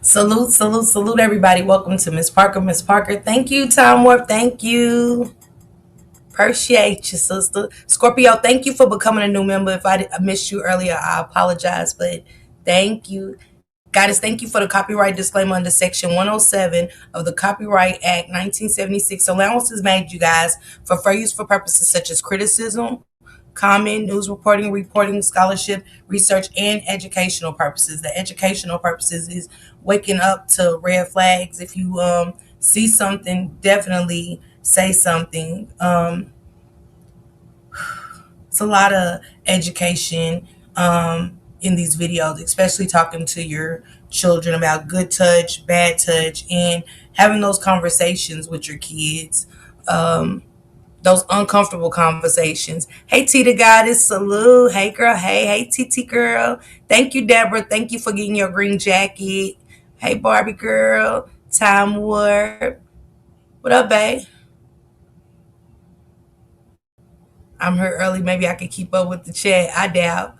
Salute, salute, salute, everybody. Welcome to Miss Parker. Miss Parker, thank you. Time Warp, thank you. Appreciate you, sister. Scorpio, thank you for becoming a new member. If I missed you earlier, I apologize, but thank you. Goddess, thank you for the copyright disclaimer under Section 107 of the Copyright Act 1976. Allowances made, you guys, for fair use for purposes such as criticism, comment, news reporting, reporting, scholarship, research, and educational purposes. The educational purposes is waking up to red flags. If you see something, definitely say something. It's a lot of education in these videos, especially talking to your children about good touch, bad touch, and having those conversations with your kids. Those uncomfortable conversations. Hey, Tita Goddess, salute. Hey, girl. Hey, TT girl. Thank you, Deborah. Thank you for getting your green jacket. Hey, Barbie girl. Time Warp. What up, babe? I'm here early. Maybe I could keep up with the chat. I doubt.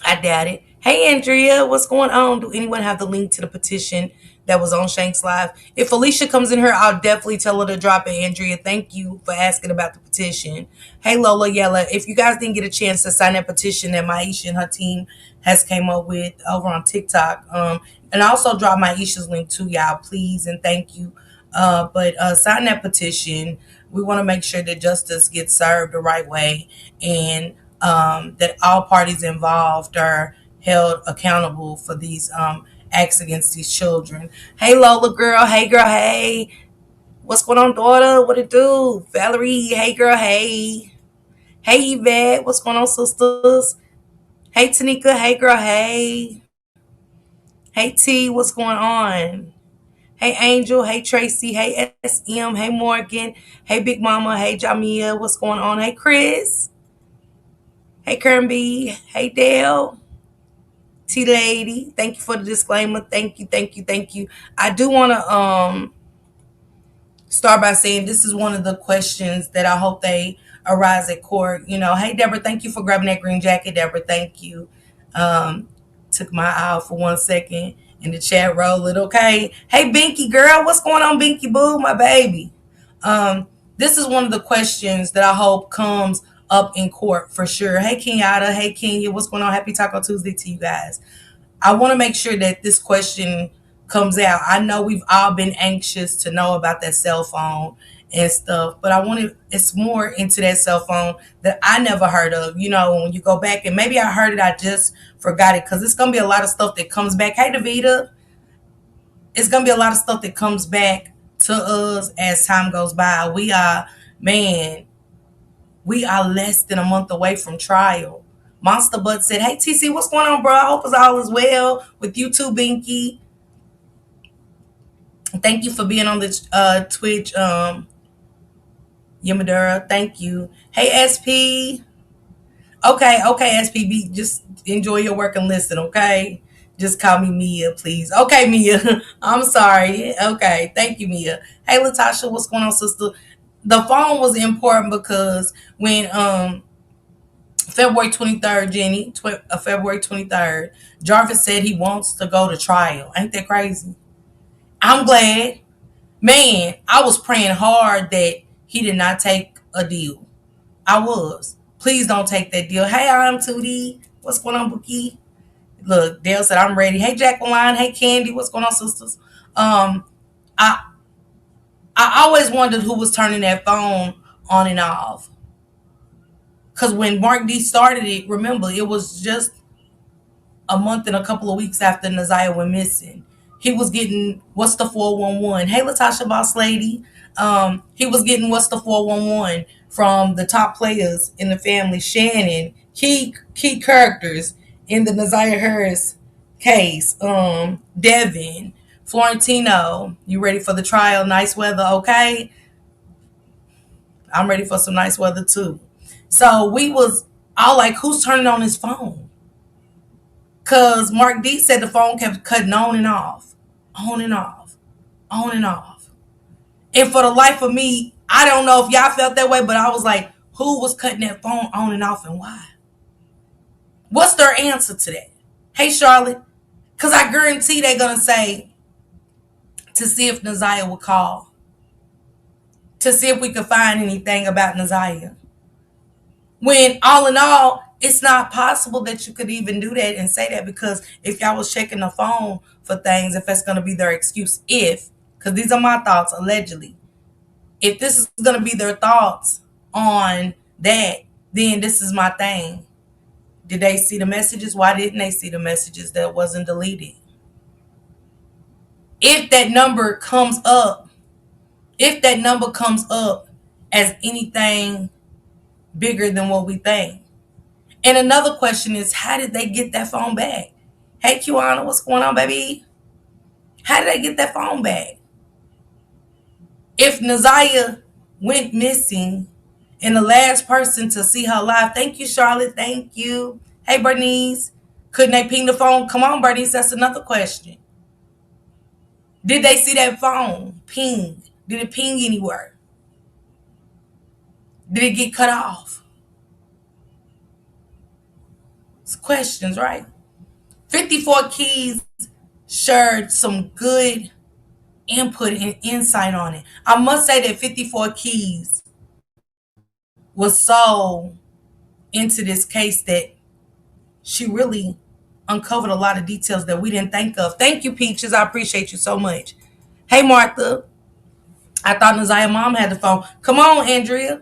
I doubt it. Hey, Andrea, what's going on? Do anyone have the link to the petition that was on Shanks Live? If Alicia comes in here, I'll definitely tell her to drop it. Andrea, thank you for asking about the petition. Hey, Lola Yella, if you guys didn't get a chance to sign that petition that Maisha and her team has came up with over on TikTok, and also drop Maisha's link too, y'all, please and thank you. But sign that petition. We want to make sure that justice gets served the right way and that all parties involved are held accountable for these acts against these children. Hey, Lola girl. Hey, girl. Hey. What's going on, daughter? What it do? Valerie. Hey, girl. Hey. Hey, Yvette. What's going on, sisters? Hey, Tanika. Hey, girl. Hey. Hey, T. What's going on? Hey, Angel. Hey, Tracy. Hey, SM. Hey, Morgan. Hey, Big Mama. Hey, Jamia. What's going on? Hey, Chris. Hey, Karen B. Hey, Dale. T Lady. Thank you for the disclaimer. Thank you, thank you, thank you. I do want to start by saying this is one of the questions that I hope they arise at court. You know, hey, Deborah, thank you for grabbing that green jacket, Deborah. Thank you. Um, Took my eye out for 1 second in the chat roll it, okay? Hey, Binky girl, what's going on, Binky Boo, my baby? This is one of the questions that I hope comes up in court for sure. Hey, Kenyatta. Hey, Kenya. What's going on? Happy Taco Tuesday to you guys. I want to make sure that this question comes out. I know we've all been anxious to know about that cell phone and stuff, but I want to, it's more into that cell phone that I never heard of. You know, when you go back and maybe I heard it, I just forgot it because it's going to be a lot of stuff that comes back. Hey, Davita, it's going to be a lot of stuff that comes back to us as time goes by. Man, we are less than a month away from trial. Monster Butt said, hey, TC, what's going on, bro? I hope it's all is well with you too, Binky. Thank you for being on the Twitch, Yamadura. Thank you. Hey, SP. Okay, SPB. Just enjoy your work and listen, okay? Just call me Mia, please. Okay, Mia. I'm sorry. Okay, thank you, Mia. Hey, Latasha, what's going on, sister? The phone was important because when February 23rd, Jenny, February 23rd, Jarvis said he wants to go to trial. Ain't that crazy? I'm glad. Man, I was praying hard that he did not take a deal. I was. Please don't take that deal. Hey, I'm Tootie. What's going on, Bookie? Look, Dale said I'm ready. Hey, Jacqueline. Hey, Candy. What's going on, sisters? Um, I I always wondered who was turning that phone on and off. Cause when Mark D started it, remember it was just a month and a couple of weeks after Naziah went missing. He was getting what's the 411? Hey, Latasha Boss Lady. He was getting what's the 411 from the top players in the family, Shannon, key characters in the Naziah Harris case. Devin, Florentino. You ready for the trial? Nice weather, okay? I'm ready for some nice weather too. So we was all like, who's turning on his phone? Cause Mark D said the phone kept cutting on and off, on and off, on and off. And for the life of me, I don't know if y'all felt that way, but I was like, who was cutting that phone on and off and why? What's their answer to that? Hey, Charlotte. Because I guarantee they're going to say to see if Naziah would call, to see if we could find anything about Naziah. When all in all, it's not possible that you could even do that and say that, because if y'all was checking the phone for things, if that's going to be their excuse, because these are my thoughts, allegedly, if this is going to be their thoughts on that, then this is my thing. Did they see the messages? Why didn't they see the messages that wasn't deleted? If that number comes up as anything bigger than what we think. And another question is, how did they get that phone back? Hey, Kiwana, what's going on, baby? How did they get that phone back? If Naziah went missing and the last person to see her live, thank you, Charlotte, thank you. Hey, Bernice, couldn't they ping the phone? Come on, Bernice, that's another question. Did they see that phone ping? Did it ping anywhere? Did it get cut off? It's questions, right? 54 Keys shared some good input and insight on it. I must say that 54 Keys was so into this case that she really uncovered a lot of details that we didn't think of. Thank you, Peaches. I appreciate you so much. Hey, Martha. I thought Naziah's mom had the phone. Come on, Andrea.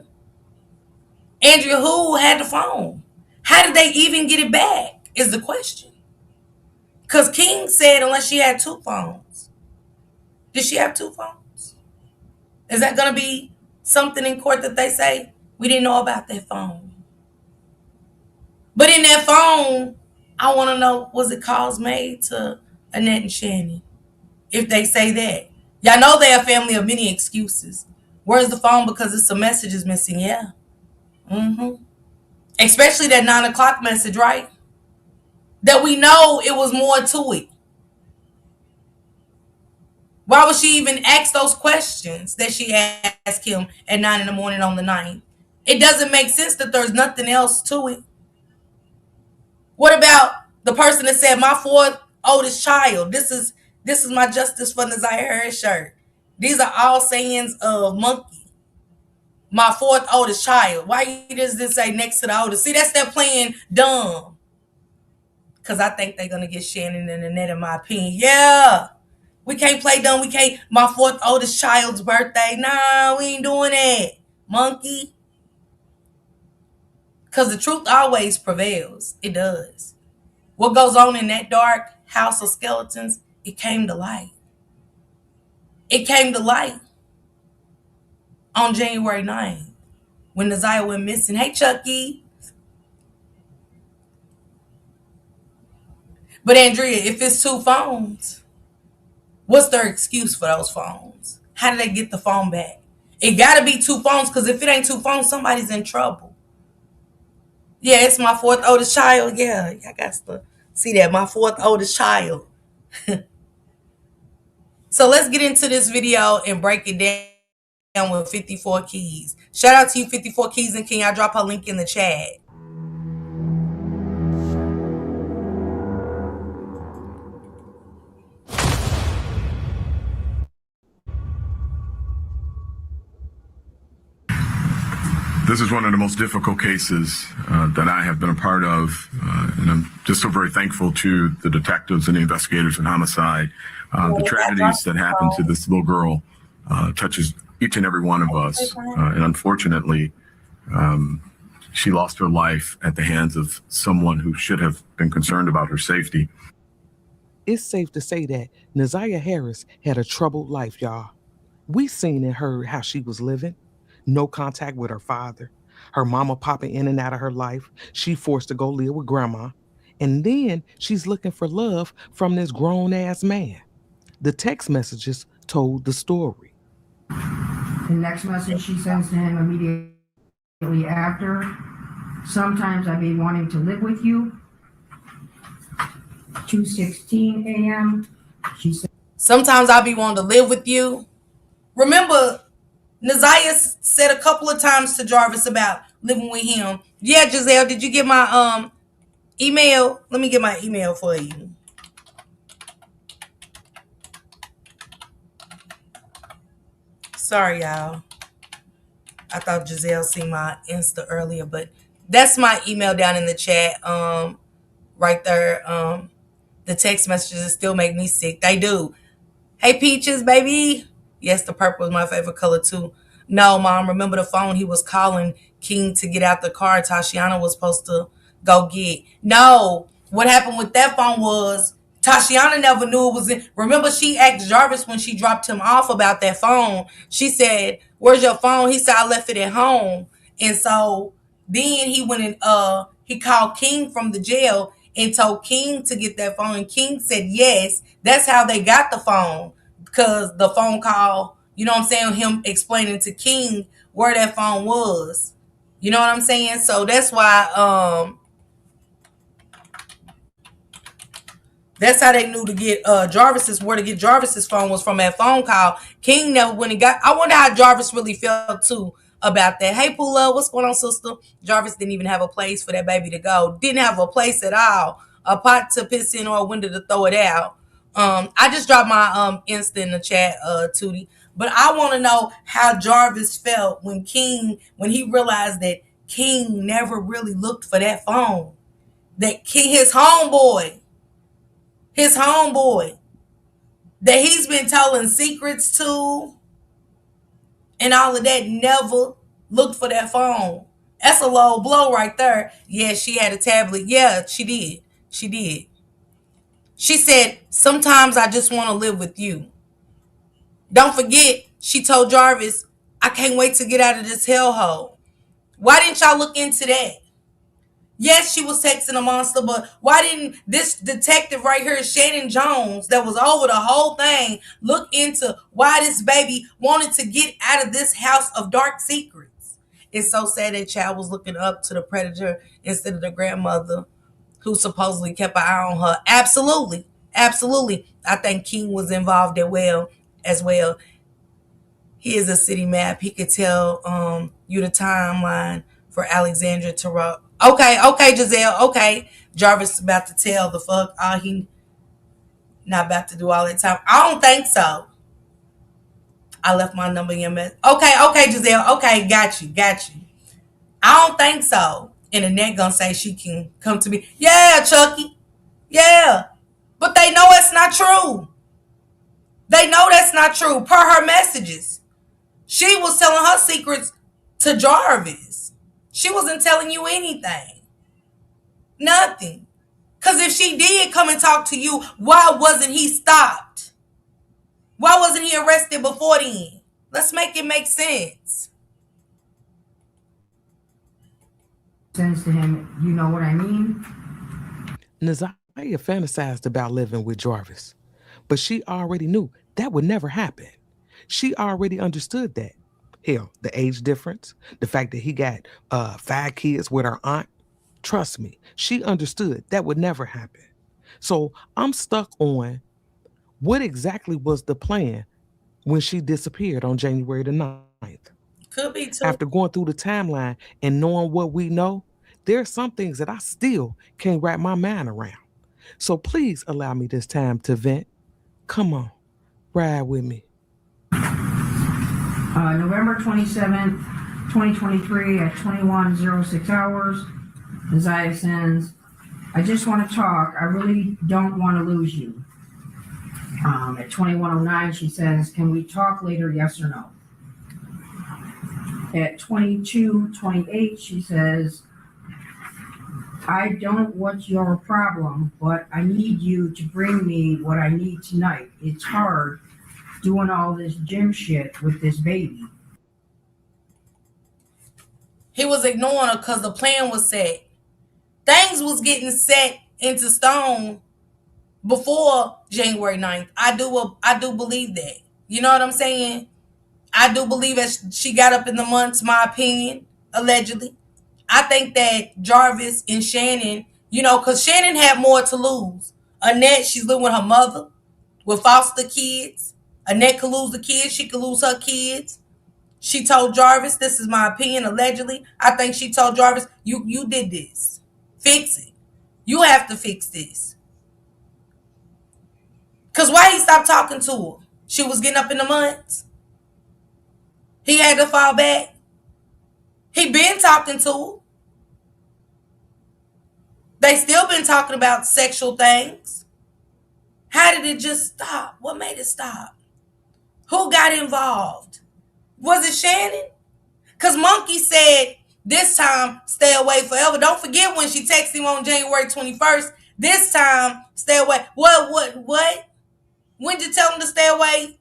Andrea, who had the phone? How did they even get it back is the question. Because King said unless she had two phones. Did she have two phones? Is that going to be something in court that they say, we didn't know about that phone? But in that phone, I want to know, was it calls made to Annette and Shannon? If they say that. Y'all know they're a family of many excuses. Where's the phone? Because it's some messages missing. Yeah. Especially that 9 o'clock message, right? That we know it was more to it. Why would she even ask those questions that she asked him at 9 in the morning on the 9th? It doesn't make sense that there's nothing else to it. What about the person that said, my fourth oldest child? This is my Justice for Naziah Harris shirt. These are all sayings of Monkey. My fourth oldest child. Why does this say next to the oldest? See, that's them playing dumb. Because I think they're going to get Shannon and Annette, in my opinion. Yeah. We can't play dumb. We can't. My fourth oldest child's birthday. Nah, we ain't doing that. Monkey. Because the truth always prevails. It does. What goes on in that dark house of skeletons, it came to light. It came to light on January 9th when Naziah went missing. Hey, Chucky. But Andrea, if it's two phones, what's their excuse for those phones? How did they get the phone back? It got to be two phones, because if it ain't two phones, somebody's in trouble. Yeah, it's my fourth oldest child. Yeah, I got to see that. My fourth oldest child. So let's get into this video and break it down with 54 Keys. Shout out to you, 54 Keys and King. I'll drop her link in the chat. This is one of the most difficult cases that I have been a part of, and I'm just so very thankful to the detectives and the investigators in homicide. The tragedies that happened to this little girl touches each and every one of us, and unfortunately, she lost her life at the hands of someone who should have been concerned about her safety. It's safe to say that Naziah Harris had a troubled life, y'all. We seen and heard how she was living. No contact with her father. Her mama popping in and out of her life. She forced to go live with grandma. And then she's looking for love from this grown-ass man. The text messages told the story. The next message she sends to him immediately after, sometimes I be wanting to live with you. 2:16 a.m. She said, sometimes I'll be wanting to live with you. Remember, Naziah said a couple of times to Jarvis about living with him. Yeah, Giselle, did you get my email? Let me get my email for you. Sorry, y'all. I thought Giselle seen my Insta earlier, but that's my email down in the chat. Right there. The text messages still make me sick. They do. Hey, Peaches, baby. Yes, the purple is my favorite color too. No, Mom, remember the phone he was calling King to get out the car Tashiana was supposed to go get. No, what happened with that phone was Tashiana never knew it was in. Remember, she asked Jarvis when she dropped him off about that phone. She said, "Where's your phone?" He said, "I left it at home." And so then he went and he called King from the jail and told King to get that phone. And King said yes. That's how they got the phone, because the phone call, you know what I'm saying, him explaining to King where that phone was. You know what I'm saying? So that's how they knew to get Jarvis's, where to get Jarvis's phone was from that phone call. King never went and got. I wonder how Jarvis really felt too about that. Hey, Pula, what's going on, sister? Jarvis didn't even have a place for that baby to go. Didn't have a place at all. A pot to piss in or a window to throw it out. I just dropped my Insta in the chat, Tootie. But I want to know how Jarvis felt when he realized that King never really looked for that phone. That King, his homeboy, that he's been telling secrets to and all of that, never looked for that phone. That's a low blow right there. Yeah, she had a tablet. Yeah, she did. She did. She said, "Sometimes I just want to live with you." Don't forget, she told Jarvis, "I can't wait to get out of this hellhole." Why didn't y'all look into that? Yes, she was texting a monster, but why didn't this detective right here, Shannon Jones, that was over the whole thing, look into why this baby wanted to get out of this house of dark secrets? It's so sad that child was looking up to the predator instead of the grandmother who supposedly kept an eye on her. Absolutely. Absolutely. I think King was involved as well. Here's a city map. He could tell you the timeline for Alexandria to rock. Okay, Giselle. Okay. Jarvis is about to tell the fuck. He not about to do all that time. I don't think so. I left my number in your message. Okay, Giselle. Okay, got you. I don't think so. And Annette gonna say she can come to me. Yeah, Chucky. Yeah. But they know it's not true. They know that's not true per her messages. She was telling her secrets to Jarvis. She wasn't telling you anything. Nothing. Because if she did come and talk to you, why wasn't he stopped? Why wasn't he arrested before then? Let's make it make sense. Sends to him, you know what I mean? Nazaya fantasized about living with Jarvis, but she already knew that would never happen. She already understood that. Hell, the age difference, the fact that he got 5 kids with her aunt. Trust me, she understood that would never happen. So I'm stuck on what exactly was the plan when she disappeared on January the 9th. Could be too. After going through the timeline and knowing what we know, there are some things that I still can't wrap my mind around. So please allow me this time to vent. Come on, ride with me. November 27th, 2023 at 21:06 hours. Nazaya sends, I just want to talk. I really don't want to lose you. At 21:09, she says, can we talk later, yes or no? At 22:28, she says, I don't want your problem, but I need you to bring me what I need tonight. It's hard doing all this gym shit with this baby. He was ignoring her because the plan was set. Things was getting set into stone before January 9th. I do believe that. You know what I'm saying? I do believe that she got up in the months, my opinion, allegedly. I think that Jarvis and Shannon, because Shannon had more to lose. Annette, she's living with her mother, with foster kids. Annette could lose the kids. She could lose her kids. She told Jarvis, this is my opinion, allegedly. I think she told Jarvis, you did this. Fix it. You have to fix this. Because why he stopped talking to her? She was getting up in the months. He had to fall back. He been talking to her. They still been talking about sexual things. How did it just stop? What made it stop? Who got involved? Was it Shannon? Because Monkey said this time, stay away forever. Don't forget when she texted him on January 21st. This time, stay away. What? When did you tell him to stay away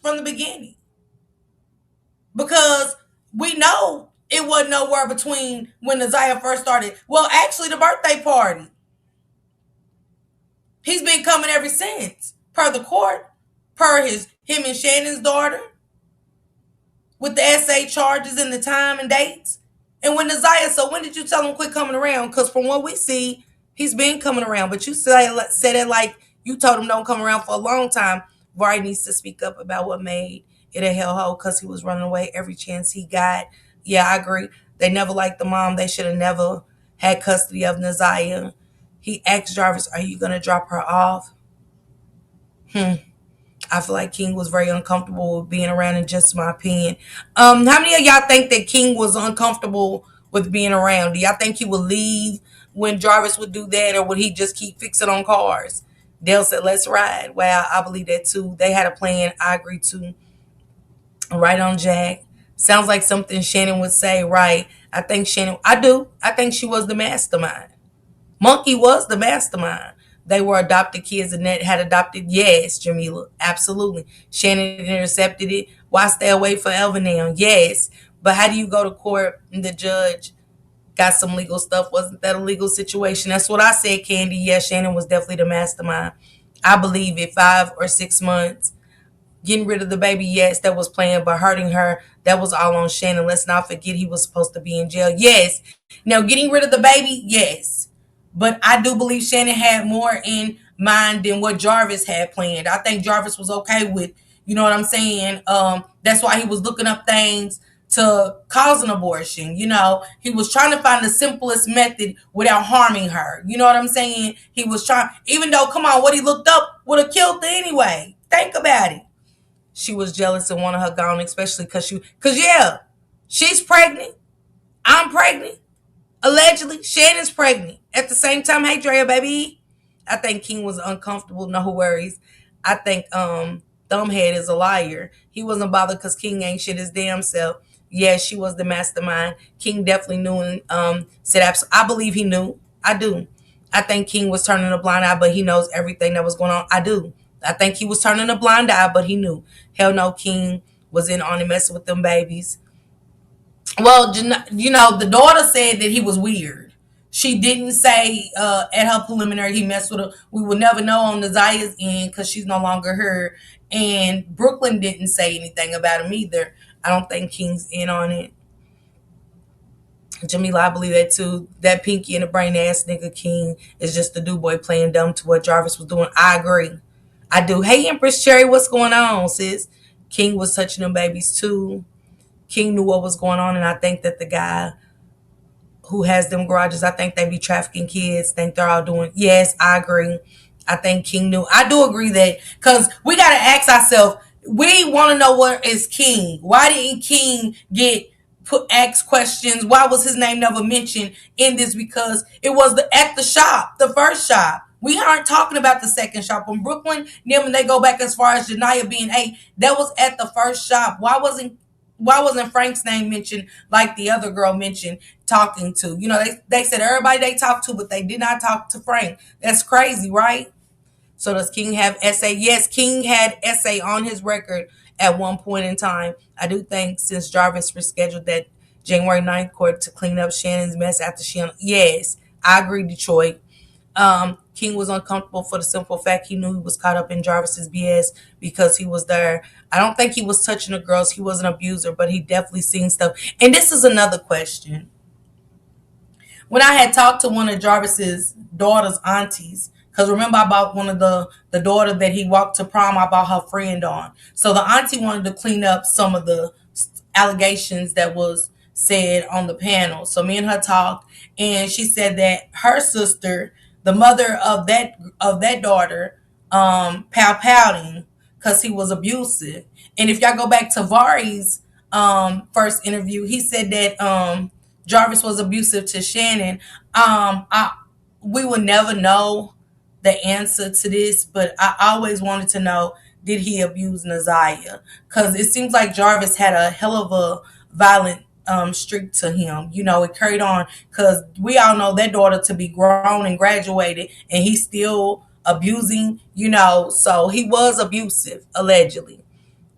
from the beginning? Because we know it wasn't nowhere between when Neziah first started. Well, actually, the birthday party. He's been coming ever since, per the court, per him and Shannon's daughter, with the SA charges and the time and dates. And when Neziah, so when did you tell him quit coming around? Because from what we see, he's been coming around. But you said it like you told him don't come around for a long time. Vari needs to speak up about what made it a hellhole because he was running away every chance he got. Yeah, I agree. They never liked the mom. They should have never had custody of Neziah. He asked Jarvis, are you going to drop her off? I feel like King was very uncomfortable with being around, in just my opinion. How many of y'all think that King was uncomfortable with being around? Do y'all think he would leave when Jarvis would do that, or would he just keep fixing on cars? Dale said, let's ride. Well, I believe that too. They had a plan. I agree too. Right on, Jack. Sounds like something Shannon would say, right? I think Shannon, I do. I think she was the mastermind. Monkey was the mastermind. They were adopted kids, and that had adopted. Yes, Jamila, absolutely. Shannon intercepted it. Why stay away forever now? Yes. But how do you go to court and the judge got some legal stuff? Wasn't that a legal situation? That's what I said, Candy. Yes, Shannon was definitely the mastermind. I believe it, 5 or 6 months. Getting rid of the baby, yes, that was planned, but hurting her, that was all on Shannon. Let's not forget he was supposed to be in jail. Yes. Now, getting rid of the baby, yes. But I do believe Shannon had more in mind than what Jarvis had planned. I think Jarvis was okay with, you know what I'm saying? That's why he was looking up things to cause an abortion. You know, he was trying to find the simplest method without harming her. You know what I'm saying? He was trying, even though, come on, what he looked up would have killed her anyway. Think about it. She was jealous and wanted her gone, especially because yeah, she's pregnant. I'm pregnant. Allegedly, Shannon's pregnant. At the same time, hey, Drea, baby. I think King was uncomfortable. No worries. I think Thumbhead is a liar. He wasn't bothered because King ain't shit his damn self. Yeah, she was the mastermind. King definitely knew and said absolutely. I believe he knew. I do. I think King was turning a blind eye, but he knows everything that was going on. I do. I think he was turning a blind eye, but he knew. Hell no, King was in on it messing with them babies. Well, you know, the daughter said that he was weird. She didn't say at her preliminary he messed with her. We will never know on Neziah's end because she's no longer her. And Brooklyn didn't say anything about him either. I don't think King's in on it. Jamila, I believe that too. That Pinky and the brain ass nigga King is just the dude boy playing dumb to what Jarvis was doing. I agree. I do. Hey, Empress Cherry, what's going on, sis? King was touching them babies too. King knew what was going on, and I think that the guy who has them garages, I think they be trafficking kids, think they're all doing. Yes, I agree. I think King knew. I do agree that, because we got to ask ourselves, we want to know what is King. Why didn't King get asked questions? Why was his name never mentioned in this? Because it was at the shop, the first shop. We aren't talking about the second shop. When Brooklyn, them, and they go back as far as Janiyah being 8, that was at the first shop. Why wasn't Frank's name mentioned like the other girl mentioned talking to? You know, they said everybody they talked to, but they did not talk to Frank. That's crazy, right? So does King have SA? Yes, King had SA on his record at one point in time. I do think since Jarvis rescheduled that January 9th court to clean up Shannon's mess after yes, I agree, Detroit. King was uncomfortable for the simple fact he knew he was caught up in Jarvis's BS because he was there. I don't think he was touching the girls. He was an abuser, but he definitely seen stuff. And this is another question. When I had talked to one of Jarvis's daughter's aunties, because remember I bought one of the daughter that he walked to prom, I bought her friend on. So the auntie wanted to clean up some of the allegations that was said on the panel. So me and her talked, and she said that her sister, the mother of that daughter, pouting because he was abusive. And if y'all go back to Vari's first interview. He said that Jarvis was abusive to Shannon. We will never know the answer to this, but I always wanted to know, did he abuse Naziah? Because it seems like Jarvis had a hell of a violent streak to him. You know, it carried on because we all know that daughter to be grown and graduated, and he's still abusing, you know, so he was abusive, allegedly.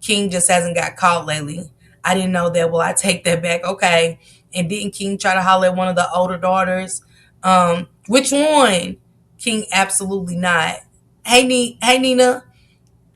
King just hasn't got caught lately. I didn't know that. Well, I take that back. Okay. And didn't King try to holler at one of the older daughters? Which one? King, absolutely not. Hey Nina.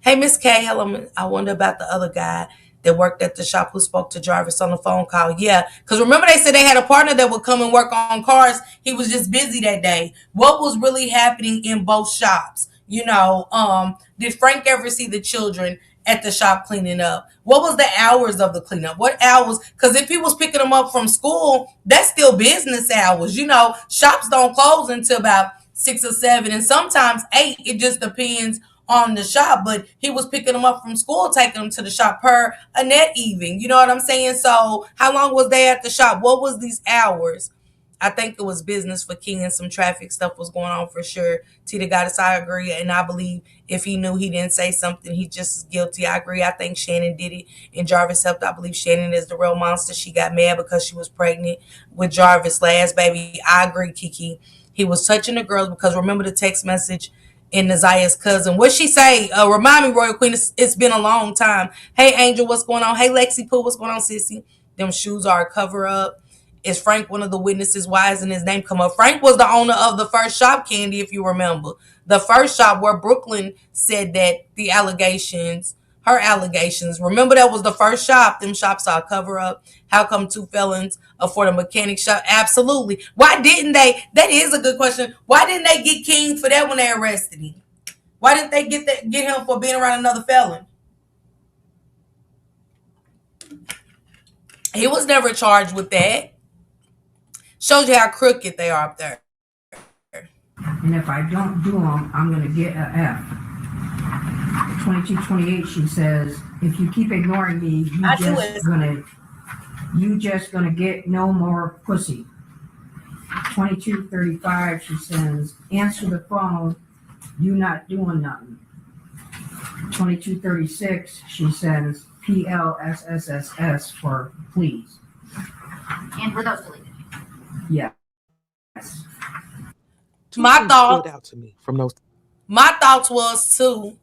Hey Miss K. Hello. I wonder about the other guy that worked at the shop who spoke to Jarvis on the phone call. Yeah, because remember they said they had a partner that would come and work on cars. He was just busy that day. What was really happening in both shops? You know, did Frank ever see the children at the shop cleaning up? What was the hours of the cleanup? What hours? Because if he was picking them up from school, that's still business hours. You know, shops don't close until about 6 or 7, and sometimes 8. It just depends on the shop. But he was picking them up from school, taking them to the shop per Annette even. You know what I'm saying? So how long was they at the shop? What was these hours? I think it was business for King, and some traffic stuff was going on for sure. Tita got us, I agree. And I believe if he knew he didn't say something, he just is guilty. I agree. I think Shannon did it and Jarvis helped. I believe Shannon is the real monster. She got mad because she was pregnant with Jarvis' last baby. I agree, Kiki. He was touching the girls because remember the text message in Naziah's cousin. What'd she say? Remind me, Royal Queen, it's been a long time. Hey, Angel, what's going on? Hey, Lexi Pooh, what's going on, sissy? Them shoes are a cover up. Is Frank one of the witnesses? Why isn't his name come up? Frank was the owner of the first shop, Candy, if you remember. The first shop where Brooklyn said that her allegations, remember that was the first shop. Them shops are a cover up. How come 2 felons for the mechanic shop? Absolutely. Why didn't they? That is a good question. Why didn't they get King for that when they arrested him? Why didn't they get him for being around another felon? He was never charged with that. Shows you how crooked they are up there. And if I don't do them, I'm going to get a F. 2228, she says, if you keep ignoring me, you just gonna get no more pussy. 2235, she says, answer the phone, you not doing nothing. 2236, she says, PLSSSS for please. And were those deleted? Yes. My thought stood out to me from those. My thoughts was too.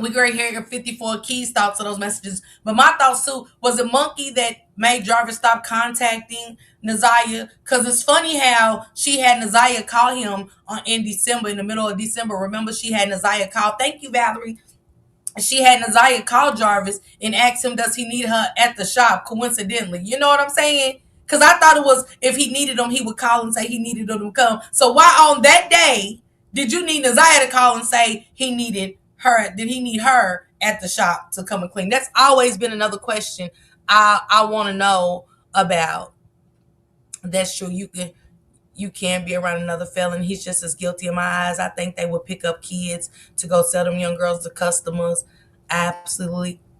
We already hear your 54 keys thoughts of those messages. But my thoughts too, was it Monkey that made Jarvis stop contacting Naziah? Because it's funny how she had Naziah call him in December, in the middle of December. Remember, she had Naziah call. Thank you, Valerie. She had Naziah call Jarvis and ask him, does he need her at the shop, coincidentally? You know what I'm saying? Because I thought it was, if he needed them, he would call and say he needed them to come. So why on that day did you need Naziah to call and say he needed her? Did he need her at the shop to come and clean? That's always been another question I want to know about. That's true. You can be around another felon. He's just as guilty in my eyes. I think they would pick up kids to go sell them young girls to customers. I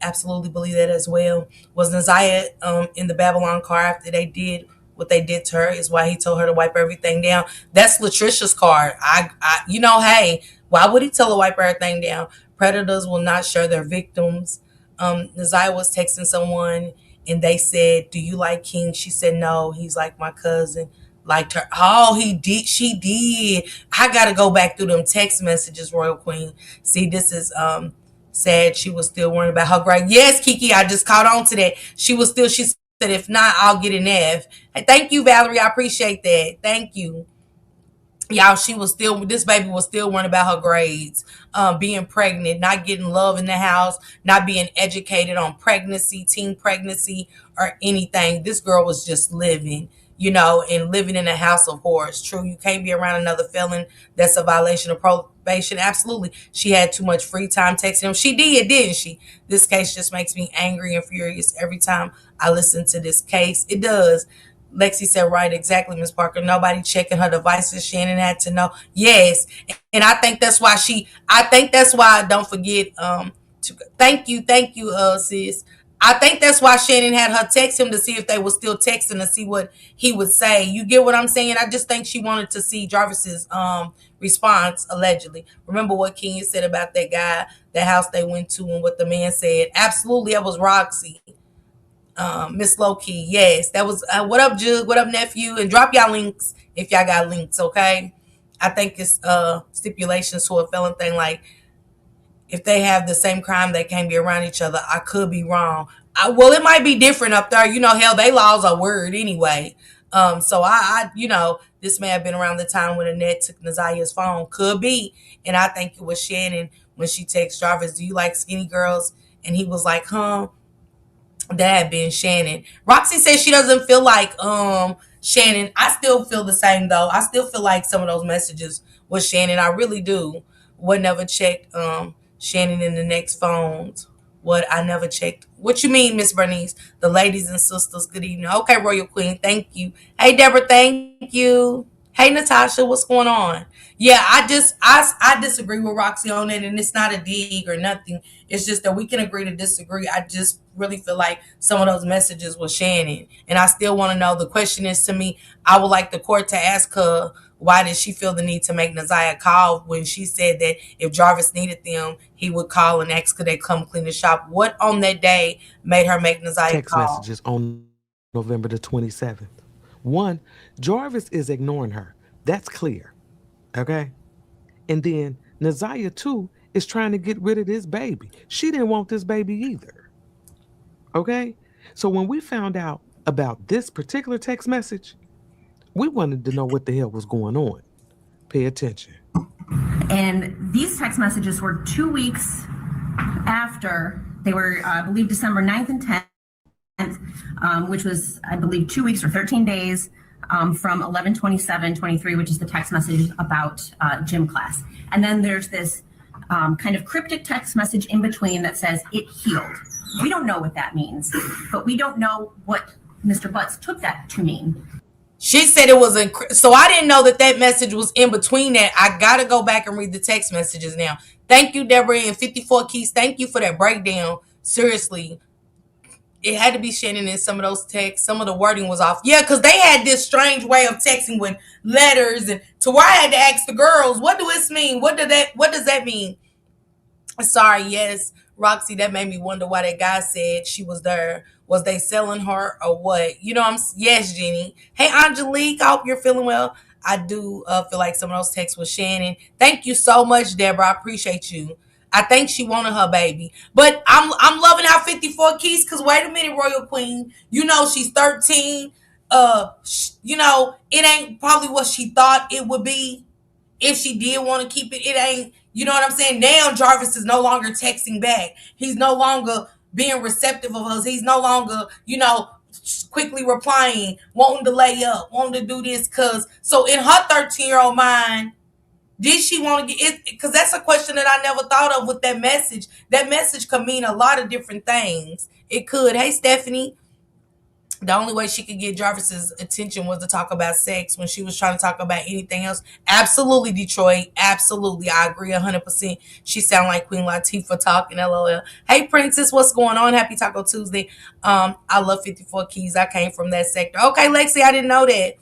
absolutely believe that as well. Was Naziah in the Babylon car after they did what they did to her? Is why he told her to wipe everything down. That's Latricia's card. Hey, why would he tell her to wipe everything down? Predators will not share their victims. Naziah was texting someone and they said, do you like King? She said, no, he's like my cousin. Liked her. Oh, he did. She did. I got to go back through them text messages, Royal Queen. See, this is sad. She was still worrying about her grade. Yes, Kiki, I just caught on to that. She said, if not, I'll get an F. Hey, thank you, Valerie. I appreciate that. Thank you. Y'all, this baby was still worrying about her grades, being pregnant, not getting love in the house, not being educated on pregnancy, teen pregnancy, or anything. This girl was just living, and living in a house of horrors. True, you can't be around another felon. That's a violation of probation. Absolutely. She had too much free time texting him. She did, didn't she? This case just makes me angry and furious every time I listen to this case. It does. Lexi said, right, exactly, Miss Parker. Nobody checking her devices. Shannon had to know. Yes. And I think that's why don't forget, thank you, sis. I think that's why Shannon had her text him to see if they were still texting to see what he would say. You get what I'm saying? I just think she wanted to see Jarvis's response, allegedly. Remember what Kenya said about that guy, the house they went to, and what the man said? Absolutely, that was Roxy. Miss Lowkey, yes, that was what up, Jug? What up, nephew? And drop y'all links if y'all got links, okay? I think it's stipulations to a felon thing, like if they have the same crime, they can't be around each other. I could be wrong. Well, it might be different up there. You know, hell, they laws are word anyway. So this may have been around the time when Annette took Nazia's phone. Could be. And I think it was Shannon when she texted Jarvis, do you like skinny girls? And he was like, huh? That had been Shannon. Roxy says she doesn't feel like Shannon. I still feel the same though. I still feel like some of those messages was Shannon. I really do. What never checked Shannon in the next phones. What I never checked. What you mean, Miss Bernice? The ladies and sisters, good evening. Okay, Royal Queen, thank you. Hey Deborah, thank you. Hey Natasha, what's going on? Yeah, I disagree with Roxy on it, and it's not a dig or nothing. It's just that we can agree to disagree. I just really feel like some of those messages were Shannon, and I still want to know. The question is to me, I would like the court to ask her, why did she feel the need to make Nazia call when she said that if Jarvis needed them, he would call and ask could they come clean the shop? What on that day made her make Nazia Text call? messages on November the 27th. One, Jarvis is ignoring her. That's clear. Okay? And then Nazia, too, is trying to get rid of this baby. She didn't want this baby either. Okay? So when we found out about this particular text message, we wanted to know what the hell was going on. Pay attention. And these text messages were 2 weeks after they were, I believe, December 9th and 10th, which was, I believe, 2 weeks or 13 days from 11/27/23, which is the text message about gym class. And then there's this kind of cryptic text message in between that says it healed. We don't know what that means, but we don't know what Mr. Butts took that to mean. She said it was so I didn't know that message was in between that. I gotta go back and read the text messages now. Thank you, Deborah, and 54 Keys. Thank you for that breakdown. Seriously, it had to be Shannon in some of those texts. Some of the wording was off. Yeah, because they had this strange way of texting with letters, and to where I had to ask the girls, what does this mean? What does that mean? Sorry, yes, Roxy, that made me wonder why that guy said she was there. Was they selling her or what? Yes, Jenny. Hey, Angelique, I hope you're feeling well. I do feel like some of those texts with Shannon. Thank you so much, Deborah. I appreciate you. I think she wanted her baby. But I'm loving our 54 Keys, because wait a minute, Royal Queen. She's 13. It ain't probably what she thought it would be. If she did want to keep it, it ain't. You know what I'm saying? Now Jarvis is no longer texting back. He's no longer being receptive of us. He's no longer, quickly replying, wanting to lay up, wanting to do this. So in her 13-year-old mind, did she want to get it? Because that's a question that I never thought of with that message. That message could mean a lot of different things. It could. Hey, Stephanie. The only way she could get Jarvis's attention was to talk about sex when she was trying to talk about anything else. Absolutely, Detroit. Absolutely. I agree 100%. She sound like Queen Latifah talking, LOL. Hey, Princess, what's going on? Happy Taco Tuesday. I love 54 Keys. I came from that sector. Okay, Lexi, I didn't know that.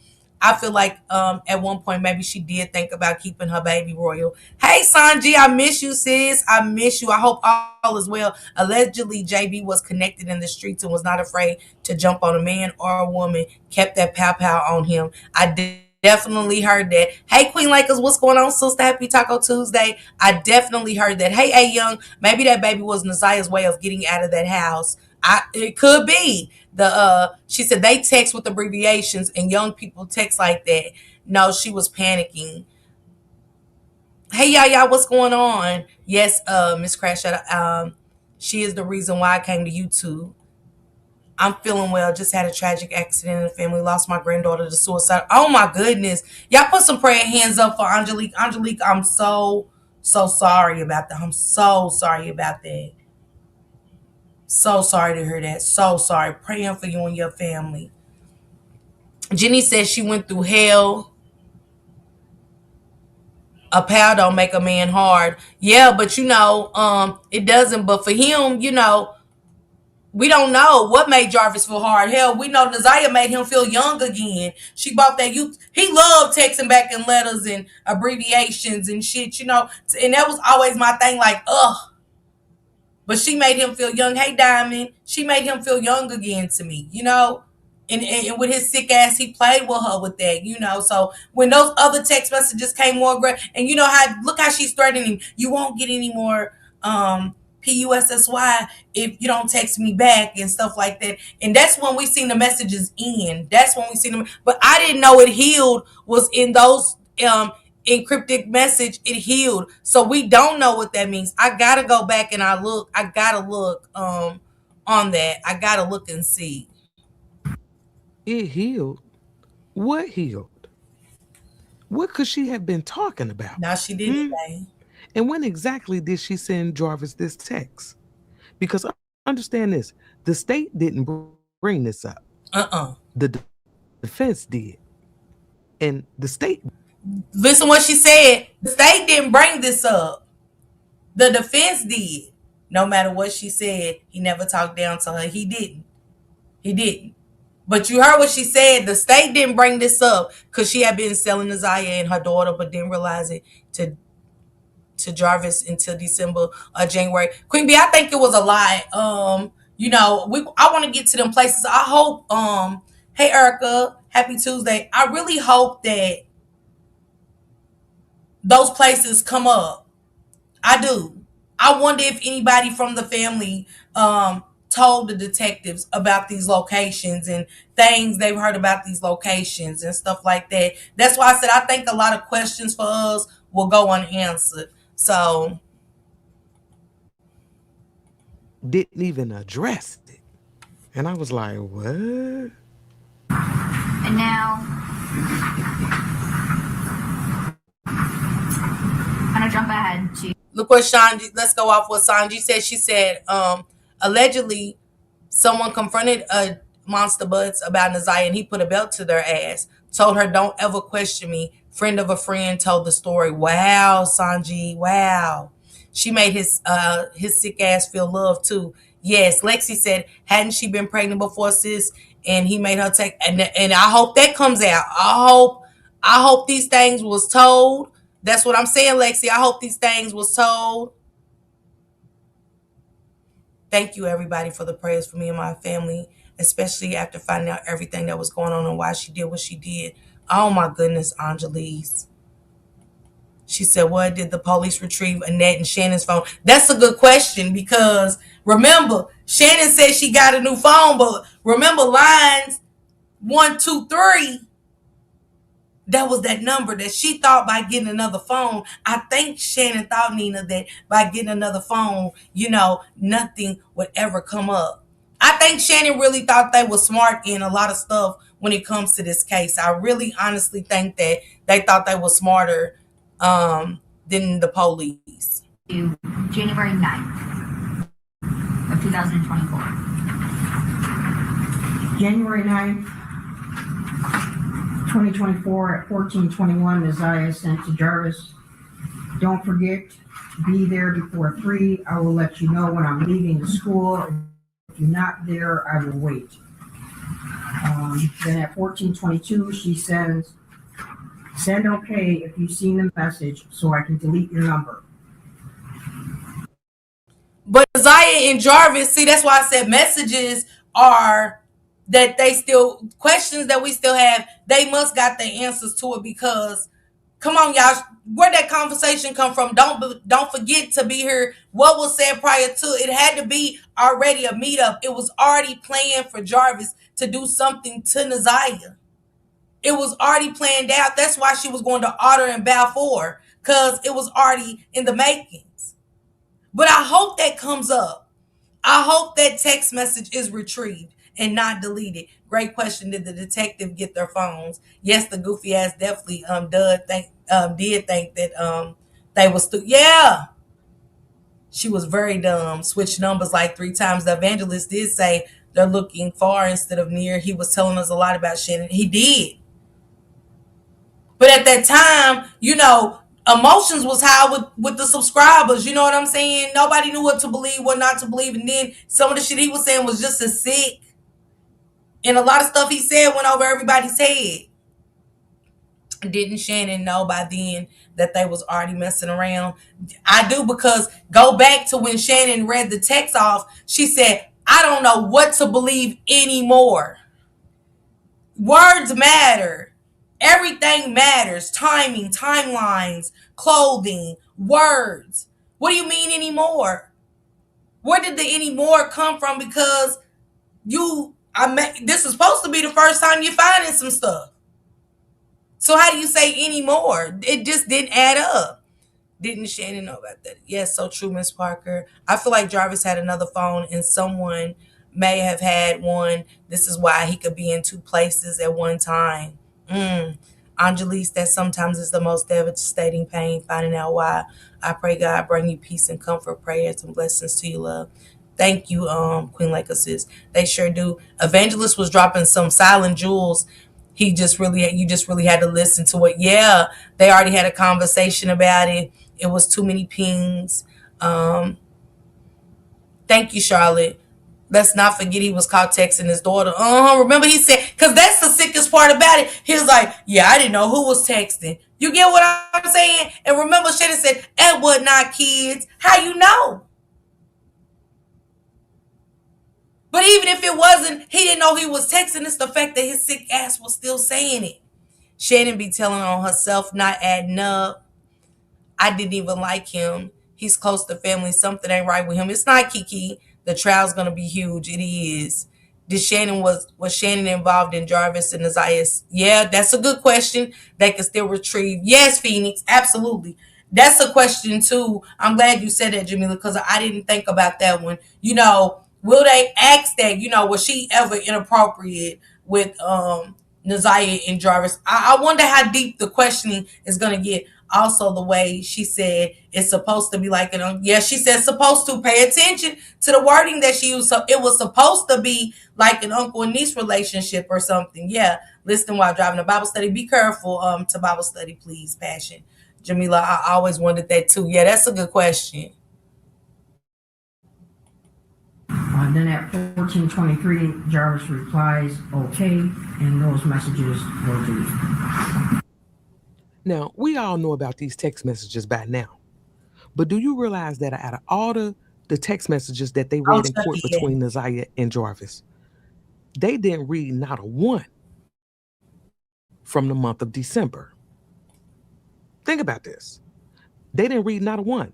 I feel like at one point maybe she did think about keeping her baby Royal. Hey, Sanji, I miss you, sis. I miss you. I hope all is well. Allegedly, JB was connected in the streets and was not afraid to jump on a man or a woman, kept that pow-pow on him. I definitely heard that. Hey, Queen Lakers, what's going on, sister? Happy Taco Tuesday. I definitely heard that. Hey, A Young, maybe that baby was Nazia's way of getting out of that house. It could be. She said they text with abbreviations and young people text like that. No, she was panicking. Hey, y'all, what's going on? Yes, Miss Crash, she is the reason why I came to YouTube. I'm feeling well. Just had a tragic accident in the family. Lost my granddaughter to suicide. Oh my goodness. Y'all put some prayer hands up for Angelique. Angelique, I'm so sorry about that. I'm so sorry about that. So sorry to hear that. So sorry. Praying for you and your family. Jenny says she went through hell. A pal don't make a man hard. Yeah, but it doesn't. But for him, We don't know what made Jarvis feel hard. Hell, we know Naziah made him feel young again. She bought that youth. He loved texting back in letters and abbreviations and shit, you know. And that was always my thing, like, ugh. But she made him feel young. Hey, Diamond. She made him feel young again to me, you know. And with his sick ass, he played with her with that, you know. So when those other text messages came more aggressive, and you know how, look how she's threatening him. You won't get any more PUSSY if you don't text me back and stuff like that. And that's when we seen the messages end. That's when we seen them. But I didn't know it healed was in those encrypted message. It healed. So we don't know what that means. I gotta go back and I gotta look on that. I gotta look and see. It healed. What healed? What could she have been talking about? Now she did say. And when exactly did she send Jarvis this text? Because understand this, the state didn't bring this up. The defense did. And the state... Listen what she said. The state didn't bring this up. The defense did. No matter what she said, he never talked down to her. He didn't. He didn't. But you heard what she said. The state didn't bring this up because she had been selling Naziah and her daughter, but didn't realize it to Jarvis until December or January. Queen B, I think it was a lie. You know, I want to get to them places. I hope, hey Erica, happy Tuesday. I really hope that those places come up. I do. I wonder if anybody from the family told the detectives about these locations and things they've heard about these locations and stuff like that. That's why I said I think a lot of questions for us will go unanswered. So didn't even address it. And I was like, what? And now, I'm gonna jump ahead to. Look what Shanji, let's go off what Sanji said. She said, allegedly, someone confronted Monster Butts about Naziah and he put a belt to their ass. Told her, don't ever question me. Friend of a friend told the story. Wow, Sanji, wow. She made his sick ass feel love too. Yes, Lexi said, hadn't she been pregnant before, sis? And he made her take, and I hope that comes out. I hope these things was told. That's what I'm saying, Lexi. I hope these things was told. Thank you, everybody, for the prayers for me and my family, especially after finding out everything that was going on and why she did what she did. Oh, my goodness, Angelise. She said, what, did the police retrieve Annette and Shannon's phone? That's a good question because, remember, Shannon said she got a new phone, but remember lines 1, 2, 3, that was that number that she thought by getting another phone. I think Shannon thought, Nina, that by getting another phone, you know, nothing would ever come up. I think Shannon really thought they were smart in a lot of stuff when it comes to this case. I really honestly think that they thought they were smarter than the police. January 9th of 2024. January 9th, 2024 at 14:21, Naziah sent to Jarvis, don't forget, be there before 3. I will let you know when I'm leaving the school. If you're not there, I will wait. Then at 14:22, she sends, send okay if you've seen the message so I can delete your number. But Naziah and Jarvis, see, that's why I said messages are that they still, questions that we still have, they must got the answers to it because, come on, y'all, where'd that conversation come from? Don't forget to be here. What was said prior to it had to be already a meetup. It was already planned for Jarvis to do something to Naziah. It was already planned out. That's why she was going to Otter and Balfour, because it was already in the makings. But I hope that comes up. I hope that text message is retrieved and not deleted. Great question. Did the detective get their phones? Yes, the goofy ass definitely did think that they was yeah. She was very dumb. Switched numbers like 3 times. The evangelist did say they're looking far instead of near. He was telling us a lot about Shannon. He did. But at that time, you know, emotions was high with the subscribers. You know what I'm saying? Nobody knew what to believe, what not to believe. And then some of the shit he was saying was just as sick. And a lot of stuff he said went over everybody's head. Didn't Shannon know by then that they was already messing around? I do, because go back to when Shannon read the text off. She said, I don't know what to believe anymore. Words matter. Everything matters. Timing, timelines, clothing, words. What do you mean anymore? Where did the anymore come from? Because this is supposed to be the first time you're finding some stuff. So how do you say anymore? It just didn't add up. Didn't Shannon know about that? Yes, so true, Miss Parker. I feel like Jarvis had another phone and someone may have had one. This is why he could be in two places at one time. Angelise, that sometimes is the most devastating pain, finding out why. I pray God bring you peace and comfort, prayers and blessings to you, love. Thank you, Queen Lake Assist. They sure do. Evangelist was dropping some silent jewels. You just really had to listen to it. Yeah, they already had a conversation about it. It was too many pings. Thank you, Charlotte. Let's not forget he was caught texting his daughter. Remember he said, because that's the sickest part about it. He was like, yeah, I didn't know who was texting. You get what I'm saying? And remember Shannon said, and what not kids? How you know? But even if it wasn't, he didn't know he was texting. It's the fact that his sick ass was still saying it. Shannon be telling on herself, not adding up. I didn't even like him. He's close to family. Something ain't right with him. It's not Kiki. The trial's gonna be huge. It is. Was Shannon involved in Jarvis and Nazias? Yeah, that's a good question. They can still retrieve. Yes, Phoenix, absolutely. That's a question too. I'm glad you said that, Jamila, because I didn't think about that one. Will they ask that? Was she ever inappropriate with Naziah and Jarvis? I wonder how deep the questioning is gonna get. Also, the way she said it's supposed to be like she said supposed to pay attention to the wording that she used. So it was supposed to be like an uncle and niece relationship or something. Yeah, listen while driving a Bible study. Be careful to Bible study, please. Passion, Jamila. I always wondered that too. Yeah, that's a good question. Then at 14:23, Jarvis replies, okay, and those messages go delete. Now, we all know about these text messages by now. But do you realize that out of all the text messages that they read in court between Naziah and Jarvis, they didn't read not a one from the month of December? Think about this. They didn't read not a one.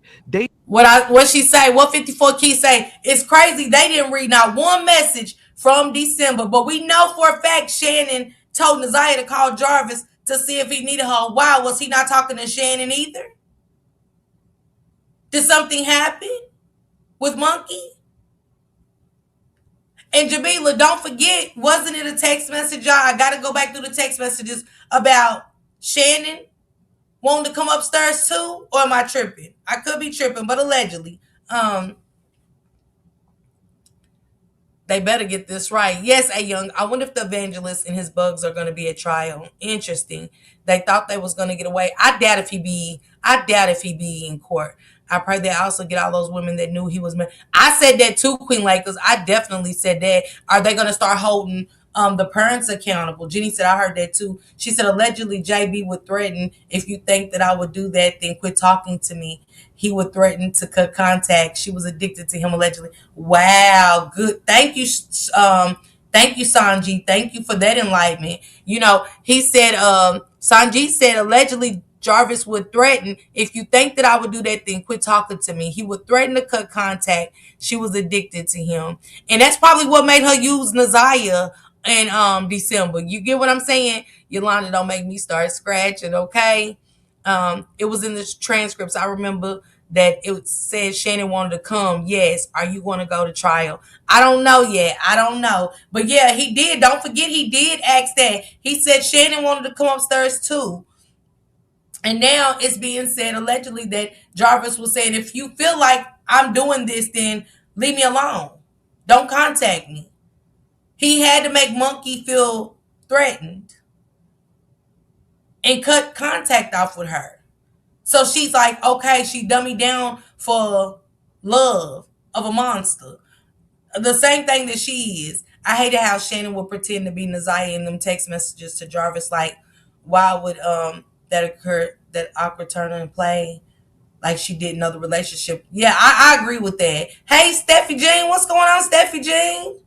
What she say? What 54 Keys say? It's crazy. They didn't read not one message from December. But we know for a fact Shannon told Naziah to call Jarvis to see if he needed her. Why? Was he not talking to Shannon either? Did something happen with Monkey? And Jamila, don't forget, wasn't it a text message, y'all? I got to go back through the text messages about Shannon wanting to come upstairs too? Or am I tripping? I could be tripping, but allegedly. They better get this right. Yes, A-Young. I wonder if the evangelist and his bugs are going to be at trial. Interesting. They thought they was going to get away. I doubt if he be in court. I pray they also get all those women that knew he was married. I said that too, Queen Lakers. I definitely said that. Are they going to start holding the parents accountable? Jenny said, I heard that too. She said, allegedly, JB would threaten, if you think that I would do that, then quit talking to me. He would threaten to cut contact. She was addicted to him, allegedly. Wow, good. Thank you, Sanji. Thank you for that enlightenment. He said, Sanji said, allegedly, Jarvis would threaten, if you think that I would do that, then quit talking to me. He would threaten to cut contact. She was addicted to him. And that's probably what made her use Naziah in December. You get what I'm saying? Yolanda, don't make me start scratching, okay? It was in the transcripts. I remember that it said Shannon wanted to come. Yes. Are you going to go to trial? I don't know yet. I don't know. But yeah, he did. Don't forget he did ask that. He said Shannon wanted to come upstairs too. And now it's being said allegedly that Jarvis was saying, if you feel like I'm doing this, then leave me alone. Don't contact me. He had to make Monkey feel threatened and cut contact off with her. So she's like, okay, she dummied down for love of a monster. The same thing that she is. I hated how Shannon would pretend to be Naziah in them text messages to Jarvis, like, why would that occur, that awkward turn and play, like she didn't know the relationship. Yeah, I agree with that. Hey, Steffi Jean, what's going on, Steffi Jean?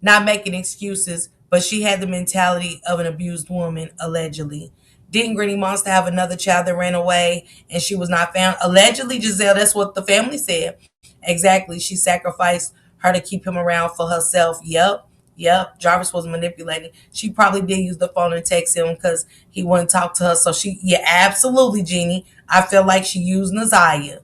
Not making excuses, but she had the mentality of an abused woman, allegedly. Didn't Granny Monster have another child that ran away and she was not found? Allegedly, Giselle, that's what the family said. Exactly. She sacrificed her to keep him around for herself. Yep. Jarvis was manipulating. She probably did use the phone and text him because he wouldn't talk to her. So yeah, absolutely, Jeannie. I feel like she used Naziah.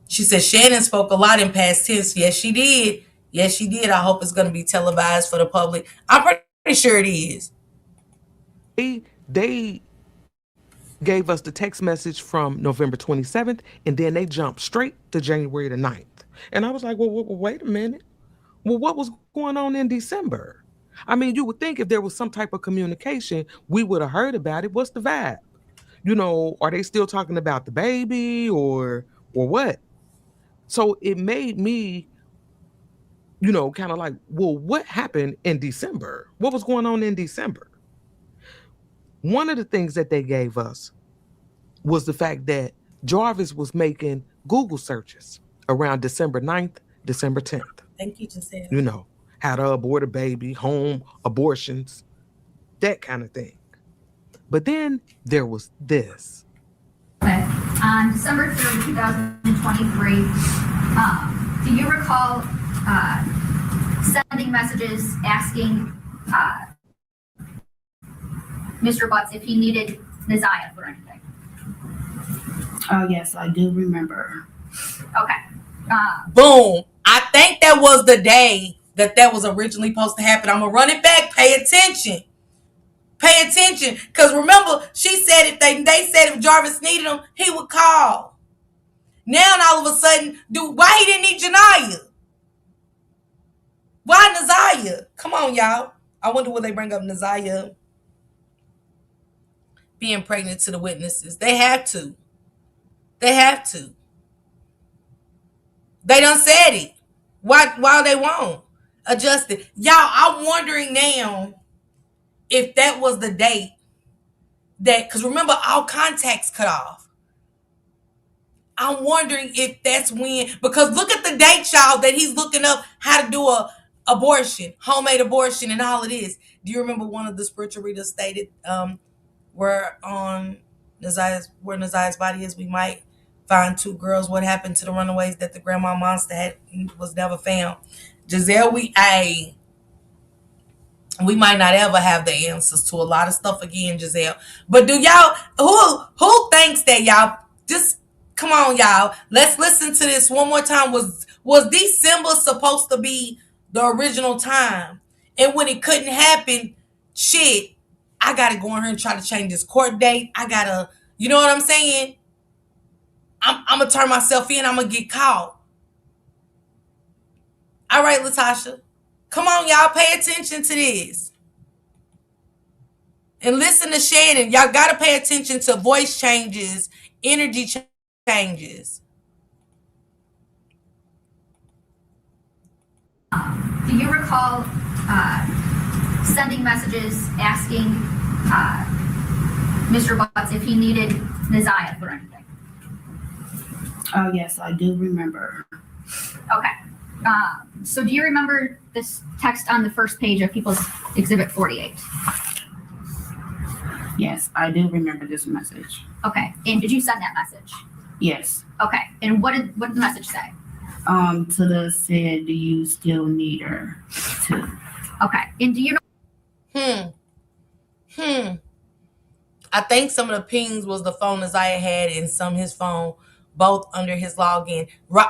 She said Shannon spoke a lot in past tense. Yes, she did. Yes, she did. I hope it's going to be televised for the public. I'm pretty sure it is. They gave us the text message from November 27th, and then they jumped straight to January the 9th. And I was like, well, wait a minute. Well, what was going on in December? I mean, you would think if there was some type of communication, we would have heard about it. What's the vibe? You know, are they still talking about the baby or what? So it made me, you know, kind of like, well, what happened in December? What was going on in December? One of the things that they gave us was the fact that Jarvis was making Google searches around December 9th, December 10th. Thank you, Giselle. You know, how to abort a baby, home abortions, that kind of thing. But then there was this. Okay. On December 3rd, 2023, do you recall sending messages asking Mr. Butts if he needed Naziah for anything? Oh, yes, I do remember. Okay. Boom. I think that was the day that was originally supposed to happen. I'm going to run it back. Pay attention. Pay attention. Because remember, she said if they said if Jarvis needed him, he would call. Now, all of a sudden, why he didn't need Janiyah? Why Naziah? Come on, y'all. I wonder will they bring up Naziah being pregnant to the witnesses. They have to. They have to. They done said it. Why they won't adjust it? Y'all, I'm wondering now if that was the date that, because remember, all contacts cut off. I'm wondering if that's when, because look at the date, y'all, that he's looking up how to do a abortion, homemade abortion, and all it is. Do you remember one of the spiritual readers stated, where Naziah's body is, we might find two girls. What happened to the runaways that the grandma monster was never found? Giselle, we might not ever have the answers to a lot of stuff again, Giselle. But do y'all, who thinks that, y'all? Just come on, y'all. Let's listen to this one more time. Was December supposed to be the original time? And when it couldn't happen, shit, I gotta go in here and try to change this court date. I gotta, you know what I'm saying? I'm gonna turn myself in. I'm gonna get caught. All right, Latasha. Come on, y'all. Pay attention to this. And listen to Shannon. Y'all gotta pay attention to voice changes, energy changes. Do you recall sending messages asking Mr. Butts if he needed Naziah for anything? Oh, yes, I do remember. Okay. So do you remember this text on the first page of People's Exhibit 48? Yes, I do remember this message. Okay. And did you send that message? Yes. Okay. And what did the message say? Tala said, do you still need her too? Okay. And do you know? I think some of the pings was the phone Naziah had and some his phone, both under his login.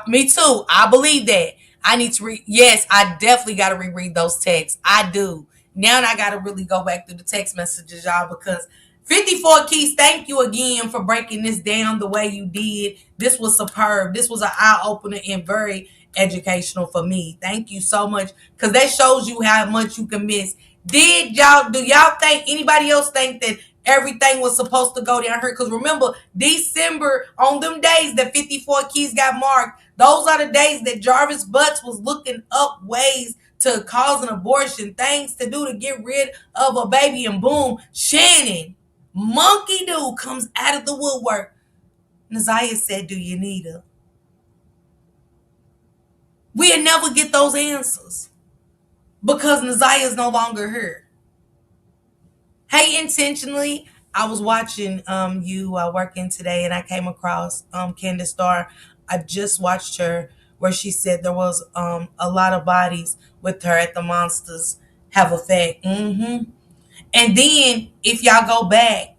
Me too. I believe that. I need to read. Yes, I definitely got to reread those texts. I do. Now I got to really go back through the text messages, y'all, because 54 Keys, thank you again for breaking this down the way you did. This was superb. This was an eye-opener and very educational for me. Thank you so much, because that shows you how much you can miss. Do y'all think, anybody else think that everything was supposed to go down here? Because remember, December, on them days that 54 keys got marked, those are the days that Jarvis Butts was looking up ways to cause an abortion, things to do to get rid of a baby, and boom, Shannon, monkey dude, comes out of the woodwork. Naziah said, do you need her? We'll never get those answers because Naziah is no longer here. Hey, intentionally, I was watching you working today, and I came across Candace Starr. I just watched her where she said there was a lot of bodies with her at the Monsters Have Effect. And then if y'all go back,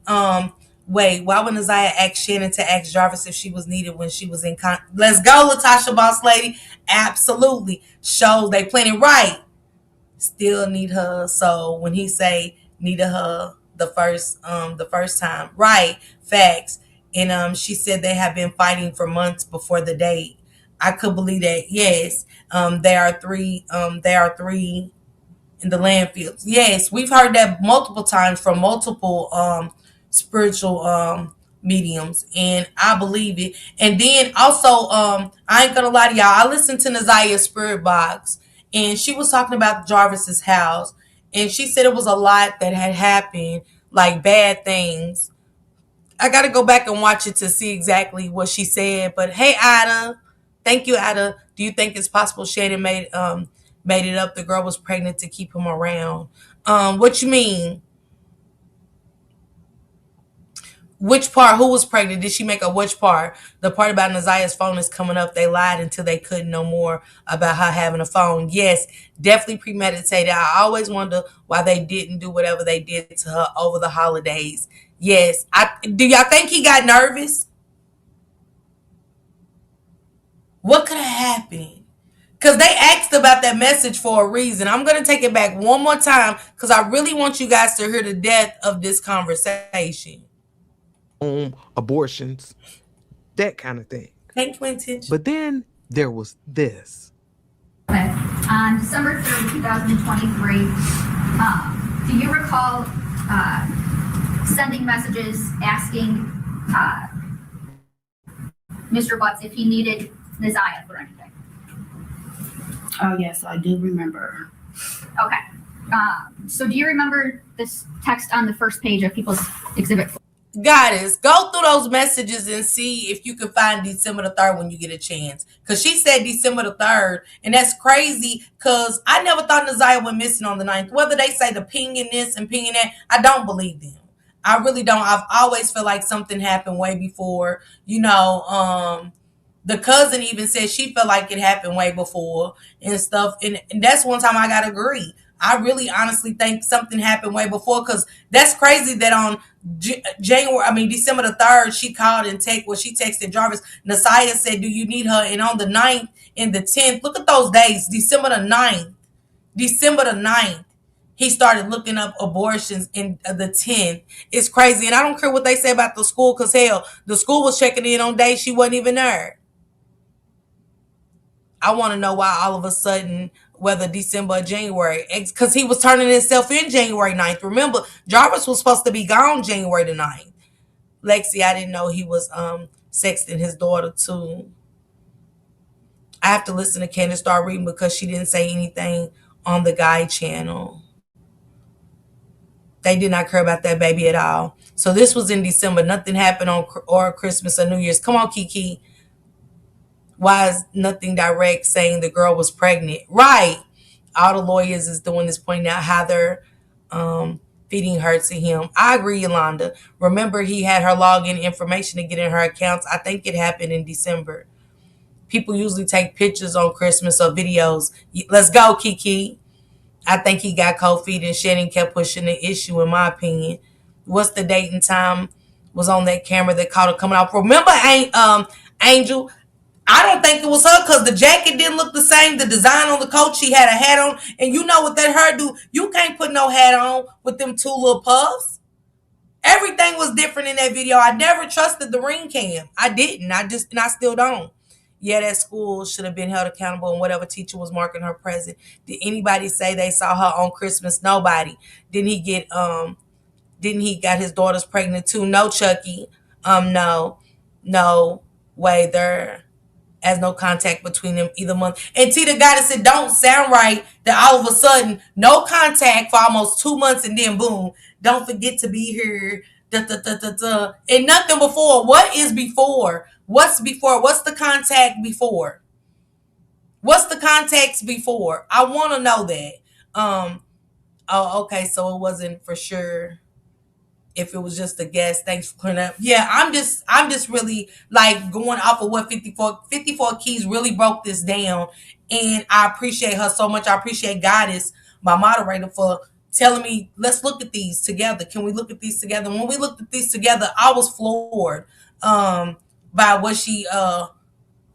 wait, why would Naziah ask Shannon to ask Jarvis if she was needed when she was in Let's go, Latasha Boss Lady. Absolutely. Shows they playing it right. Still need her. So when he say needed her the first time, right? Facts. And she said they have been fighting for months before the date. I could believe that. Yes. There are three in the landfills. Yes, we've heard that multiple times from multiple spiritual mediums, and I believe it. And then also, I ain't gonna lie to y'all, I listened to Naziah's Spirit Box, and she was talking about Jarvis's house, and she said it was a lot that had happened, like bad things. I gotta go back and watch it to see exactly what she said. But hey, Ada, thank you, Ada. Do you think it's possible Shannon made it up? The girl was pregnant to keep him around. What you mean? Which part? Who was pregnant? Did she make a which part? The part about Naziah's phone is coming up. They lied until they couldn't know more about her having a phone. Yes, definitely premeditated. I always wonder why they didn't do whatever they did to her over the holidays. Yes. Do y'all think he got nervous? What could have happened? Because they asked about that message for a reason. I'm going to take it back one more time because I really want you guys to hear the depth of this conversation. Abortions, that kind of thing. Thank you, attention. But then there was this. Okay. On December 3rd, 2023, do you recall sending messages asking Mr. Butts if he needed Naziah for anything? Oh, yes, I do remember. Okay. So do you remember this text on the first page of People's Exhibit 4? Goddess, go through those messages and see if you can find December the 3rd when you get a chance. Because she said December the 3rd, and that's crazy because I never thought Naziah went missing on the 9th. Whether they say the pinging this and pinging that, I don't believe them. I really don't. I've always felt like something happened way before. The cousin even said she felt like it happened way before and stuff. And that's one time I got to agree. I really honestly think something happened way before because that's crazy that on December the 3rd, she called and she texted Jarvis. Naziah said, do you need her? And on the 9th and the 10th, look at those days, December the 9th, he started looking up abortions in the 10th. It's crazy. And I don't care what they say about the school because, hell, the school was checking in on days she wasn't even there. I want to know why all of a sudden, whether December or January, because he was turning himself in January 9th. Remember, Jarvis was supposed to be gone January the 9th. Lexi, I didn't know he was sexting his daughter too. I have to listen to Candace Starr reading because she didn't say anything on the Guy channel. They did not care about that baby at all. So this was in December. Nothing happened on or Christmas or New Year's. Come on, Kiki. Why is nothing direct saying the girl was pregnant? Right. All the lawyers is doing is pointing out how they're feeding her to him. I agree, Yolanda. Remember, he had her login information to get in her accounts. I think it happened in December. People usually take pictures on Christmas or videos. Let's go, Kiki. I think he got cold feet and Shannon kept pushing the issue, in my opinion. What's the date and time was on that camera that caught her coming off? Remember, Angel? I don't think it was her because the jacket didn't look the same. The design on the coat, she had a hat on. And you know what that hairdo, you can't put no hat on with them two little puffs. Everything was different in that video. I never trusted the ring cam. I didn't. I still don't. Yeah, that school should have been held accountable, and whatever teacher was marking her present. Did anybody say they saw her on Christmas? Nobody. Didn't he get didn't he got his daughters pregnant too? No, Chucky. No. No way. There as no contact between them either month. And Tita Goddess said, don't sound right that all of a sudden, no contact for almost 2 months and then boom, don't forget to be here. Da, da, da, da, da. And nothing before. What is before? What's before? What's the contact before? What's the context before? I want to know that. Oh, okay. So it wasn't for sure if it was just a guess. Thanks for clearing up. Yeah, I'm just really like going off of what 54 Keys really broke this down. And I appreciate her so much. I appreciate Goddess, my moderator, for telling me, let's look at these together. Can we look at these together? When we looked at these together, I was floored by what she her,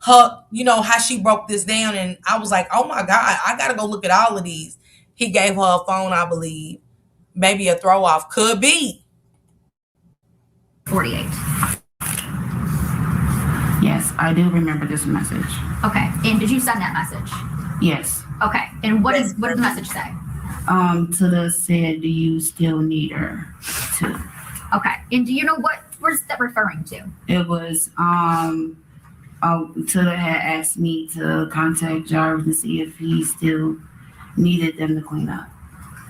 how she broke this down. And I was like, oh my God, I gotta go look at all of these. He gave her a phone, I believe. Maybe a throw off. Could be. 48. Yes, I do remember this message. Okay. And did you send that message? Yes. Okay. And what does the message say? Tilla said, do you still need her to? Okay. And do you know what's that referring to? It was, Tilla had asked me to contact Jarvis and see if he still needed them to clean up.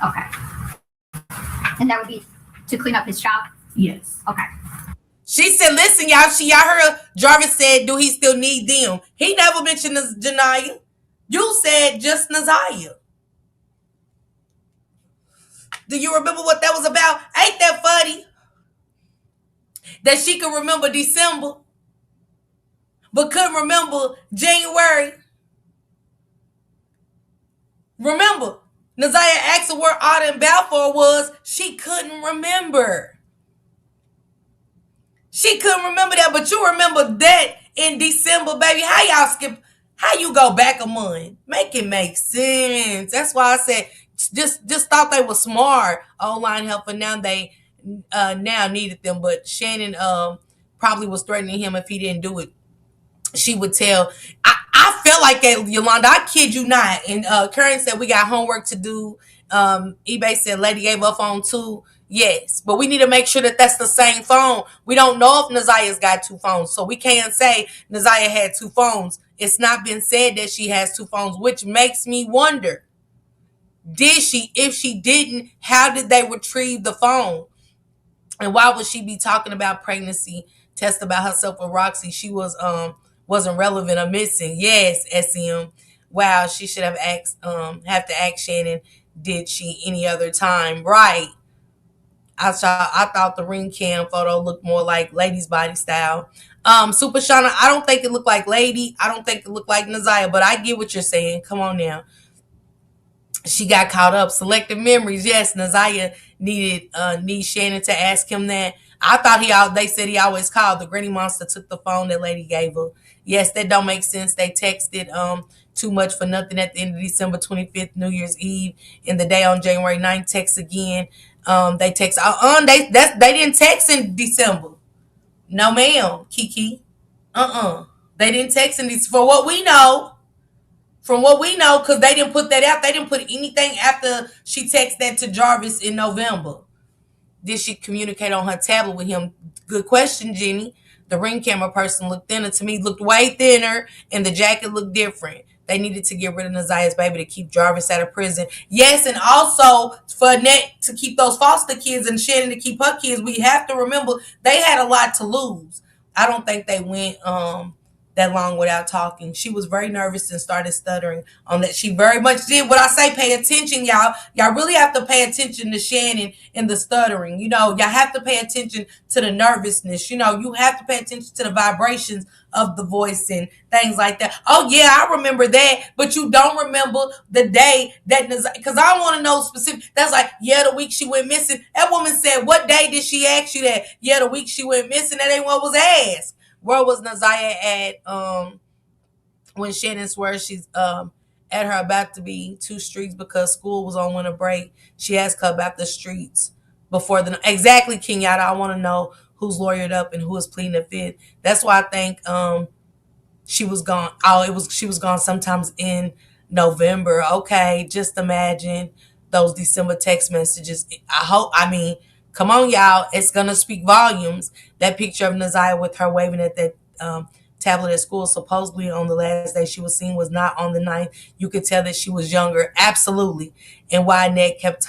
Okay. And that would be to clean up his shop? Yes. Okay. She said, listen, y'all, y'all heard Jarvis said, do he still need them? He never mentioned Janiyah. You said just Naziah. Do you remember what that was about? Ain't that funny? That she could remember December, but couldn't remember January. Remember, Naziah asked her where Otta and Balfour was. She couldn't remember. She couldn't remember that, but you remember that in December, baby. How y'all skip? How you go back a month? Make it make sense. That's why I said just thought they were smart. O-line help, and now they now needed them. But Shannon probably was threatening him if he didn't do it. She would tell. I felt like that, Yolanda. I kid you not. And Karen said we got homework to do. eBay said Lady gave her phone too. Yes, but we need to make sure that that's the same phone. We don't know if Naziah's got two phones, so we can't say Naziah had two phones. It's not been said that she has two phones, which makes me wonder, did she? If she didn't, how did they retrieve the phone? And why would she be talking about pregnancy test about herself with Roxy? She wasn't relevant or missing. Yes, SM. Wow, she should have have to ask Shannon, did she any other time? Right. I thought the ring cam photo looked more like Lady's body style. Super Shauna, I don't think it looked like Lady. I don't think it looked like Naziah, but I get what you're saying. Come on now. She got caught up. Selective memories. Yes, Naziah needs Shannon to ask him that. I thought they said he always called. The Granny Monster took the phone that Lady gave her. Yes, that don't make sense. They texted too much for nothing at the end of December 25th, New Year's Eve, and the day on January 9th, text again. They text. They didn't text in December. No, ma'am, Kiki. They didn't text in December. For what we know. From what we know, because they didn't put that out. They didn't put anything after she texted that to Jarvis in November. Did she communicate on her tablet with him? Good question, Jenny. The ring camera person looked thinner. To me, looked way thinner, and the jacket looked different. They needed to get rid of Naziah's baby to keep Jarvis out of prison. Yes, and also for Annette to keep those foster kids and Shannon to keep her kids, we have to remember they had a lot to lose. I don't think they went that long without talking. She was very nervous and started stuttering on that. She very much did. What I say, pay attention, y'all. Y'all really have to pay attention to Shannon and the stuttering. Y'all have to pay attention to the nervousness. You have to pay attention to the vibrations of the voice and things like that. Oh yeah, I remember that, but you don't remember the day that, because I want to know specific. That's like, yeah, the week she went missing. That woman said, what day did she ask you that? Yeah, the week she went missing. That ain't what was asked. Where was Naziah at when Shannon swears she's at her about to be 2 streets because school was on winter break? She asked her about the streets before exactly, Kenyatta. I want to know who's lawyered up and who is pleading the fifth. That's why I think She was gone. She was gone sometimes in November. Okay, just imagine those December text messages. I mean, come on, y'all. It's gonna speak volumes. That picture of Naziah with her waving at that tablet at school, supposedly on the last day she was seen, was not on the 9th. You could tell that she was younger, absolutely. And why Annette kept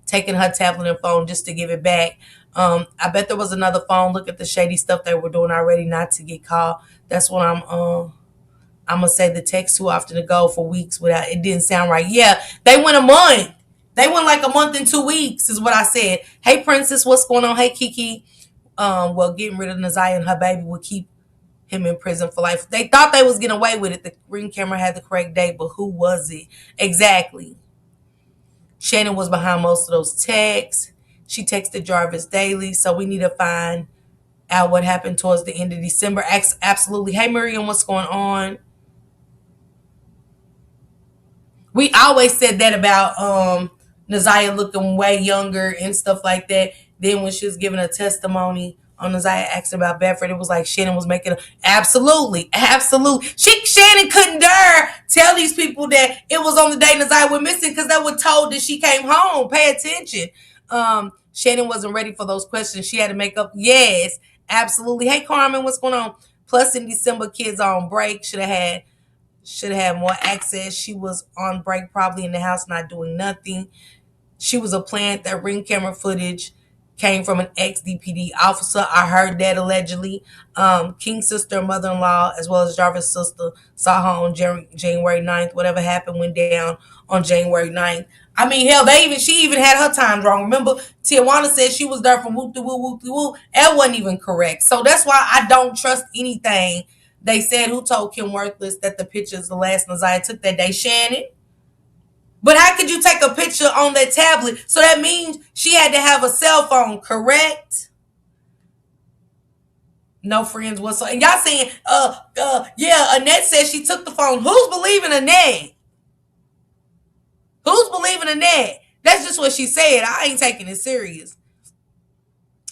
taking her tablet and phone just to give it back. I bet there was another phone. Look at the shady stuff they were doing already, not to get caught. That's what I'm gonna say. The text too often to go for weeks without. It didn't sound right. Yeah, they went a month. They went like a month and 2 weeks, is what I said. Hey, Princess, what's going on? Hey, Kiki. Well, getting rid of Naziah and her baby would keep him in prison for life. They thought they was getting away with it. The ring camera had the correct date, but who was it? Exactly. Shannon was behind most of those texts. She texted Jarvis daily, so we need to find out what happened towards the end of December. Absolutely. Hey, Miriam, what's going on? We always said that about Naziah looking way younger and stuff like that. Then when she was giving a testimony on Naziah asking about Bedford, it was like Shannon was making absolutely. Shannon couldn't dare tell these people that it was on the day Naziah went missing because they were told that she came home. Pay attention. Shannon wasn't ready for those questions. She had to make up. Yes, absolutely. Hey, Carmen, what's going on? Plus, in December, kids are on break. Should have had more access. She was on break, probably in the house, not doing nothing. She was a plant. That ring camera footage came from an ex-DPD officer. I heard that allegedly. King's sister, mother-in-law, as well as Jarvis' sister, saw her on January 9th. Whatever happened went down on January 9th. I mean, hell, she even had her times wrong. Remember, Tijuana said she was there from whoop-de-woo. That wasn't even correct. So that's why I don't trust anything they said. Who told Kim Worthless that the picture is the last Naziah took that day? Shannon. But how could you take a picture on that tablet? So that means she had to have a cell phone, correct? No friends whatsoever. And y'all saying, yeah, Annette said she took the phone. Who's believing Annette? Who's believing Annette? That's just what she said. I ain't taking it serious.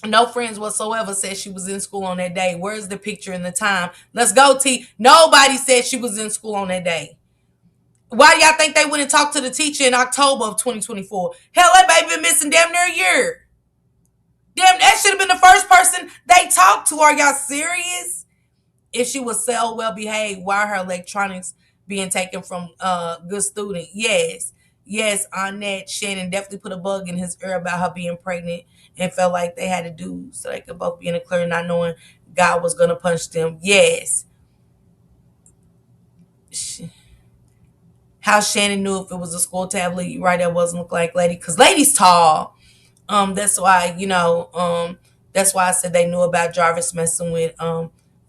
No friends whatsoever said she was in school on that day. Where's the picture and the time? Let's go, T. Nobody said she was in school on that day. Why do y'all think they went and talked to the teacher in October of 2024? Hell, that baby been missing damn near a year. Damn, that should have been the first person they talked to. Are y'all serious? If she was so well behaved, why are her electronics being taken from good student? Yes, Annette, Shannon definitely put a bug in his ear about her being pregnant and felt like they had to do so they could both be in a clear, not knowing God was going to punch them. Yes. How Shannon knew if it was a school tablet, you right, that wasn't look like Lady, because Lady's tall. That's why, that's why I said they knew about Jarvis messing with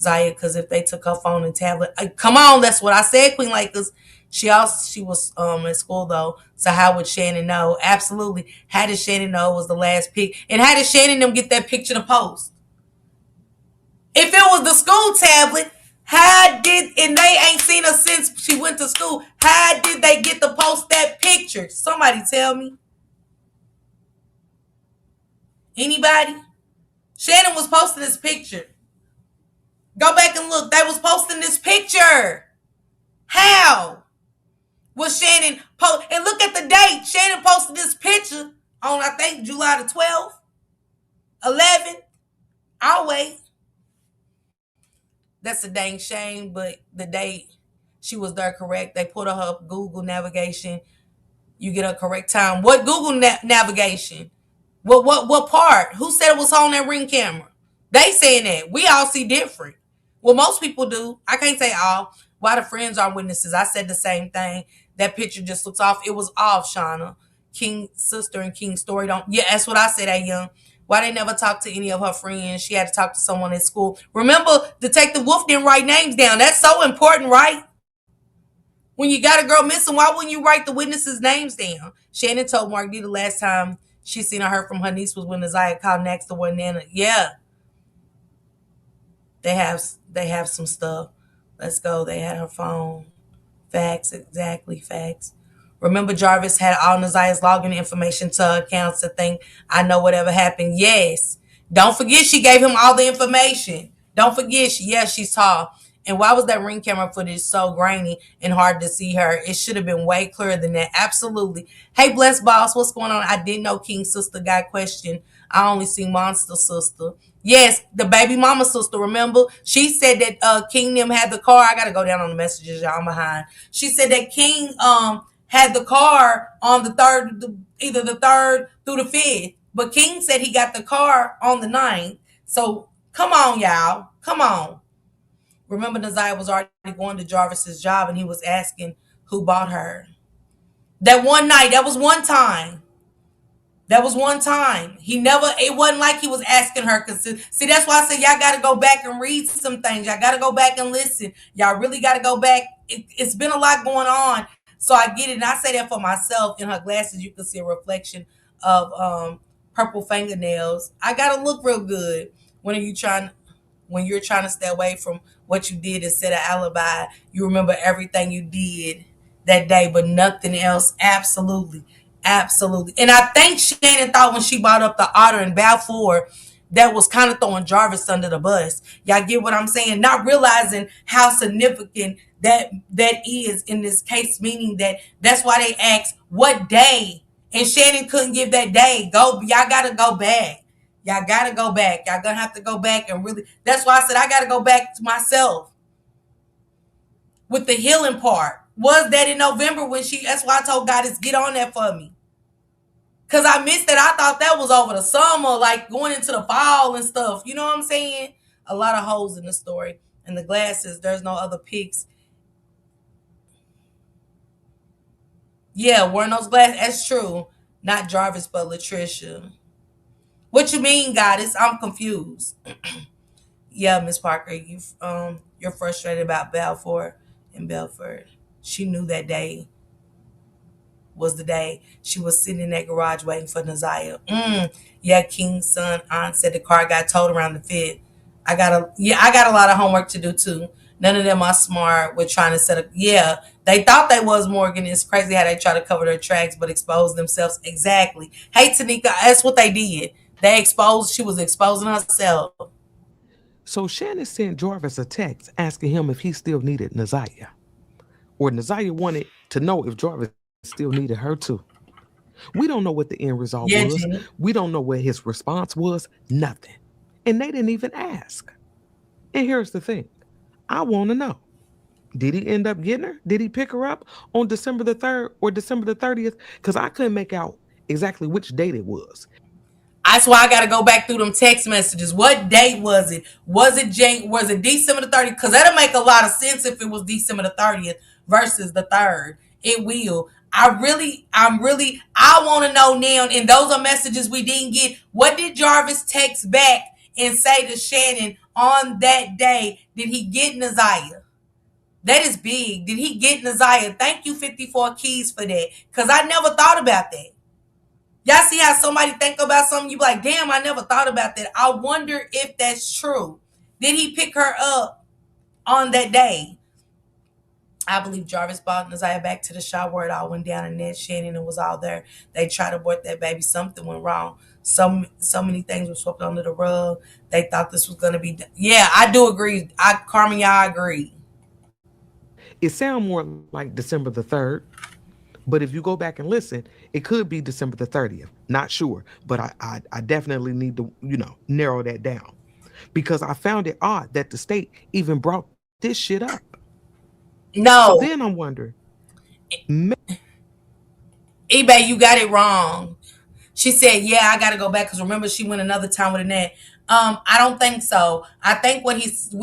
Zaya, because if they took her phone and tablet, come on, that's what I said, Queen Lakers. She was at school though, so how would Shannon know? Absolutely. How did Shannon know it was the last pic? And how did Shannon them get that picture to post? If it was the school tablet, and they ain't seen her since she went to school, how did they get to post that picture? Somebody tell me. Anybody? Shannon was posting this picture. Go back and look. They was posting this picture. How was Shannon post? And look at the date. Shannon posted this picture on, I think, July the 12th, 11th. I'll wait. That's a dang shame, but the date she was there correct. They put her up Google navigation. You get a correct time. What Google navigation? What part? Who said it was on that ring camera? They saying that. We all see different. Well, most people do. I can't say all. Why the friends are witnesses. I said the same thing. That picture just looks off. It was off, Shauna. King's sister and King's story don't. Yeah, that's what I said, that young. Why they never talked to any of her friends? She had to talk to someone at school. Remember, Detective Wolf didn't write names down. That's so important, right? When you got a girl missing, why wouldn't you write the witnesses' names down? Shannon told Mark D the last time she seen or heard from her niece was when Naziah called next to one Nana. Yeah. They have some stuff. Let's go. They had her phone. Facts, exactly, facts. Remember, Jarvis had all Naziah's login information to her accounts to think, I know whatever happened. Yes. Don't forget she gave him all the information. Don't forget, she's tall. And why was that ring camera footage so grainy and hard to see her? It should have been way clearer than that. Absolutely. Hey, Blessed Boss, what's going on? I didn't know King's sister got questioned. I only see Monster sister. Yes, the baby mama sister, remember? She said that King them had the car. I gotta go down on the messages, y'all. I'm behind. She said that King had the car on the third, either the third through the fifth. But King said he got the car on the ninth. So come on, y'all. Come on. Remember, Naziah was already going to Jarvis's job and he was asking who bought her. That one night, that was one time. That was one time. He never, it wasn't like he was asking her. See, that's why I said y'all got to go back and read some things. Y'all got to go back and listen. Y'all really got to go back. It's been a lot going on. So I get it. And I say that for myself. In her glasses, you can see a reflection of purple fingernails. I got to look real good when you're trying to stay away from what you did and set an alibi. You remember everything you did that day, but nothing else. Absolutely. Absolutely. And I think Shannon thought when she brought up the otter in Balfour, that was kind of throwing Jarvis under the bus. Y'all get what I'm saying? Not realizing how significant that is in this case, meaning that's why they asked what day. And Shannon couldn't give that day. Y'all gotta go back. Y'all gotta go back. Y'all gonna have to go back and really, that's why I said I gotta go back to myself with the healing part. Was that in November when that's why I told Goddess, get on that for me. Cause I missed it. I thought that was over the summer, like going into the fall and stuff. You know what I'm saying? A lot of holes in the story. And the glasses, there's no other pics. Yeah, wearing those glasses, that's true. Not Jarvis, but Latricia. What you mean, Goddess? I'm confused. Yeah, Miss Parker, you're frustrated about Balfour and Belford. She knew that day was the day she was sitting in that garage waiting for Naziah. Yeah, King's son aunt said the car got towed around the fifth. I got a lot of homework to do too. None of them are smart. We're trying to set up. Yeah, they thought they was Morgan. It's crazy how they try to cover their tracks but expose themselves. Exactly. Hey, Tanika, that's what they did. She was exposing herself. So Shannon sent Jarvis a text asking him if he still needed Naziah. Or Naziah wanted to know if Jarvis still needed her too. We don't know what the end result was. Jenny. We don't know what his response was. Nothing. And they didn't even ask. And here's the thing. I want to know. Did he end up getting her? Did he pick her up on December the 3rd or December the 30th? Because I couldn't make out exactly which date it was. That's why I got to go back through them text messages. What date was it? Was it December the 30th? Because that'll make a lot of sense if it was December the 30th versus the 3rd. It will. I want to know now, and those are messages we didn't get. What did Jarvis text back and say to Shannon on that day? Did he get Naziah? That is big. Did he get Naziah? Thank you, 54 Keys, for that. Because I never thought about that. Y'all see how somebody think about something, you be like, damn, I never thought about that. I wonder if that's true. Did he pick her up on that day? I believe Jarvis brought Naziah back to the shop where it all went down, and Ned Shannon and was all there. They tried to abort that baby. Something went wrong. So many things were swept under the rug. They thought this was going to be. Yeah, I do agree. Carmen, y'all agree. It sounds more like December the 3rd. But if you go back and listen, it could be December the 30th. Not sure. But I definitely need to, narrow that down. Because I found it odd that the state even brought this shit up. No. So then I'm wondering. eBay, you got it wrong. She said, yeah, I got to go back. Because remember, she went another time with Annette. I don't think so. I think when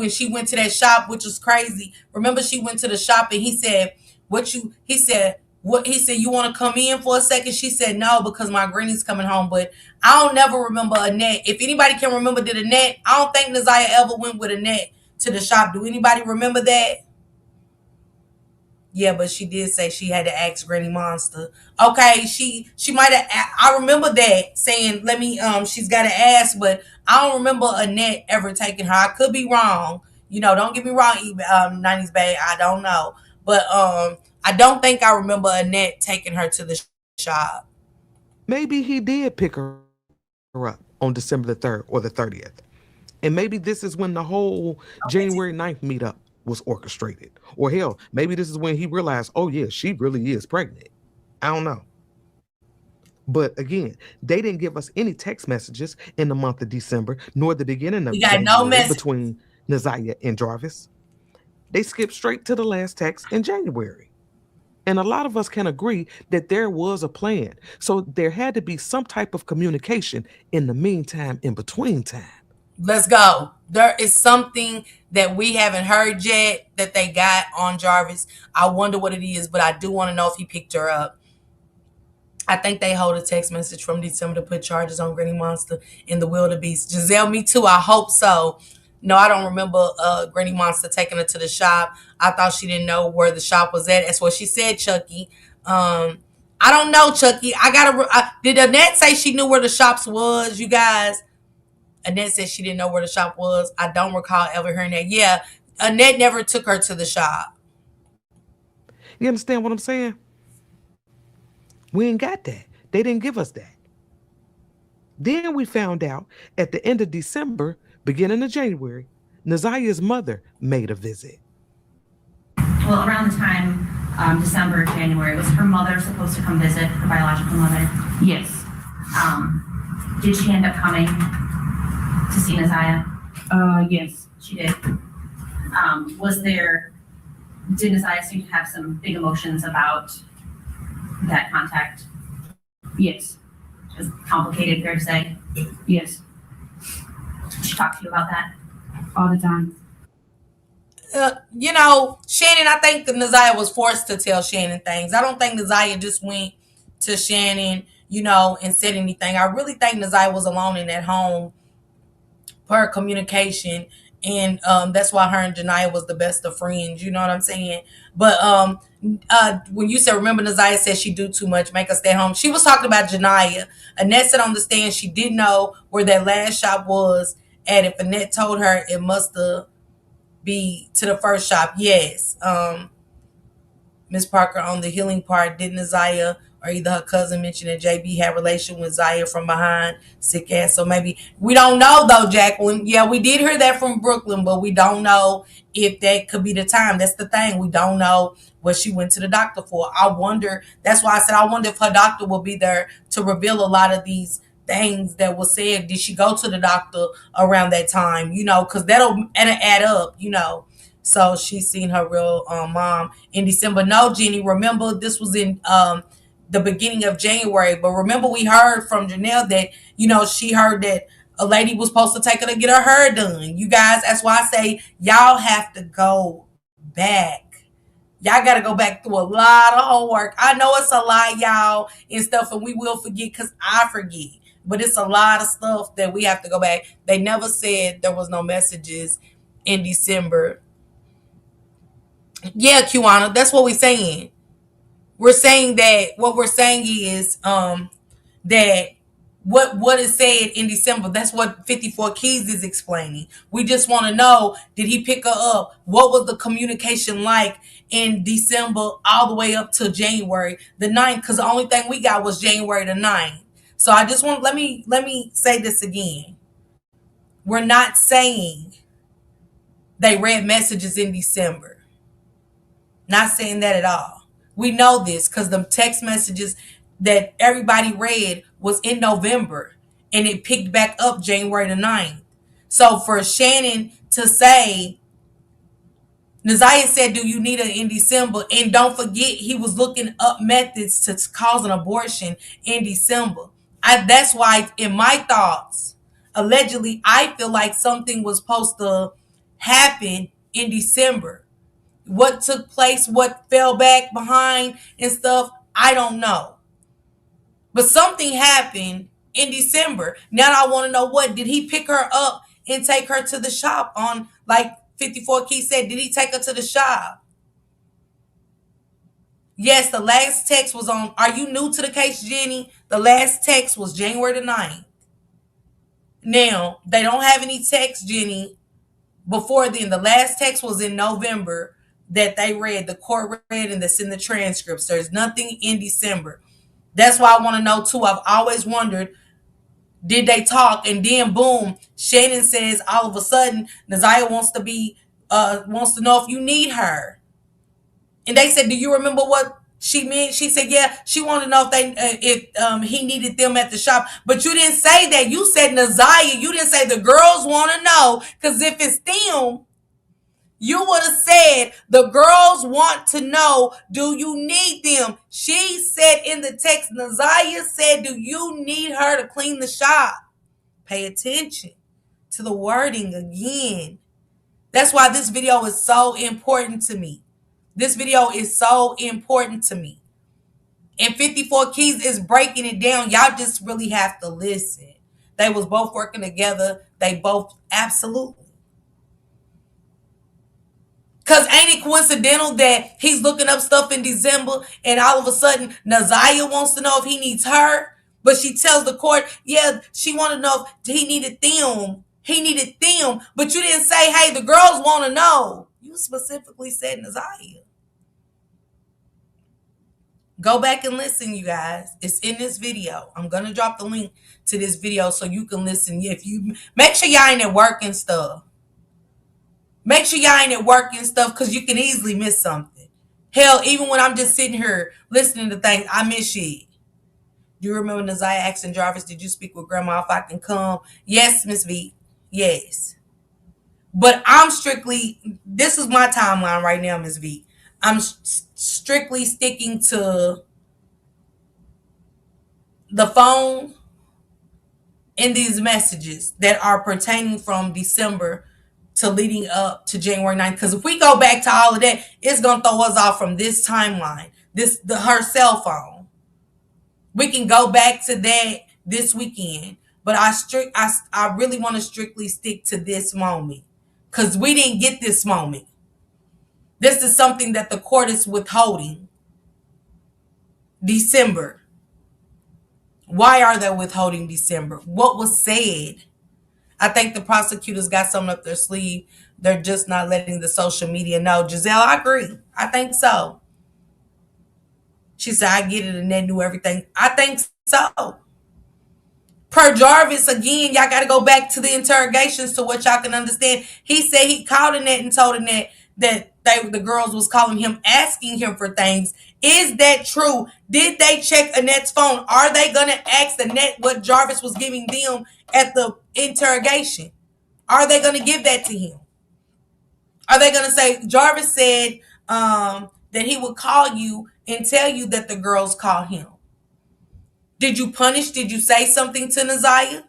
she went to that shop, which was crazy. Remember, she went to the shop and he said, you want to come in for a second? She said, no, because my granny's coming home. But I don't never remember Annette. If anybody can remember, did Annette? I don't think Naziah ever went with Annette to the shop. Do anybody remember that? Yeah, but she did say she had to ask Granny Monster. Okay, she might have. I remember that saying, she's got to ask, but I don't remember Annette ever taking her. I could be wrong. Don't get me wrong, 90s Bae. I don't know. But I don't think I remember Annette taking her to the shop. Maybe he did pick her up on December the 3rd or the 30th. And maybe this is when the whole January 9th meetup was orchestrated. Or hell, maybe this is when he realized, oh yeah, she really is pregnant. I don't know. But again, they didn't give us any text messages in the month of December, nor the beginning of We got no January message. between Neziah and Jarvis. They skipped straight to the last text in January. And a lot of us can agree that there was a plan. So there had to be some type of communication in the meantime, in between time. Let's go. There is something that we haven't heard yet that they got on Jarvis. I wonder what it is, but I do want to know if he picked her up. I think they hold a text message from December to put charges on Granny Monster in the wildebeest. Giselle, me too. I hope so. No, I don't remember Granny Monster taking her to the shop. I thought she didn't know where the shop was at. That's what she said, Chucky. I don't know, Chucky. Did Annette say she knew where the shops was, you guys? Annette said she didn't know where the shop was. I don't recall ever hearing that. Yeah, Annette never took her to the shop. You understand what I'm saying? We ain't got that. They didn't give us that. Then we found out at the end of December, beginning of January, Neziah's mother made a visit. Well, around the time, December, January, was her mother supposed to come visit, her biological mother? Yes. Did she end up coming to see Neziah? Yes. She did. Did Neziah seem to have some big emotions about that contact? Yes. It was complicated, fair to say. Yes. Did she talk to you about that? All the time. Shannon, I think that Neziah was forced to tell Shannon things. I don't think Neziah just went to Shannon, and said anything. I really think Neziah was alone in that home per communication. And that's why her and Janiyah was the best of friends. You know what I'm saying? But when you said, remember Neziah said she do too much, make her stay home. She was talking about Janiyah. Annette said on the stand she didn't know where that last shop was. And if Annette told her, it must be to the first shop. Yes. Miss Parker, on the healing part, didn't Neziah or either her cousin mention that JB had relation with Zaya from behind, sick ass? So maybe, we don't know though, Jacqueline. Yeah, we did hear that from Brooklyn, but we don't know if that could be the time. That's the thing. We don't know what she went to the doctor for. I wonder, that's why I said I wonder if her doctor will be there to reveal a lot of these things that was said. Did she go to the doctor around that time? Because that'll add up, So she's seen her real mom in December. No, Jenny, remember this was in the beginning of January. But remember we heard from Janelle that, she heard that a lady was supposed to take her to get her hair done. You guys, that's why I say y'all have to go back. Y'all got to go back through a lot of homework. I know it's a lot, y'all, and stuff, and we will forget because I forget. But it's a lot of stuff that we have to go back. They never said there was no messages in December. Yeah, Kiwana, that's what we're saying. We're saying that what we're saying is that what is said in December, that's what 54 Keys is explaining. We just want to know, did he pick her up? What was the communication like in December all the way up to January the 9th? Because the only thing we got was January the 9th. So I just want, let me say this again. We're not saying they read messages in December. Not saying that at all. We know this because the text messages that everybody read was in November and it picked back up January the 9th. So for Shannon to say, Neziah said, do you need it in December? And don't forget, he was looking up methods to cause an abortion in December. That's why in my thoughts, allegedly, I feel like something was supposed to happen in December. What took place, what fell back behind and stuff, I don't know. But something happened in December. Now I want to know, what did he pick her up and take her to the shop on, like 54 Key said, did he take her to the shop? Yes, the last text was on, are you new to the case, Jenny? The last text was January the 9th. Now, they don't have any text, Jenny, before then. The last text was in November that they read, the court read, and that's in the transcripts. There's nothing in December. That's why I want to know too. I've always wondered, did they talk? And then boom, Shannon says all of a sudden Neziah wants to be wants to know if you need her. And they said, do you remember what she meant? She said, yeah, she wanted to know if he needed them at the shop. But you didn't say that. You said Naziah. You didn't say the girls want to know. Because if it's them, you would have said the girls want to know, do you need them? She said in the text, Naziah said, do you need her to clean the shop? Pay attention to the wording again. That's why this video is so important to me. This video is so important to me. And 54 Keys is breaking it down. Y'all just really have to listen. They was both working together. They both absolutely. Because ain't it coincidental that he's looking up stuff in December and all of a sudden Naziah wants to know if he needs her, but she tells the court, yeah, she wanted to know if he needed them. He needed them, but you didn't say, hey, the girls want to know. You specifically said Naziah. Go back and listen, you guys. It's in this video. I'm going to drop the link to this video so you can listen. If you make sure y'all ain't at work and stuff. Make sure y'all ain't at work and stuff because you can easily miss something. Hell, even when I'm just sitting here listening to things, I miss shit. Do you remember Naziah asking Jarvis, did you speak with Grandma if I can come? Yes, Miss V. Yes. But I'm strictly, this is my timeline right now, Miss V. I'm strictly sticking to the phone and these messages that are pertaining from December to leading up to January 9th. Because if we go back to all of that, it's going to throw us off from this timeline, her cell phone. We can go back to that this weekend. But I really want to strictly stick to this moment. Because we didn't get this moment. This is something that the court is withholding. December. Why are they withholding December? What was said? I think the prosecutors got something up their sleeve. They're just not letting the social media know. Giselle, I agree. I think so. She said, I get it, and they knew everything. I think so. Per Jarvis, again, y'all got to go back to the interrogations to what y'all can understand. He said he called Annette and told Annette that the girls was calling him, asking him for things. Is that true? Did they check Annette's phone? Are they going to ask Annette what Jarvis was giving them at the interrogation? Are they going to give that to him? Are they going to say, Jarvis said that he would call you and tell you that the girls called him? Did you punish? Did you say something to Naziah?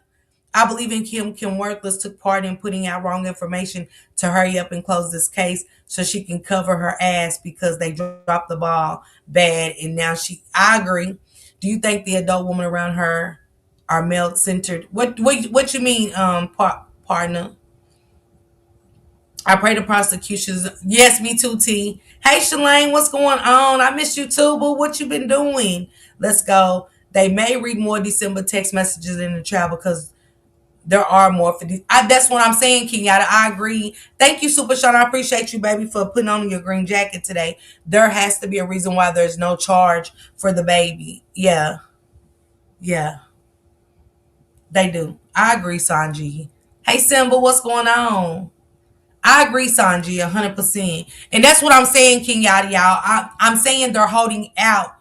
I believe in Kim Worthless took part in putting out wrong information to hurry up and close this case so she can cover her ass because they dropped the ball bad. And now I agree. Do you think the adult woman around her are male-centered? What you mean, partner? I pray the prosecutions. Yes, me too, T. Hey, Shalane, what's going on? I miss you too, but what you been doing? Let's go. They may read more December text messages in the trial because there are more for these. That's what I'm saying, Kenyatta. I agree. Thank you, Super Sean. I appreciate you, baby, for putting on your green jacket today. There has to be a reason why there's no charge for the baby. Yeah. Yeah. They do. I agree, Sanji. Hey, Simba, what's going on? I agree, Sanji, 100%. And that's what I'm saying, Kenyatta, y'all. I'm saying they're holding out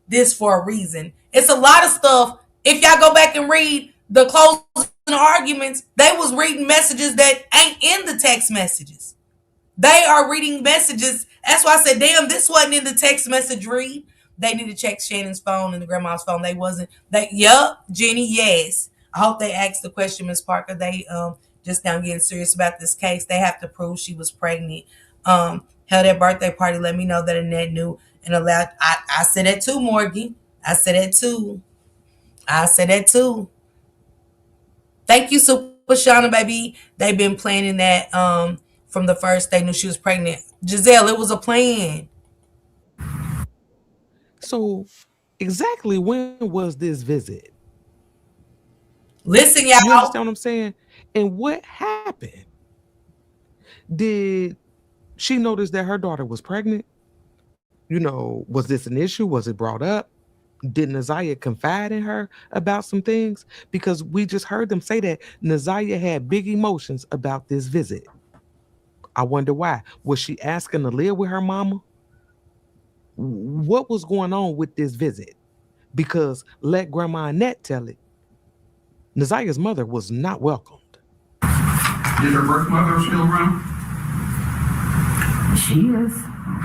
this for a reason. It's a lot of stuff. If y'all go back and read the closing arguments, they was reading messages that ain't in the text messages. They are reading messages. That's why I said, damn, this wasn't in the text message read. They need to check Shannon's phone and the grandma's phone. They wasn't. Yup, Jenny, yes. I hope they asked the question, Miss Parker. They just now getting serious about this case. They have to prove she was pregnant. Held their birthday party. Let me know that Annette knew and allowed. I said that too, Morgan. I said that too. Thank you, Super Shauna, baby. They've been planning that from the first they knew she was pregnant. Giselle, it was a plan. So exactly when was this visit? Listen, You y'all. understand what I'm saying? And what happened? Did she notice that her daughter was pregnant? Was this an issue? Was it brought up? Did Naziah confide in her about some things? Because we just heard them say that Naziah had big emotions about this visit. I wonder why. Was she asking to live with her mama? What was going on with this visit? Because let Grandma Annette tell it, Nazia's mother was not welcomed. Is her birth mother still around? She is.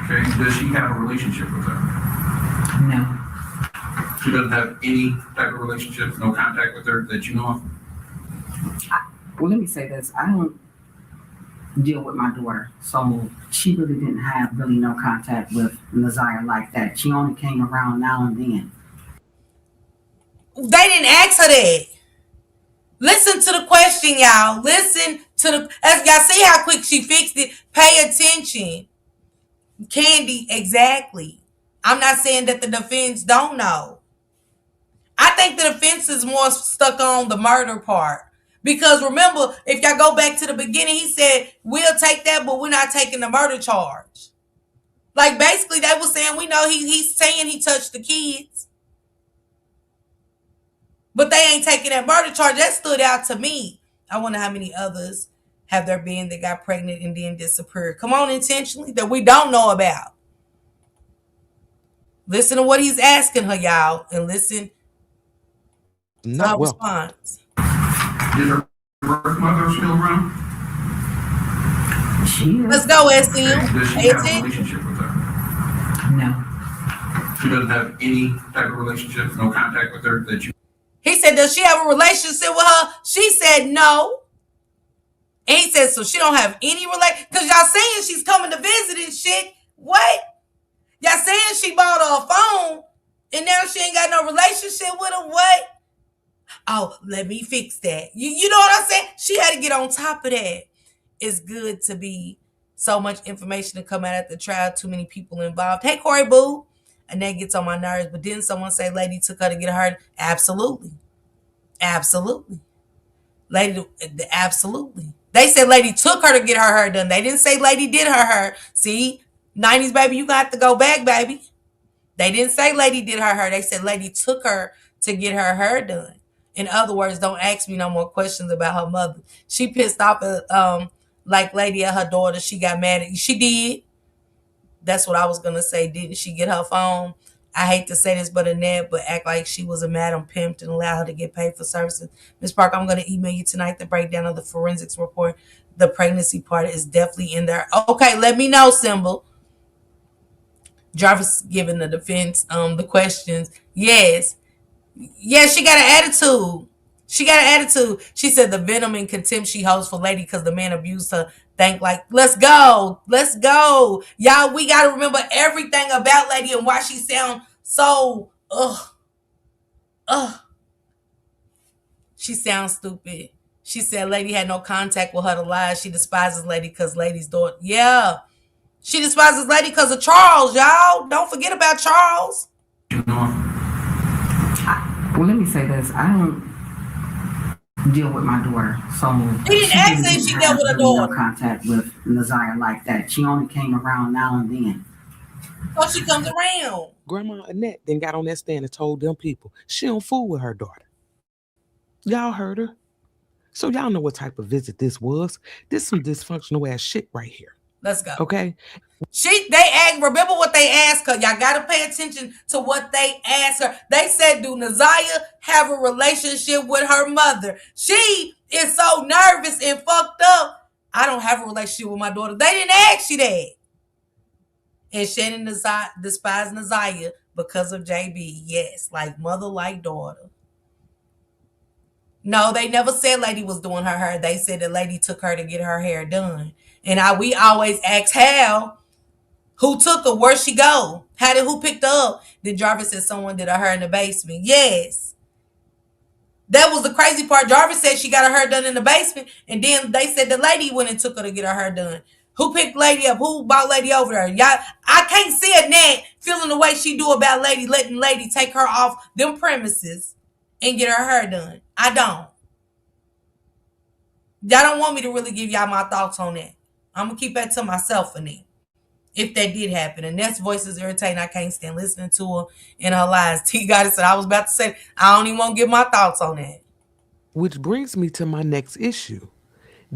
Okay. Does she have a relationship with her? No. She doesn't have any type of relationship, no contact with her that you know of? Well, let me say this. I don't deal with my daughter, so she really didn't have really no contact with Nazia like that. She only came around now and then. They didn't ask her that. Listen to the question, y'all. Listen to the, as y'all see how quick she fixed it. Pay attention. Candy, exactly. I'm not saying that the defense don't know. I think the defense is more stuck on the murder part. Because remember, if y'all go back to the beginning, he said, we'll take that, but we're not taking the murder charge. Like, basically, they were saying, we know he's saying he touched the kids. But they ain't taking that murder charge. That stood out to me. I wonder how many others have there been that got pregnant and then disappeared. Come on, intentionally, that we don't know about. Listen to what he's asking her, y'all, and listen to her response. Is her birth mother still around? She is. Let's go, SCM. Does she have a relationship with her? No. She doesn't have any type of relationship, no contact with her that you. He said, does she have a relationship with her? She said no. And he said, so she don't have any relation. Because y'all saying she's coming to visit and shit. What? Y'all saying she bought her a phone and now she ain't got no relationship with her? What? Oh, let me fix that. You know what I'm saying? She had to get on top of that. It's good to be so much information to come out at the trial. Too many people involved. Hey, Corey Boo. And that gets on my nerves. But didn't someone say lady took her to get her? Absolutely. Absolutely. Lady, absolutely. They said lady took her to get her hair done. They didn't say lady did her hair. See, 90s, baby, you got to go back, baby. They didn't say lady did her hair. They said lady took her to get her hair done. In other words, don't ask me no more questions about her mother. She pissed off at, like lady at her daughter. She got mad at you. She did. That's what I was going to say. Didn't she get her phone? I hate to say this, but Annette, but act like she was a madam pimped and allow her to get paid for services. Ms. Park, I'm going to email you tonight the breakdown of the forensics report. The pregnancy part is definitely in there. Okay, let me know, Symbol. Jarvis giving the defense the questions. Yes. Yes, she got an attitude. She got an attitude. She said the venom and contempt she holds for lady because the man abused her. Think like, let's go. Let's go. Y'all, we got to remember everything about lady and why she sound so, She sounds stupid. She said lady had no contact with her to lie. She despises lady because lady's daughter. Yeah. She despises lady because of Charles, y'all. Don't forget about Charles. You know. Well, let me say this. I don't deal with my daughter, so he didn't ask if she dealt with her daughter. No contact with Nazia like that. She only came around now and then. Oh, she comes around. Grandma Annette then got on that stand and told them people she don't fool with her daughter. Y'all heard her. So y'all know what type of visit this was. This some dysfunctional ass shit right here. Let's go. Okay. Remember what they asked her. Y'all got to pay attention to what they asked her. They said, do Nazia have a relationship with her mother? She is so nervous and fucked up. I don't have a relationship with my daughter. They didn't ask you that. And Shannon despised Nazia because of JB. Yes, like mother, like daughter. No, they never said lady was doing her hair. They said the lady took her to get her hair done. And we always ask how. Who took her? Where'd she go? Who picked her up? Then Jarvis said someone did her hair in the basement. Yes. That was the crazy part. Jarvis said she got her hair done in the basement. And then they said the lady went and took her to get her hair done. Who picked lady up? Who brought lady over there? Y'all, I can't see Annette feeling the way she do about lady, letting lady take her off them premises and get her hair done. I don't. Y'all don't want me to really give y'all my thoughts on that. I'm going to keep that to myself for now. If that did happen. And Ness voice is irritating. I can't stand listening to her in her lies. T got it said, I was about to say, I don't even want to give my thoughts on that. Which brings me to my next issue.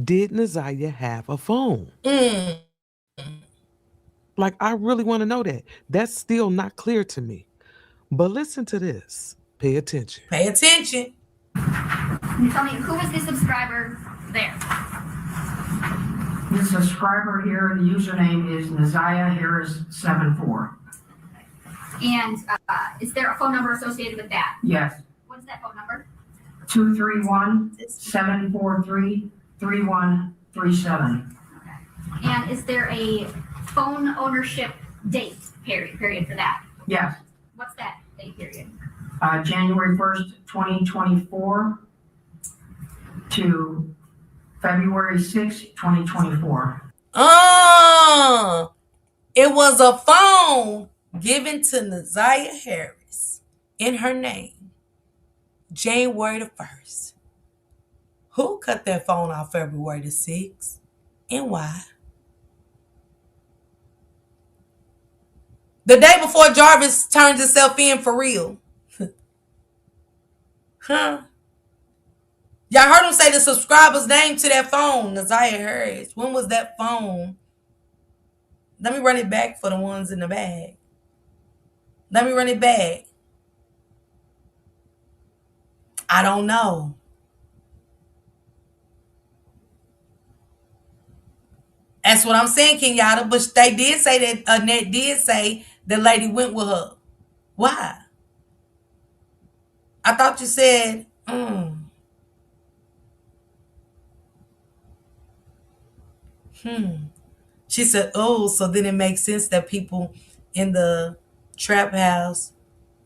Did Naziah have a phone? Mm. Like, I really want to know that. That's still not clear to me. But listen to this. Pay attention. Pay attention. Can you tell me who was the subscriber there? The subscriber here, the username is Naziah Harris 74. And is there a phone number associated with that? Yes, What is that phone number? 231-743-3137. And is there a phone ownership date period for that? Yes, What's that date period? January 1st, 2024 to February 6th, 2024. It was a phone given to Naziah Harris in her name, January the 1st. Who cut that phone off February the 6th and why? The day before Jarvis turned himself in for real. Huh? Y'all heard him say the subscriber's name to that phone, Naziah Harris. When was that phone? Let me run it back for the ones in the bag. Let me run it back. I don't know. That's what I'm saying, Kenyatta. But they did say that Annette did say the lady went with her. Why? I thought you said, She said, oh, so then it makes sense that people in the trap house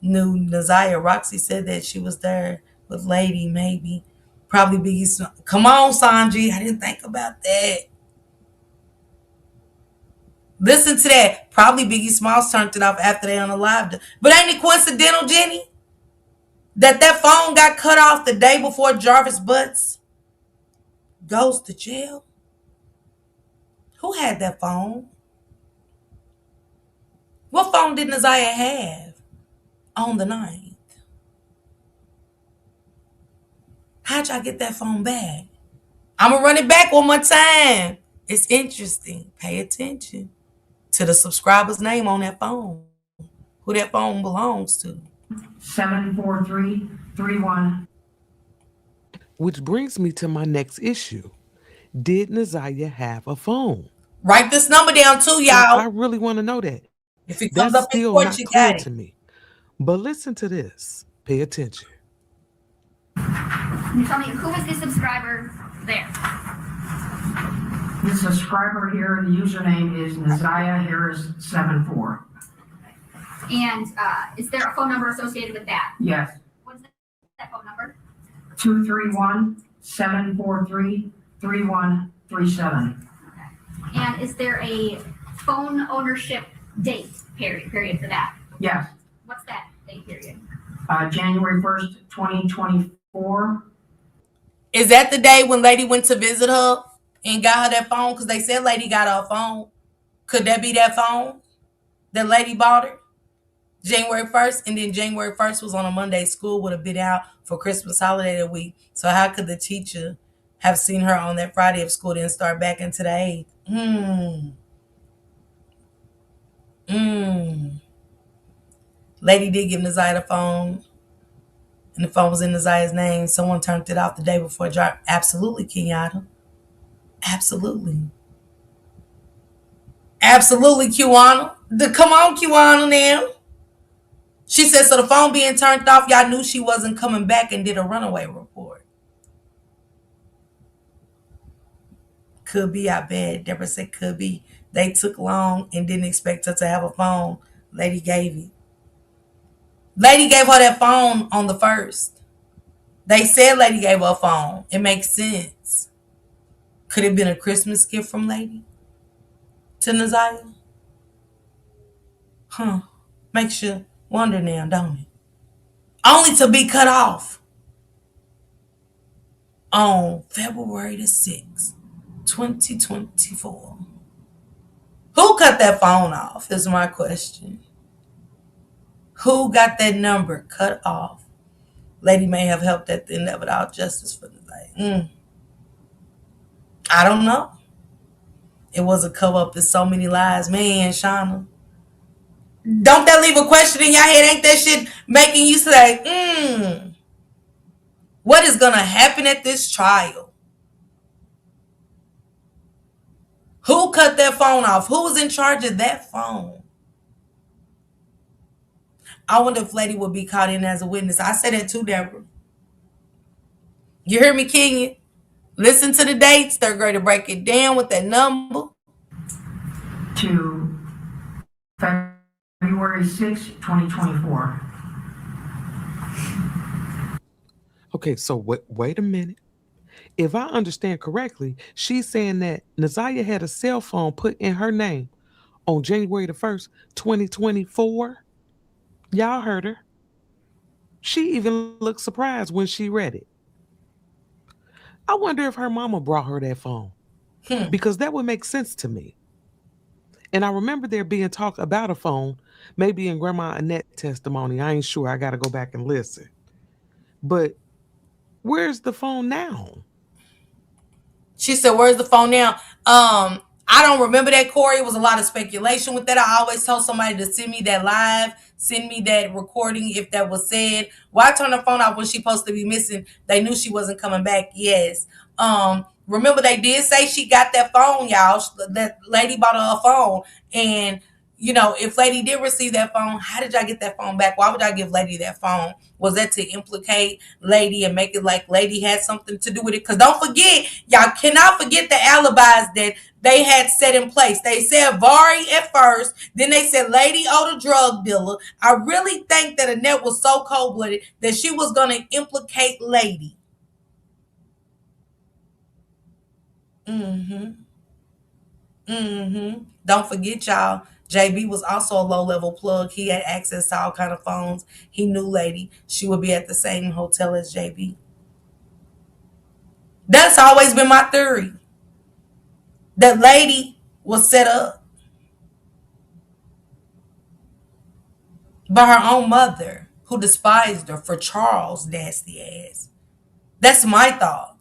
knew Naziah. Roxy said that she was there with Lady, maybe. Probably Biggie. Come on, Sanji. I didn't think about that. Listen to that. Probably Biggie Smalls turned it off after they unalived. But ain't it coincidental, Jenny, that phone got cut off the day before Jarvis Butts goes to jail? Who had that phone? What phone did Naziah have on the 9th? How'd y'all get that phone back? I'm going to run it back one more time. It's interesting. Pay attention to the subscriber's name on that phone. Who that phone belongs to. 743-31. Which brings me to my next issue. Did Naziah have a phone? Write this number down too, Like, I y'all. really want to know that. If it comes That's up in still court, not you clear got to it. me. But listen to this. Pay attention. Can you tell me who was the subscriber there? The subscriber here, the username is Naziah Harris 74. And is there a phone number associated with that? Yes, What is that phone number? 231-743-3137. And is there a phone ownership date period for that? Yes, What's that date period? January 1st, 2024. Is that the day when Lady went to visit her and got her that phone? Because they said Lady got her a phone. Could that be that phone that Lady bought her? January 1st, and then January 1st was on a Monday. School would have been out for Christmas holiday that week. So how could the teacher have seen her on that Friday if school didn't start back until the 8th? Lady did give Naziah the phone, and the phone was in Naziah's name. Someone turned it off the day before. Absolutely, Kenyatta. Absolutely. Absolutely, Kiwana. Come on, Kiwana now. She said, so the phone being turned off, y'all knew she wasn't coming back and did a runaway report. Could be, I bet. Deborah said could be. They took long and didn't expect her to have a phone. Lady gave it. Lady gave her that phone on the 1st. They said Lady gave her a phone. It makes sense. Could it have been a Christmas gift from Lady to Naziah? Makes you wonder now, don't it? Only to be cut off on February the 6th, 2024. Who cut that phone off is my question. Who got that number cut off? Lady may have helped at the end of it all. Justice for the light. I don't know. It was a cover up to so many lies. Man, Shauna. Don't that leave a question in your head? Ain't that shit making you say, what is gonna happen at this trial? Who cut that phone off? Who was in charge of that phone? I wonder if Lady would be caught in as a witness. I said that too, Deborah. You hear me, Kenya? Listen to the dates. Third grade to break it down with that number. To February 6, 2024. Okay, so wait a minute. If I understand correctly, she's saying that Naziah had a cell phone put in her name on January the 1st, 2024. Y'all heard her. She even looked surprised when she read it. I wonder if her mama brought her that phone, because that would make sense to me. And I remember there being talk about a phone, maybe in Grandma Annette's testimony. I ain't sure. I got to go back and listen. But where's the phone now? She said, where's the phone now? I don't remember that, Corey. It was a lot of speculation with that. I always told somebody to send me that live, send me that recording if that was said. Why turn the phone off when she supposed to be missing? They knew she wasn't coming back. Yes. Remember they did say she got that phone, y'all. That lady bought her a phone. And, you know, if Lady did receive that phone, how did y'all get that phone back? Why would y'all give Lady that phone? Was that to implicate Lady and make it like Lady had something to do with it? Because don't forget, y'all cannot forget the alibis that they had set in place. They said Vari at first, then they said Lady O the drug dealer. I really think that Annette was so cold-blooded that she was going to implicate Lady. Don't forget, y'all, JB was also a low-level plug. He had access to all kind of phones. He knew Lady. She would be at the same hotel as JB. That's always been my theory. That Lady was set up by her own mother, who despised her for Charles' nasty ass. That's my thoughts.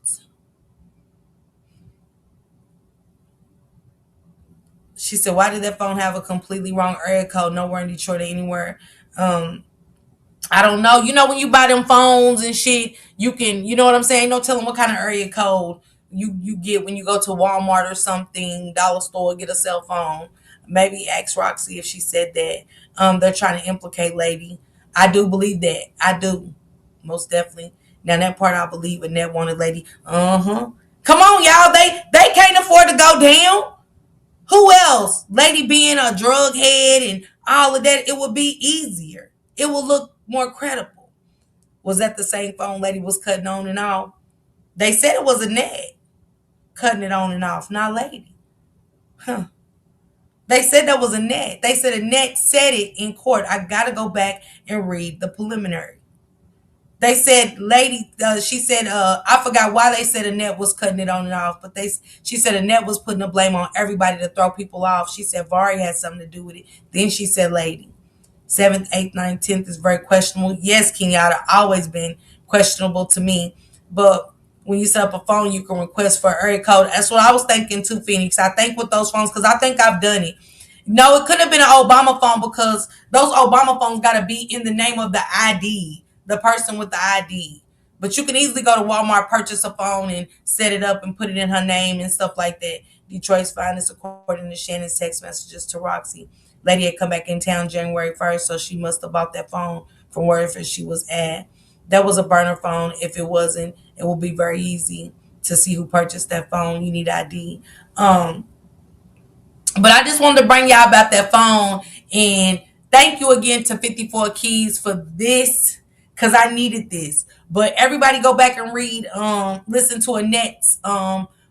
She said, why did that phone have a completely wrong area code? Nowhere in Detroit or anywhere. I don't know. You know, when you buy them phones and shit, you can, you know what I'm saying? No telling what kind of area code you get when you go to Walmart or something, dollar store, get a cell phone. Maybe ask Roxy if she said that. They're trying to implicate Lady. I do believe that. I do. Most definitely. Now that part I believe, Annette wanted Lady. Come on, y'all. They can't afford to go down. Who else? Lady being a drug head and all of that, it would be easier. It will look more credible. Was that the same phone Lady was cutting on and off? They said it was Annette cutting it on and off, not Lady. They said that was Annette. They said Annette said it in court. I got to go back and read the preliminary. They said Lady, she said, I forgot why they said Annette was cutting it on and off, but she said Annette was putting the blame on everybody to throw people off. She said Vari had something to do with it. Then she said Lady. 7th, 8th, 9th, 10th is very questionable. Yes, Kenyatta, always been questionable to me. But when you set up a phone, you can request for an area code. That's what I was thinking too, Phoenix. I think with those phones, because I think I've done it. No, it could have been an Obama phone because those Obama phones got to be in the name of the ID, the person with the ID. But you can easily go to Walmart, purchase a phone, and set it up and put it in her name and stuff like that. Detroit's finest, according to Shannon's text messages to Roxy. Lady had come back in town January 1st, so she must have bought that phone from wherever she was at. That was a burner phone. If it wasn't, it will be very easy to see who purchased that phone. You need ID. But I just wanted to bring y'all about that phone. And thank you again to 54 Keys for this, because I needed this. But everybody go back and read, listen to Annette's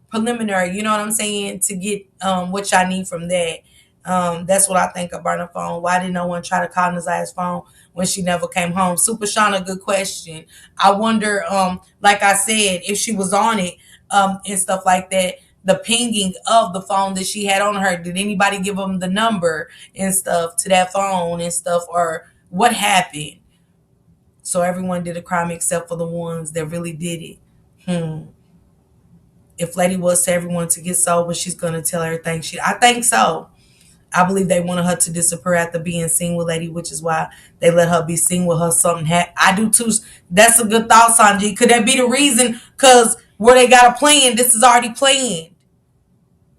preliminary, you know what I'm saying, to get what y'all need from that. That's what I think of burner phone. Why did no one try to call Naziah's phone when she never came home? Super Shauna, good question. I wonder, like I said, if she was on it and stuff like that, the pinging of the phone that she had on her, did anybody give them the number and stuff to that phone and stuff, or what happened? So everyone did a crime except for the ones that really did it. If Lady was to ever want to get sober, she's gonna tell everything. I think so. I believe they wanted her to disappear after being seen with Lady, which is why they let her be seen with her. Something I do too. That's a good thought, Sanji. Could that be the reason? Because where they got a plan, this is already planned,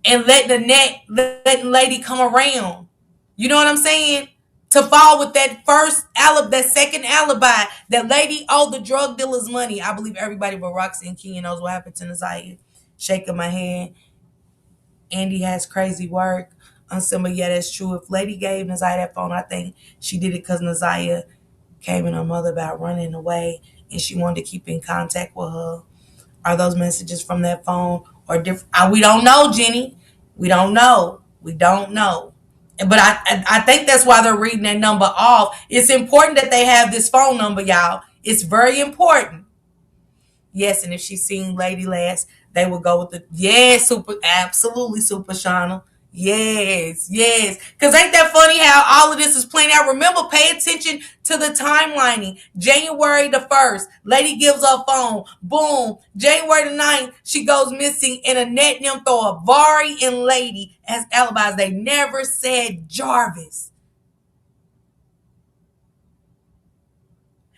and letting Lady come around. You know what I'm saying? To fall with that second alibi, that Lady owed the drug dealers money. I believe everybody but Roxy and Kenya knows what happened to Nasiah. Shaking my hand. Andy has crazy work. But yeah, that's true. If Lady gave Nasiah that phone, I think she did it because Nasiah came in her mother about running away and she wanted to keep in contact with her. Are those messages from that phone or different? We don't know, Jenny. We don't know. But I think that's why they're reading that number off. It's important that they have this phone number, y'all. It's very important. Yes, and if she's seen Lady last, they will go with absolutely Super Shauna. Yes. Because ain't that funny how all of this is playing out? Remember, pay attention to the timelining. January the 1st, Lady gives her phone. Boom. January the 9th, she goes missing, and Annette and them throw a Vari and Lady as alibis. They never said Jarvis.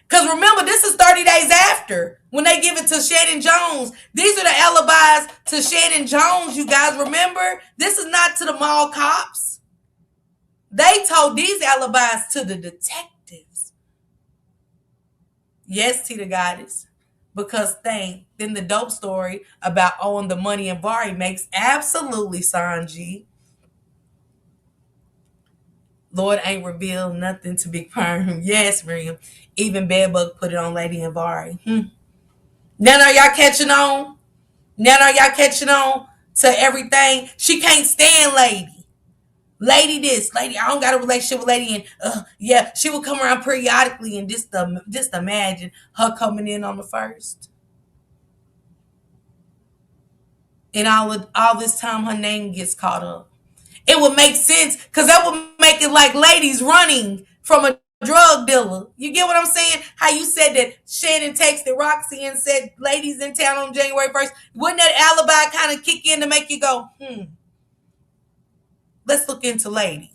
Because remember, this is 30 days after when they give it to Shannon Jones. These are the alibis to Shannon Jones, you guys. Remember, this is not to the mall cops. They told these alibis to the detectives. Yes, Tita Goddess. Because then the dope story about owing the money in Vari makes absolutely Sanji. Lord ain't revealed nothing to Big Perm. Yes, Miriam. Even Bedbug put it on Lady and Vari. Now are y'all catching on? To everything? She can't stand Lady. Lady this, Lady, I don't got a relationship with Lady, and yeah, she will come around periodically, and just imagine her coming in on the 1st. And all this time her name gets caught up. It would make sense because that would make it like Lady's running from a drug dealer. You get what I'm saying? How you said that Shannon texted Roxy and said Lady's in town on January 1st. Wouldn't that alibi kind of kick in to make you go, let's look into Lady?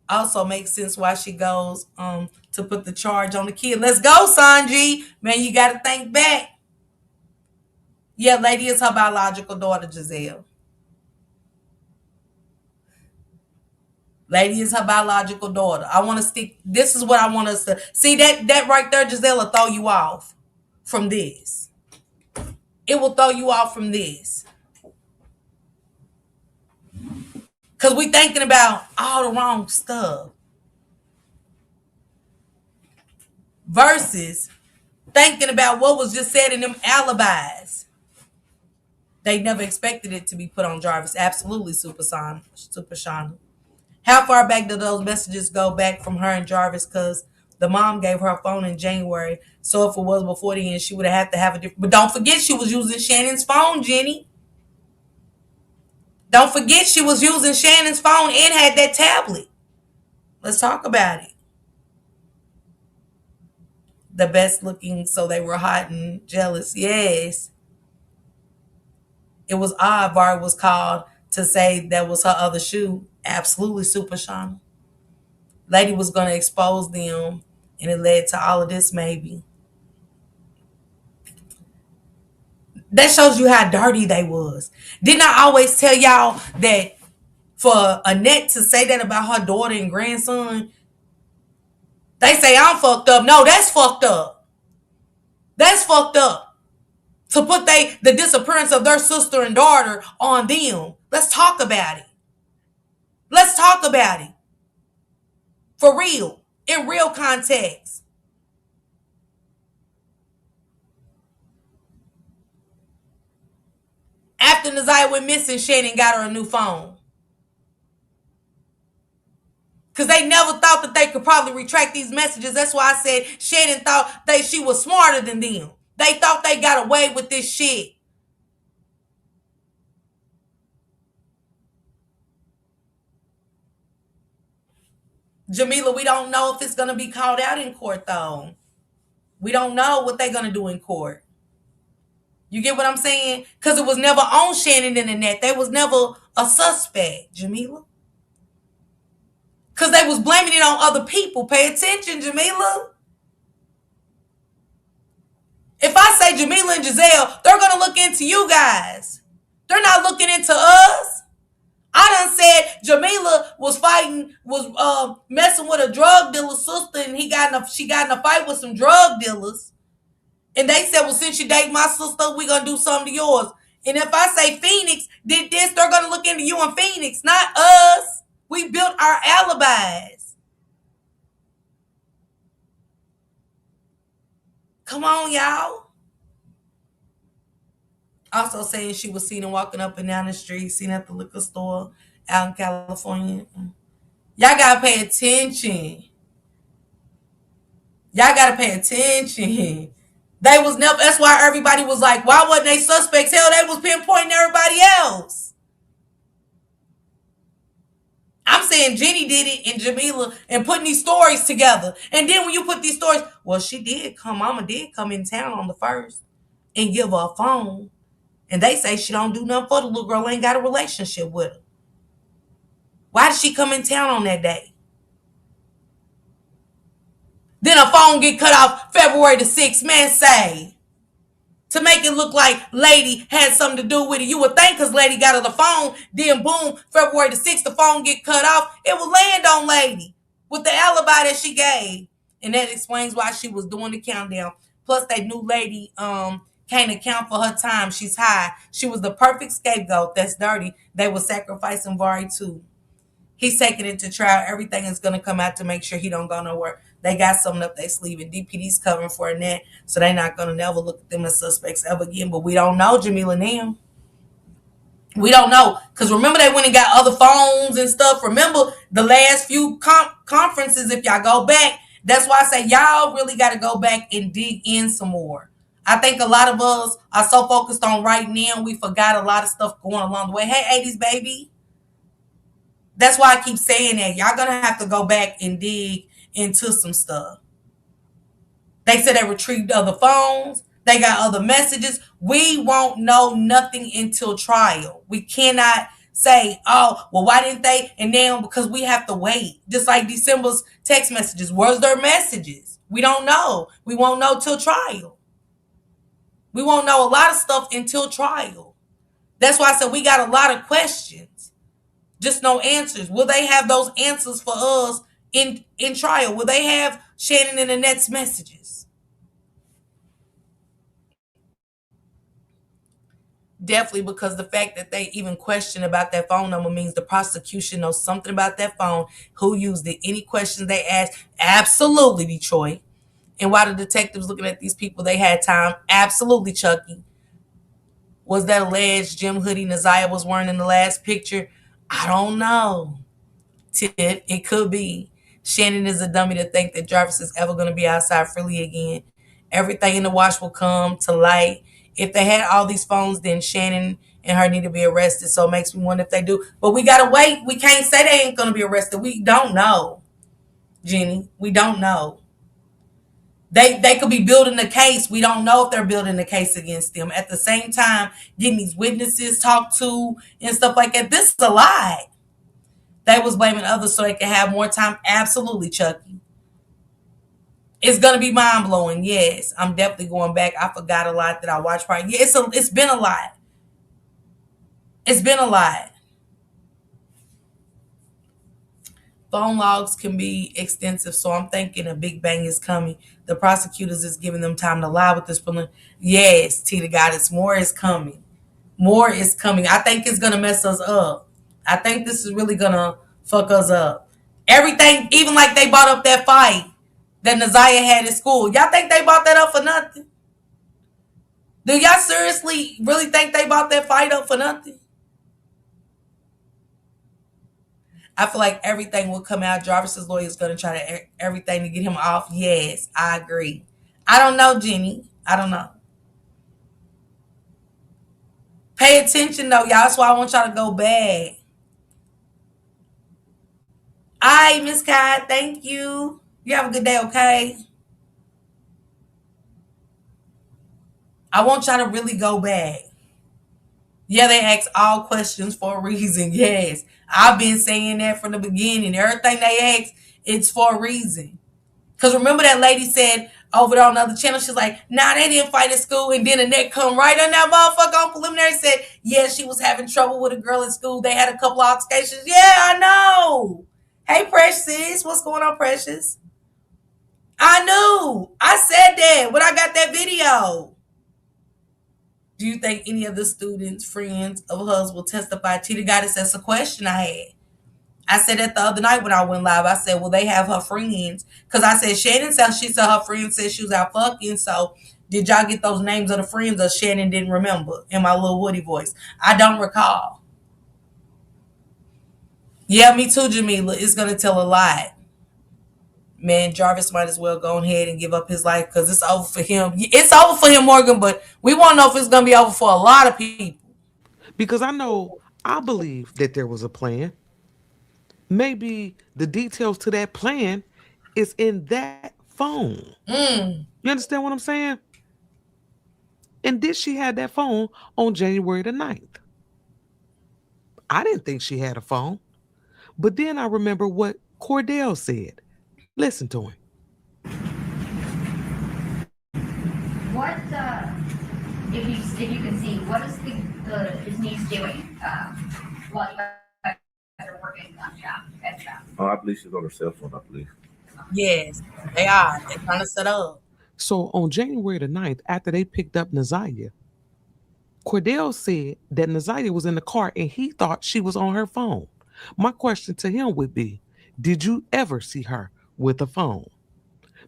Also makes sense why she goes to put the charge on the kid. Let's go, Sanji. Man, you got to think back. Yeah, Lady is her biological daughter, Giselle. Lady is her biological daughter. I want to stick. This is what I want us to see. That right there, Giselle, will throw you off from this. It will throw you off from this. Because we thinking about all the wrong stuff. Versus thinking about what was just said in them alibis. They never expected it to be put on Jarvis. Absolutely, Super Shauna. How far back do those messages go back from her and Jarvis? Because the mom gave her a phone in January. So if it was before the end, she would have had to have a different. But don't forget, she was using Shannon's phone, Jenny. Don't forget, she was using Shannon's phone and had that tablet. Let's talk about it. The best looking, so they were hot and jealous. Yes. It was odd Vari was called to say that was her other shoe. Absolutely, Super Shauna. Lady was going to expose them, and it led to all of this, maybe. That shows you how dirty they was. Didn't I always tell y'all that for Annette to say that about her daughter and grandson, they say I'm fucked up. No, that's fucked up. That's fucked up. To put the disappearance of their sister and daughter on them. Let's talk about it. Let's talk about it. For real. In real context. After Nasiah went missing, Shannon got her a new phone. Because they never thought that they could probably retract these messages. That's why I said Shannon thought she was smarter than them. They thought they got away with this shit. Jamila, we don't know if it's going to be called out in court, though. We don't know what they're going to do in court. You get what I'm saying? Because it was never on Shannon and Annette. They was never a suspect, Jamila. Because they was blaming it on other people. Pay attention, Jamila. If I say Jamila and Giselle, they're going to look into you guys. They're not looking into us. I done said Jamila was messing with a drug dealer sister, and she got in a fight with some drug dealers. And they said, well, since you date my sister, we gonna do something to yours. And if I say Phoenix did this, they're gonna look into you and Phoenix, not us. We built our alibis. Come on, y'all. Also saying she was seen walking up and down the street, seen at the liquor store out in California. Y'all gotta pay attention. Y'all gotta pay attention. They was never, that's why everybody was like, why wasn't they suspects? Hell, they was pinpointing everybody else. I'm saying Jenny did it and Jamila and putting these stories together. And then when you put these stories, well, Mama did come in town on the 1st and give her a phone. And they say she don't do nothing for the little girl, ain't got a relationship with her. Why did she come in town on that day? Then a phone get cut off February the 6th, man say. To make it look like Lady had something to do with it. You would think because Lady got her the phone, then boom, February the 6th, the phone get cut off. It would land on Lady with the alibi that she gave. And that explains why she was doing the countdown. Plus, they knew Lady can't account for her time. She's high. She was the perfect scapegoat. That's dirty. They were sacrificing Vari too. He's taking it to trial. Everything is going to come out to make sure he don't go nowhere. They got something up their sleeve, and DPD's covering for Annette, so they're not going to never look at them as suspects ever again. But we don't know, Jamila and them. We don't know. Because remember, they went and got other phones and stuff. Remember the last few conferences, if y'all go back, that's why I say y'all really got to go back and dig in some more. I think a lot of us are so focused on right now, we forgot a lot of stuff going along the way. Hey, 80s baby. That's why I keep saying that. Y'all going to have to go back and dig into some stuff. They said they retrieved other phones. They got other messages. We won't know nothing until trial. We cannot say, oh, well, why didn't they? And then because we have to wait. Just like December's text messages. Where's their messages? We don't know. We won't know till trial. We won't know a lot of stuff until trial. That's why I said we got a lot of questions. Just no answers. Will they have those answers for us in trial? Will they have Shannon and Annette's messages? Definitely, because the fact that they even question about that phone number means the prosecution knows something about that phone, who used it, any questions they asked. Absolutely, Detroit. And while the detectives looking at these people, they had time. Absolutely, Chucky. Was that alleged gym hoodie Naziah was wearing in the last picture? I don't know. Tiff, it could be. Shannon is a dummy to think that Jarvis is ever going to be outside freely again. Everything in the wash will come to light. If they had all these phones, then Shannon and her need to be arrested. So it makes me wonder if they do. But we got to wait. We can't say they ain't going to be arrested. We don't know, Jenny. We don't know. They could be building a case. We don't know if they're building a case against them. At the same time, getting these witnesses talked to and stuff like that. This is a lie. They was blaming others so they could have more time. Absolutely, Chucky. It's gonna be mind blowing. Yes, I'm definitely going back. I forgot a lot that I watched. Right? Yeah, it's been a lot. It's been a lot. Phone logs can be extensive, so I'm thinking a big bang is coming. The prosecutors is giving them time to lie with this. Yes, T to God, more is coming. More is coming. I think it's gonna mess us up. I think this is really gonna fuck us up. Everything, even like they brought up that fight that Naziah had at school. Y'all think they brought that up for nothing? Do y'all seriously really think they brought that fight up for nothing? I feel like everything will come out. Jarvis's lawyer is going to try to everything to get him off. Yes, I agree. I don't know, Jenny. I don't know. Pay attention, though, y'all. That's why I want y'all to go back. All right, Miss Kai, thank you. You have a good day, okay? I want y'all to really go back. Yeah, they ask all questions for a reason. Yes. I've been saying that from the beginning. Everything they ask, it's for a reason. Because remember that lady said over there on the other channel, she's like, nah, they didn't fight at school. And then the neck come right on that motherfucker on preliminary said, yeah, she was having trouble with a girl at school. They had a couple of altercations. Yeah, I know. Hey, Precious. What's going on, Precious? I knew. I said that when I got that video. Do you think any of the students, friends of hers will testify? Cheetah Goddess, that's a question I had. I said that the other night when I went live. I said, well, they have her friends. Because I said, Shannon said she said her friend said she was out fucking. So did y'all get those names of the friends or Shannon didn't remember in my little Woody voice? I don't recall. Yeah, me too, Jamila. It's going to tell a lot. Man, Jarvis might as well go ahead and give up his life because it's over for him. It's over for him, Morgan, but we want to know if it's going to be over for a lot of people. Because I believe that there was a plan. Maybe the details to that plan is in that phone. You understand what I'm saying? And did she have that phone on January the 9th? I didn't think she had a phone. But then I remember what Cordell said. Listen to him. What, if you can see, what is his niece doing while you guys are working on at shop? Oh, I believe she's on her cell phone, I believe. Yes, they are. They're trying to set up. So on January the 9th, after they picked up Naziah, Cordell said that Naziah was in the car and he thought she was on her phone. My question to him would be, did you ever see her with a phone?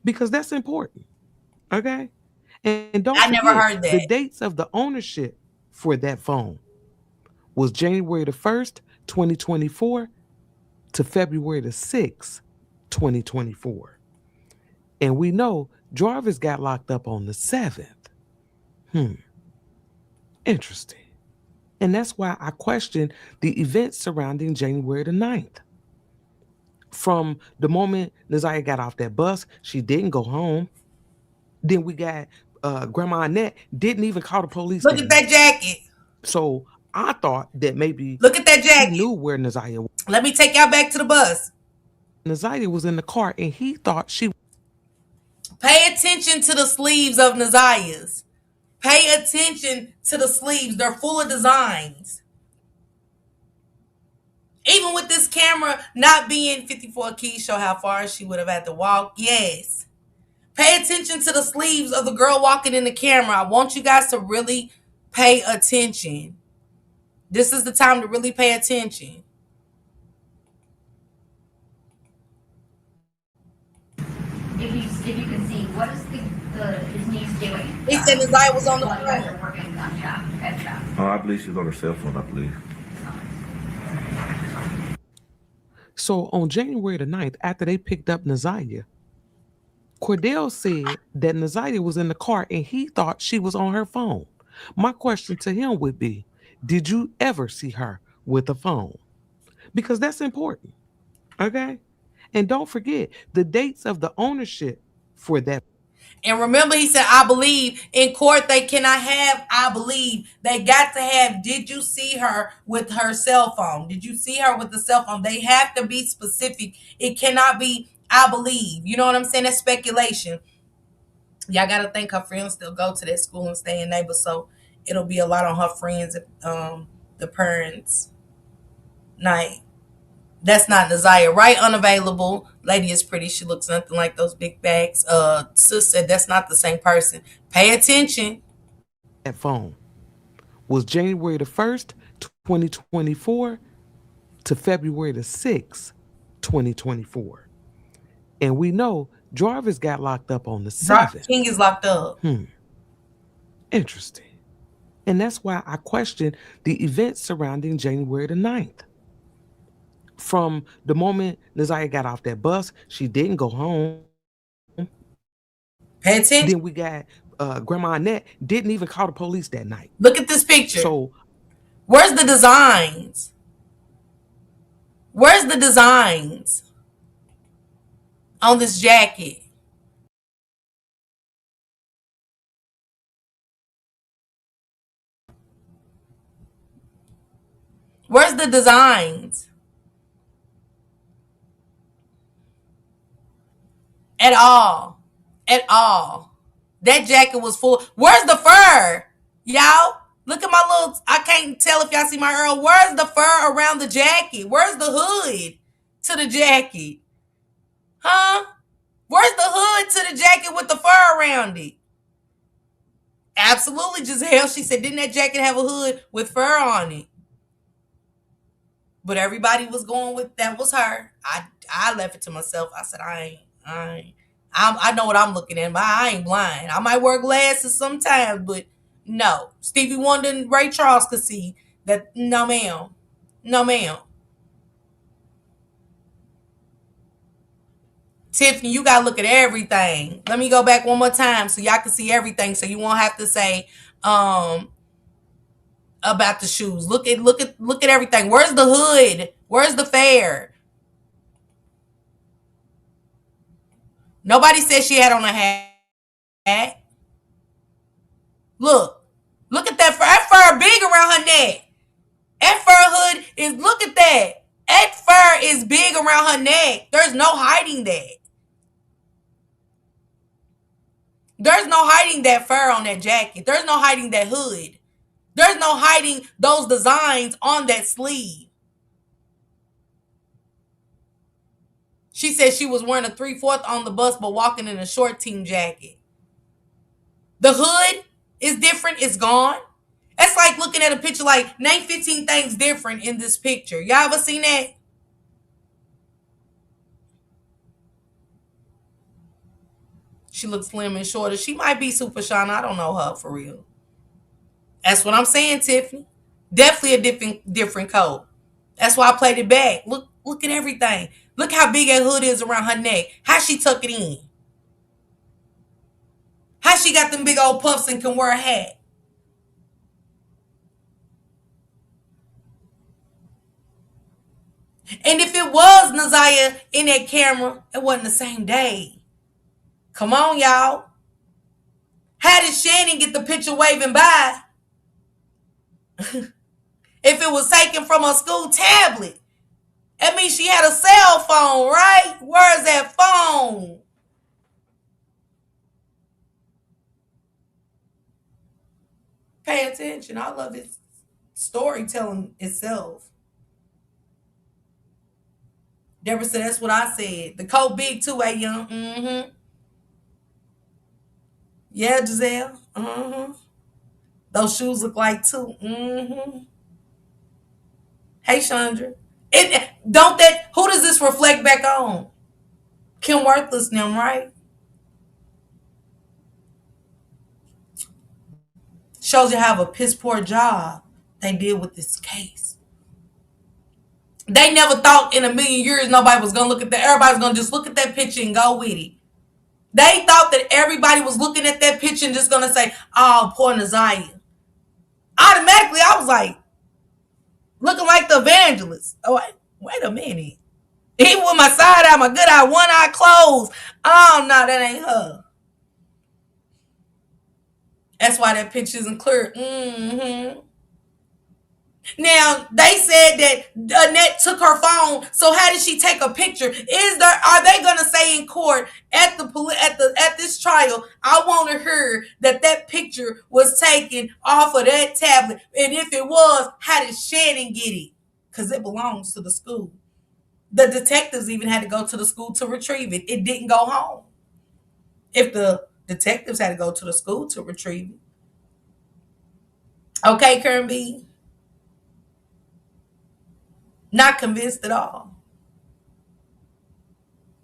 Because that's important. Okay? And don't I never heard that. The dates of the ownership for that phone was January the 1st, 2024 to February the 6th, 2024. And we know Jarvis got locked up on the 7th. Interesting. And that's why I question the events surrounding January the 9th. From the moment Naziah got off that bus, she didn't go home. Then we got Grandma Annette didn't even call the police. Look at that jacket. So I thought that maybe look at that jacket. He knew where Naziah was. Let me take y'all back to the bus. Naziah was in the car and he thought she. Pay attention to the sleeves of Naziah's. Pay attention to the sleeves. They're full of designs. Even with this camera not being 54 keys, show how far she would have had to walk. Yes. Pay attention to the sleeves of the girl walking in the camera. I want you guys to really pay attention. This is the time to really pay attention. If you can see, what is his niece doing? He said Naziah was on the while you guys phone. are working on at shop. Oh, I believe she's on her cell phone, I believe. So on January the 9th, after they picked up Naziah, Cordell said that Naziah was in the car and he thought she was on her phone. My question to him would be, did you ever see her with a phone? Because that's important. Okay? And don't forget the dates of the ownership for that. And remember, he said, I believe. In court, they cannot have, I believe. They got to have, did you see her with her cell phone? Did you see her with the cell phone? They have to be specific. It cannot be, I believe. You know what I'm saying? That's speculation. Y'all got to think her friends still go to that school and stay in neighbors. So it'll be a lot on her friends, the parents' night. That's not Naziah. Right, unavailable. Lady is pretty. She looks nothing like those big bags. Sis said that's not the same person. Pay attention. That phone was January the 1st, 2024 to February the 6th, 2024. And we know Jarvis got locked up on the 7th. King is locked up. Interesting. And that's why I question the events surrounding January the 9th. From the moment Naziah got off that bus, she didn't go home. Pay attention. Then we got Grandma Annette didn't even call the police that night. Look at this picture. So where's the designs? Where's the designs on this jacket? Where's the designs? At all. At all. That jacket was full. Where's the fur? Y'all, look at my little, I can't tell if y'all see my Earl. Where's the fur around the jacket? Where's the hood to the jacket? Huh? Where's the hood to the jacket with the fur around it? Absolutely, Giselle. She said, didn't that jacket have a hood with fur on it? But everybody was going with that was her. I left it to myself. I said, I know what I'm looking at, but I ain't blind. I might wear glasses sometimes, but no. Stevie Wonder and Ray Charles could see that. No, ma'am. No, ma'am. Tiffany, you gotta look at everything. Let me go back one more time so y'all can see everything, so you won't have to say about the shoes. Look at everything. Where's the hood? Where's the fair? Nobody said she had on a hat. Look at that fur. That fur big around her neck. That fur hood is, look at that. That fur is big around her neck. There's no hiding that. There's no hiding that fur on that jacket. There's no hiding that hood. There's no hiding those designs on that sleeve. She said she was wearing a 3/4 on the bus, but walking in a short team jacket. The hood is different. It's gone. That's like looking at a picture like, name 15 things different in this picture. Y'all ever seen that? She looks slim and shorter. She might be Super Shauna. I don't know her for real. That's what I'm saying, Tiffany. Definitely a different coat. That's why I played it back. Look at everything. Look how big that hood is around her neck. How she tuck it in. How she got them big old puffs and can wear a hat. And if it was Naziah in that camera, it wasn't the same day. Come on, y'all. How did Shannon get the picture waving by? If it was taken from a school tablet, that means she had a cell phone, right? Where's that phone? Pay attention. I love its storytelling itself. Deborah said, that's what I said. The coat big too, Young. Mm-hmm. Yeah, Giselle. Mm-hmm. Those shoes look like too. Mm-hmm. Hey, Chandra. Who does this reflect back on? Kim Worthless them, right? Shows you have a piss poor job they did with this case. They never thought in a million years nobody was gonna look at that. Everybody's gonna just look at that picture and go with it. They thought that everybody was looking at that picture and just gonna say, oh, poor Naziah. Automatically, I was like, looking like the evangelist. Oh, wait a minute. Even with my side eye, my good eye, one eye closed. Oh, no, that ain't her. That's why that picture isn't clear. Mm-hmm. Now, they said that Annette took her phone. So how did she take a picture? Are they gonna say in court at this trial, I want to hear that picture was taken off of that tablet? And if it was, how did Shannon get it? Because it belongs to the school. The detectives even had to go to the school to retrieve it. It didn't go home. If the detectives had to go to the school to retrieve it. Okay, Karen B. Not convinced at all.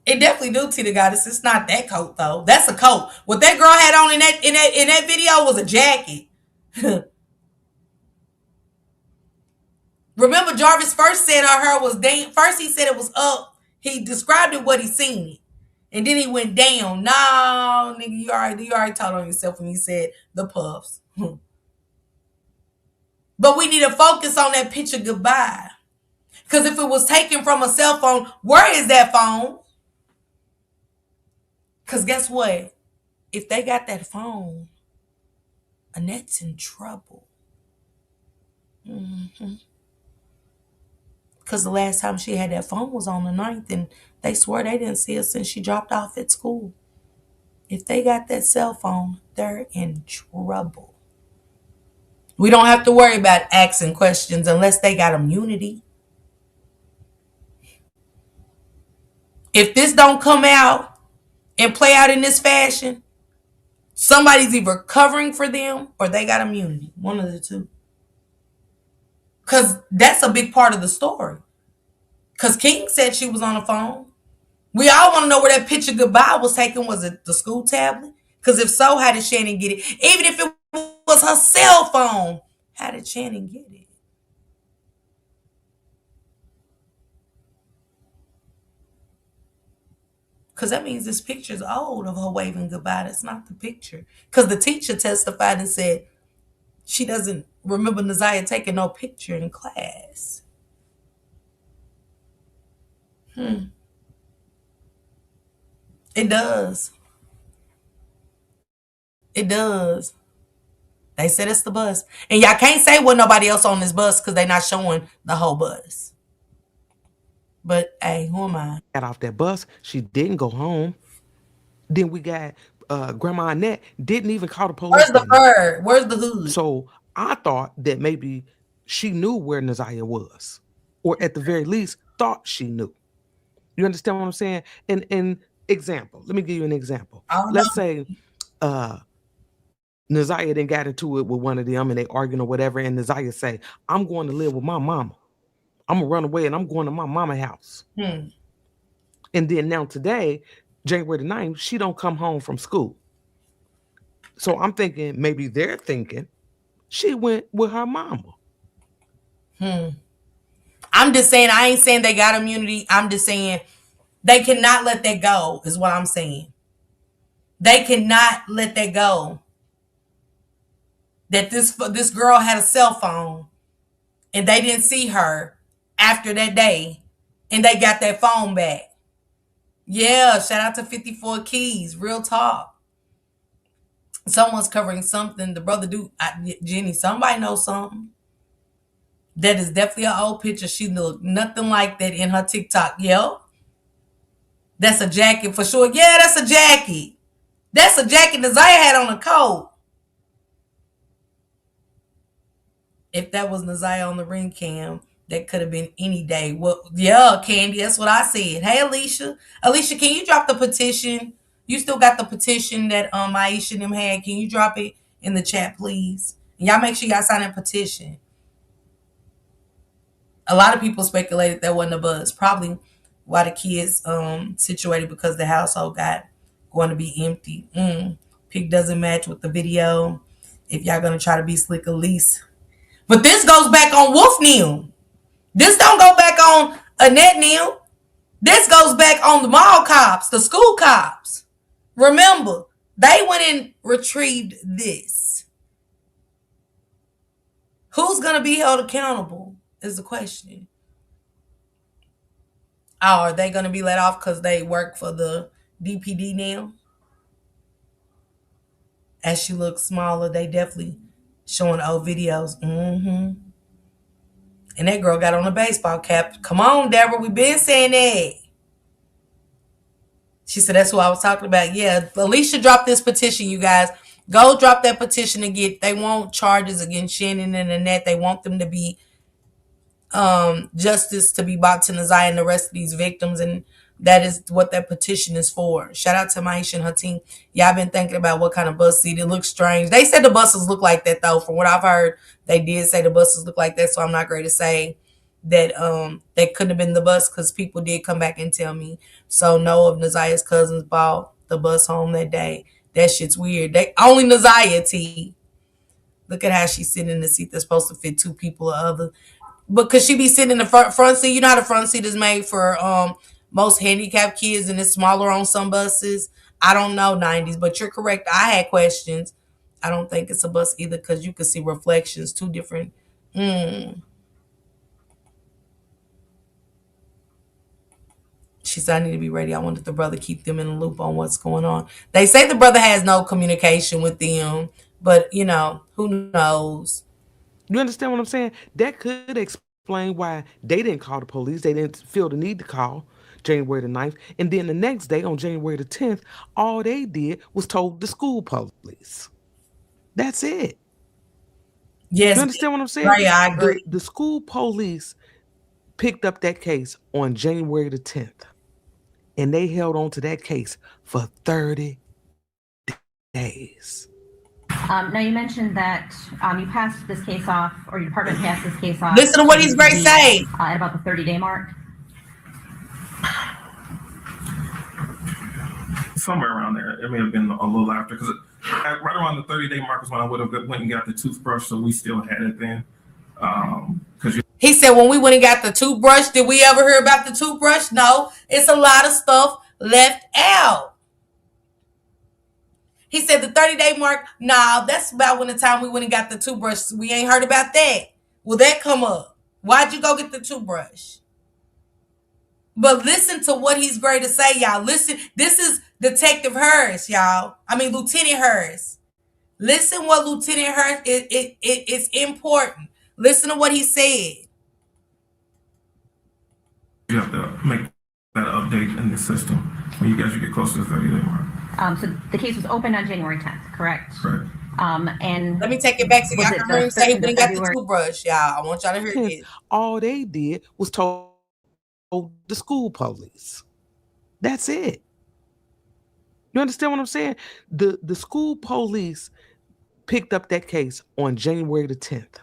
It definitely do, Tita Goddess. It's not that coat though. That's a coat. What that girl had on in that video was a jacket. Remember, Jarvis first said her hair was down. First he said it was up. He described it what he seen it. And then he went down. No, nigga, you already told on yourself when you said the puffs. But we need to focus on that picture goodbye. Because if it was taken from a cell phone, where is that phone? Because guess what? If they got that phone, Annette's in trouble. Mm-hmm. Because the last time she had that phone was on the 9th, and they swear they didn't see her since she dropped off at school. If they got that cell phone, they're in trouble. We don't have to worry about asking questions unless they got immunity. If this don't come out and play out in this fashion, somebody's either covering for them or they got immunity. One of the two. Because that's a big part of the story. Because King said she was on the phone. We all want to know where that picture goodbye was taken. Was it the school tablet? Because if so, how did Shannon get it? Even if it was her cell phone, how did Shannon get it? Because that means this picture's old of her waving goodbye. That's not the picture. Because the teacher testified and said she doesn't remember Neziah taking no picture in class. It does. It does. They said it's the bus. And y'all can't say what nobody else on this bus because they're not showing the whole bus. But hey, who am I? Got off that bus. She didn't go home. Then we got Grandma Annette didn't even call the police. Where's the that night. bird? Where's the hood? So I thought that maybe she knew where Neziah was, or at the very least thought she knew. You understand what I'm saying? And example, let me give you an example. Let's say Neziah then got into it with one of them and they arguing or whatever, and Neziah say, I'm going to live with my mama. I'm gonna run away and I'm going to my mama's house. And then now today, January the 9th, she don't come home from school. So I'm thinking maybe they're thinking she went with her mama. I'm just saying, I ain't saying they got immunity. I'm just saying they cannot let that go, is what I'm saying. They cannot let that go. That this girl had a cell phone and they didn't see her after that day and they got that phone back. Yeah, shout out to 54 Keys. Real talk. Someone's covering something. The brother Jenny, somebody knows something. That is definitely an old picture. She looked nothing like that in her TikTok. Yep. That's a jacket for sure. Yeah, that's a jacket. That's a jacket Neziah had on a coat. If that was Neziah on the ring cam, that could have been any day. Well, yeah, Candy, that's what I said. Hey, Alicia. Alicia, can you drop the petition? You still got the petition that Aisha and them had. Can you drop it in the chat, please? And y'all make sure y'all sign that petition. A lot of people speculated that wasn't a buzz. Probably why the kids situated because the household got going to be empty. Pic doesn't match with the video. If y'all gonna try to be slick, Elise. But this goes back on Wolf Neal. This don't go back on Annette Neal. This goes back on the mall cops, the school cops. Remember, they went and retrieved this. Who's gonna be held accountable is the question. Oh, are they gonna be let off because they work for the DPD now? As she looks smaller, they definitely showing old videos. And that girl got on a baseball cap. Come on, Deborah, we been saying that. She said that's who I was talking about. Yeah, Alicia dropped this petition, you guys. Go drop that petition and they want charges against Shannon and Annette. They want them to be justice to be brought to Neziah and the rest of these victims, and that is what that petition is for. Shout out to Maisha and her team. Yeah, I've been thinking about what kind of bus seat. It looks strange. They said the buses look like that though. From what I've heard, they did say the buses look like that. So I'm not going to say that they couldn't have been the bus because people did come back and tell me. So no of Neziah's cousins bought the bus home that day. That shit's weird. They only Neziah T. Look at how she's sitting in the seat that's supposed to fit two people or other. But could she be sitting in the front seat? You know how the front seat is made for most handicapped kids and it's smaller on some buses. I don't know, 90s, but you're correct. I had questions. I don't think it's a bus either because you could see reflections, two different. She said, I need to be ready. I wanted the brother keep them in the loop on what's going on. They say the brother has no communication with them, but, who knows? You understand what I'm saying? That could explain explain why they didn't call the police. They didn't feel the need to call January the 9th. And then the next day, on January the 10th, all they did was told the school police. That's it. Yes, You understand what I'm saying? right, I agree. The school police picked up that case on January the 10th, and they held on to that case for 30 days. Now you mentioned that you passed this case off, or your department passed this case off. Listen to what he's great say. At about the 30-day mark. Somewhere around there. It may have been a little after, because right around the 30-day mark was when I would have went and got the toothbrush, so we still had it then. Because He said when we went and got the toothbrush, did we ever hear about the toothbrush? No, it's a lot of stuff left out. He said the 30-day mark, nah, that's about when the time we went and got the toothbrush. We ain't heard about that. Will that come up? Why'd you go get the toothbrush? But listen to what he's great to say, y'all. Listen, this is Detective Harris, y'all. I mean, Lieutenant Harris. Listen what Lieutenant Harris, it's important. Listen to what he said. you have to make that update in the system when you guys get close to the 30-day mark. So the case was opened on January 10th, correct? Correct. And Let me take it back to Was y'all. it I heard him the say he 13th went and of got the February? toothbrush, y'all. I want y'all to hear this. All they did was told the school police. That's it. You understand what I'm saying? The school police picked up that case on January the 10th,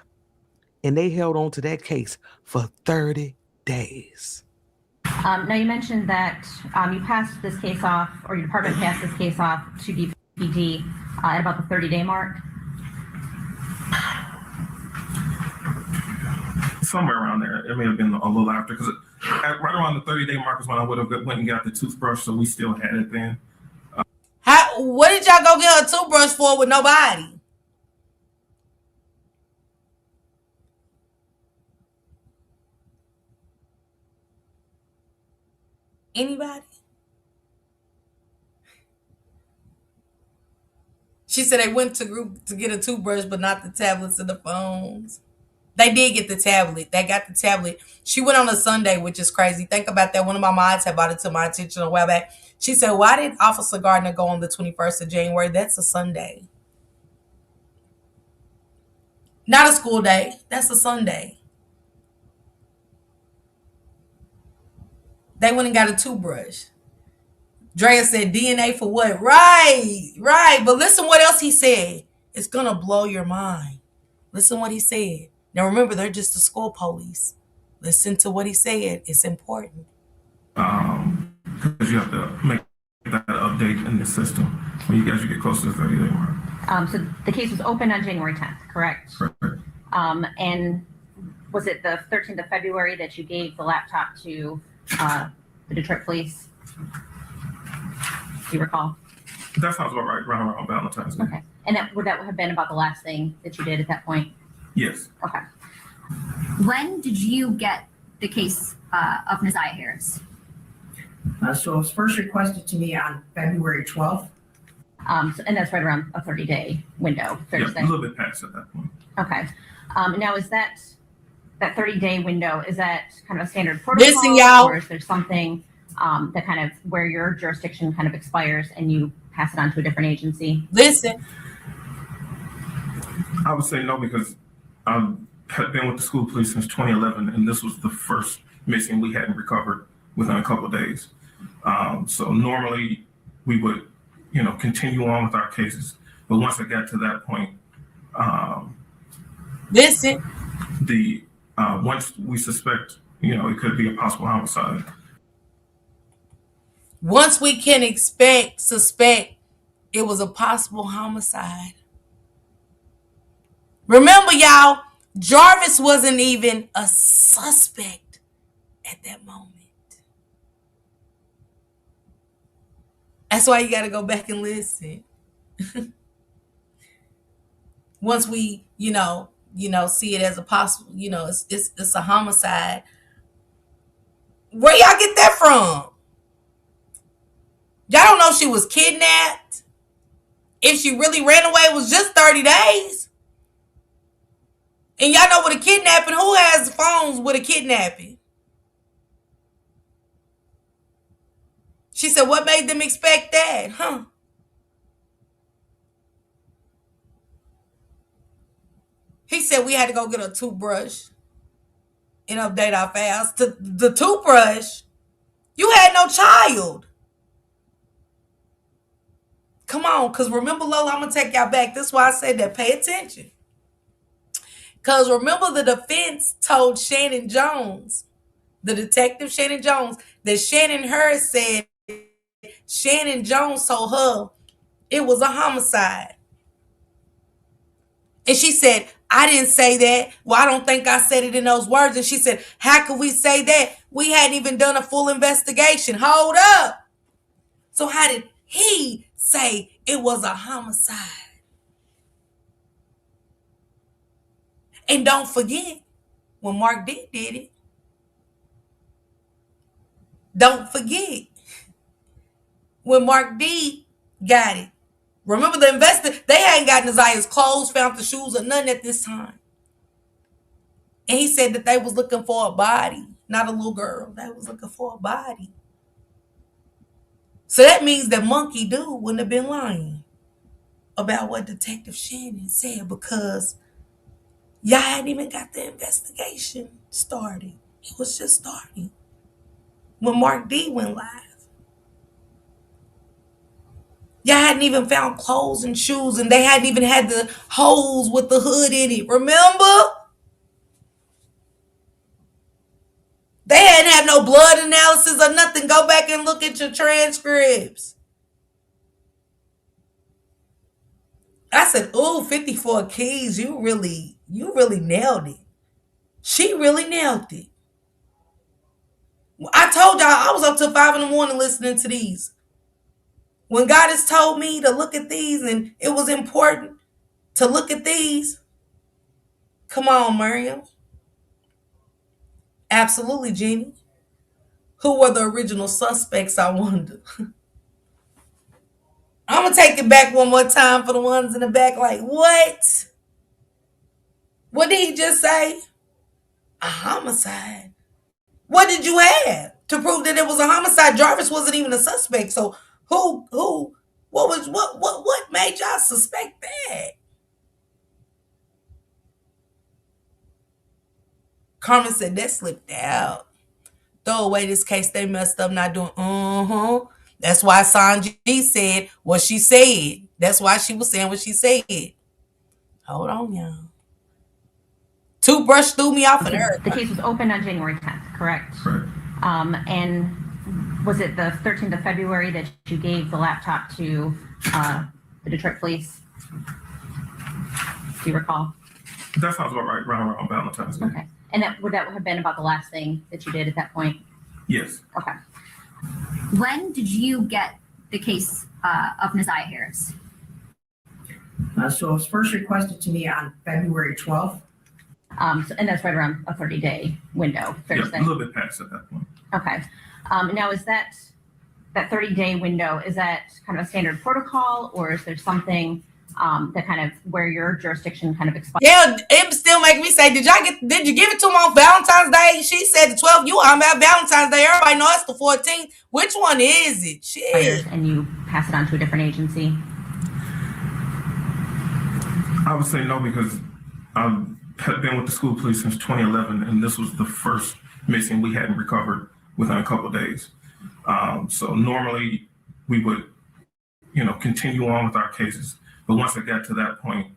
and they held on to that case for 30 days. now you mentioned that you passed this case off, or your department passed this case off to DPD at about the 30-day mark. Somewhere around there. It may have been a little after, because right around the 30-day mark was when I would have went and got the toothbrush, so we still had it then. What did y'all go get a toothbrush for with nobody? Anybody? She said they went to group to get a toothbrush, but not the tablets and the phones. They did get the tablet. They got the tablet. She went on a Sunday, which is crazy. Think about that. One of my mods had brought it to my attention a while back. She said, why did Officer Gardner go on the 21st of January? That's a Sunday. Not a school day. That's a Sunday. They went and got a toothbrush. Drea said DNA for what? Right. But listen what else he said. It's going to blow your mind. Listen what he said. Now remember, they're just the school police. Listen to what he said. It's important. Because you have to make that update in the system when you guys get close to the 30-day mark. So the case was opened on January 10th, correct? Correct. And was it the 13th of February that you gave the laptop to the Detroit police? Do you recall? That sounds about right, around Valentine's Day. Okay. And would that have been about the last thing that you did at that point? Yes. Okay. When did you get the case of Naziah Harris? So it was first requested to me on February 12th. And that's right around a 30-day window, fair Yeah, to say? a little bit past at that point. Okay. Now, is that 30-day window, is that kind of a standard protocol? Listen, y'all. Or is there something that kind of where your jurisdiction kind of expires and you pass it on to a different agency? Listen. I would say no, because I had been with the school police since 2011, and this was the first missing we hadn't recovered within a couple of days. So normally we would, continue on with our cases. But once it got to that point, Listen. Once we suspect, it could be a possible homicide. Once we can suspect it was a possible homicide. Remember, y'all, Jarvis wasn't even a suspect at that moment. That's why you got to go back and listen. Once we, see it as a possible, it's a homicide. Where y'all get that from? Y'all don't know she was kidnapped? If she really ran away, it was just 30 days. And y'all know with a kidnapping, who has phones with a kidnapping? She said, what made them expect that? Huh? He said we had to go get a toothbrush and update our files. The toothbrush? You had no child. Come on, because remember, Lola, I'm going to take y'all back. That's why I said that. Pay attention. Because remember, the defense told Shannon Jones, the detective Shannon Jones, that Shannon Harris said Shannon Jones told her it was a homicide. And she said, I didn't say that. Well, I don't think I said it in those words. And she said, how could we say that? We hadn't even done a full investigation. Hold up. So how did he say it was a homicide? And don't forget, when Mark D did it, don't forget, when Mark D got it, remember the investor, they hadn't got Naziah's clothes, found the shoes, or nothing at this time. And he said that they was looking for a body, not a little girl. They was looking for a body. So that means that Monkey Dude wouldn't have been lying about what Detective Shannon said, because y'all hadn't even got the investigation started. It was just starting when Mark D went live. Y'all hadn't even found clothes and shoes, and they hadn't even had the holes with the hood in it. Remember? They hadn't had no blood analysis or nothing. Go back and look at your transcripts. I said, ooh, 54 keys. You really nailed it. She really nailed it. I told y'all I was up till 5 in the morning listening to these. When God has told me to look at these and it was important to look at these. Come on, Miriam. Absolutely, Jeannie. Who were the original suspects, I wonder? I'm going to take it back one more time for the ones in the back like, what? What did he just say? A homicide. What did you have to prove that it was a homicide? Jarvis wasn't even a suspect. So what made y'all suspect that? Carmen said that slipped out. Throw away this case, they messed up not doing. That's why Sanji said what she said. That's why she was saying what she said. Hold on, y'all. Toothbrush threw me off of her. The case was opened on January 10th, correct? Correct. And was it the 13th of February that you gave the laptop to the Detroit police? Do you recall? That sounds about right, around Valentine's Day. Okay. And would that have been about the last thing that you did at that point? Yes. Okay. When did you get the case of Naziah Harris? So it was first requested to me on February 12th. And that's right around a 30-day window, fair Yeah, to say? a little bit past at that point. Okay. Now, is that 30-day window, is that kind of a standard protocol, or is there something that kind of where your jurisdiction kind of expires? Yeah, it still make me say, did you give it to him on Valentine's Day? She said the 12th. You on about Valentine's Day. Everybody knows it's the 14th. Which one is it? Shit. And you pass it on to a different agency? I would say no, because I had been with the school police since 2011, and this was the first missing we hadn't recovered within a couple of days. So normally we would, continue on with our cases. But once it got to that point,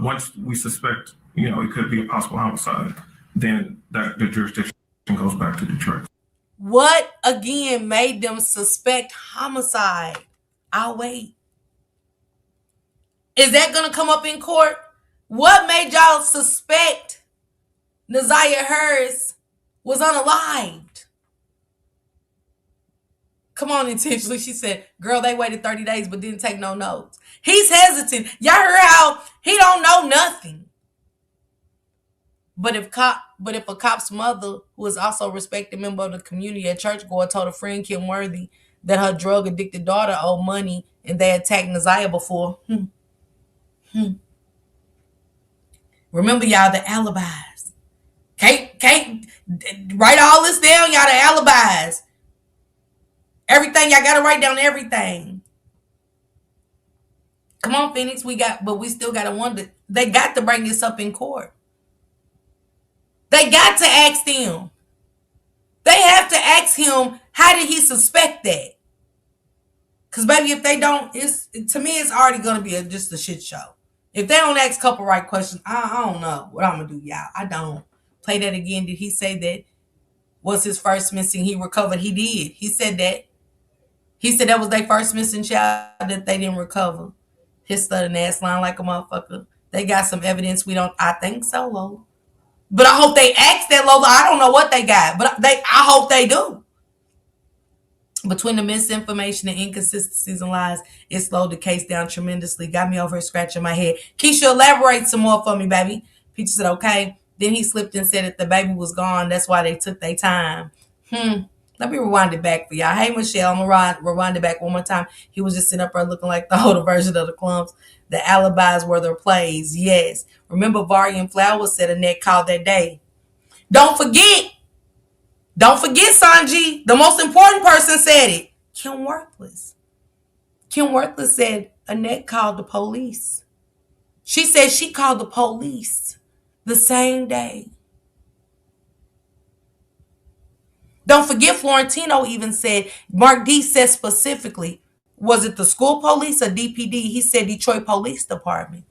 once we suspect, it could be a possible homicide, then the jurisdiction goes back to Detroit. What again made them suspect homicide? I'll wait. Is that going to come up in court? What made y'all suspect Naziah Harris was unalived? Come on, intentionally. She said, girl, they waited 30 days but didn't take no notes. He's hesitant. Y'all heard how he don't know nothing. But if a cop's mother, who is also a respected member of the community at churchgoer, told a friend, Kim Worthy, that her drug-addicted daughter owed money and they attacked Naziah before, Remember, y'all, the alibis. Can't write all this down, y'all, the alibis. Everything, y'all gotta write down everything. Come on, Phoenix, but we still gotta wonder. They got to bring this up in court. They got to ask them. They have to ask him, how did he suspect that? Because, baby, if they don't, to me, it's already going to be just a shit show. If they don't ask a couple right questions, I don't know what I'm going to do, y'all. I don't. Play that again. Did he say that was his first missing? He recovered. He did. He said that. He said that was their first missing child that they didn't recover. His stuttering ass line like a motherfucker. They got some evidence we don't. I think so, Lola. But I hope they ask that, Lola. I don't know what they got, but I hope they do. Between the misinformation and inconsistencies and lies, it slowed the case down tremendously. Got me over here scratching my head. Keisha, elaborate some more for me, baby. Peach said, okay. Then he slipped and said that the baby was gone. That's why they took their time. Let me rewind it back for y'all. Hey, Michelle, I'm going to rewind it back one more time. He was just sitting up there looking like the older version of the Clumps. The alibis were their plays. Yes. Remember, Vari and Flowers said Annette called that day. Don't forget, Sanji. The most important person said it. Kim Worthless. Kim Worthless said Annette called the police. She said she called the police the same day. Don't forget, Florentino even said, Mark D said specifically, was it the school police or DPD? He said Detroit Police Department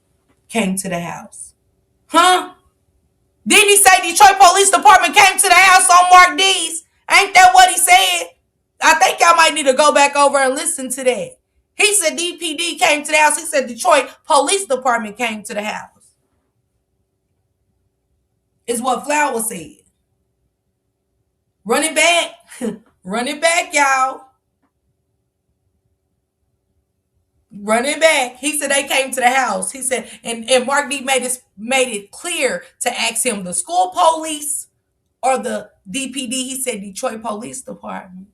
came to the house. Huh? Didn't he say Detroit Police Department came to the house on Mark D's? Ain't that what he said? I think y'all might need to go back over and listen to that. He said DPD came to the house. He said Detroit Police Department came to the house. Is what Flower said. Run it back. Run it back, y'all. Run it back. He said they came to the house. He said, and Mark D made it clear to ask him the school police or the DPD. He said Detroit Police Department.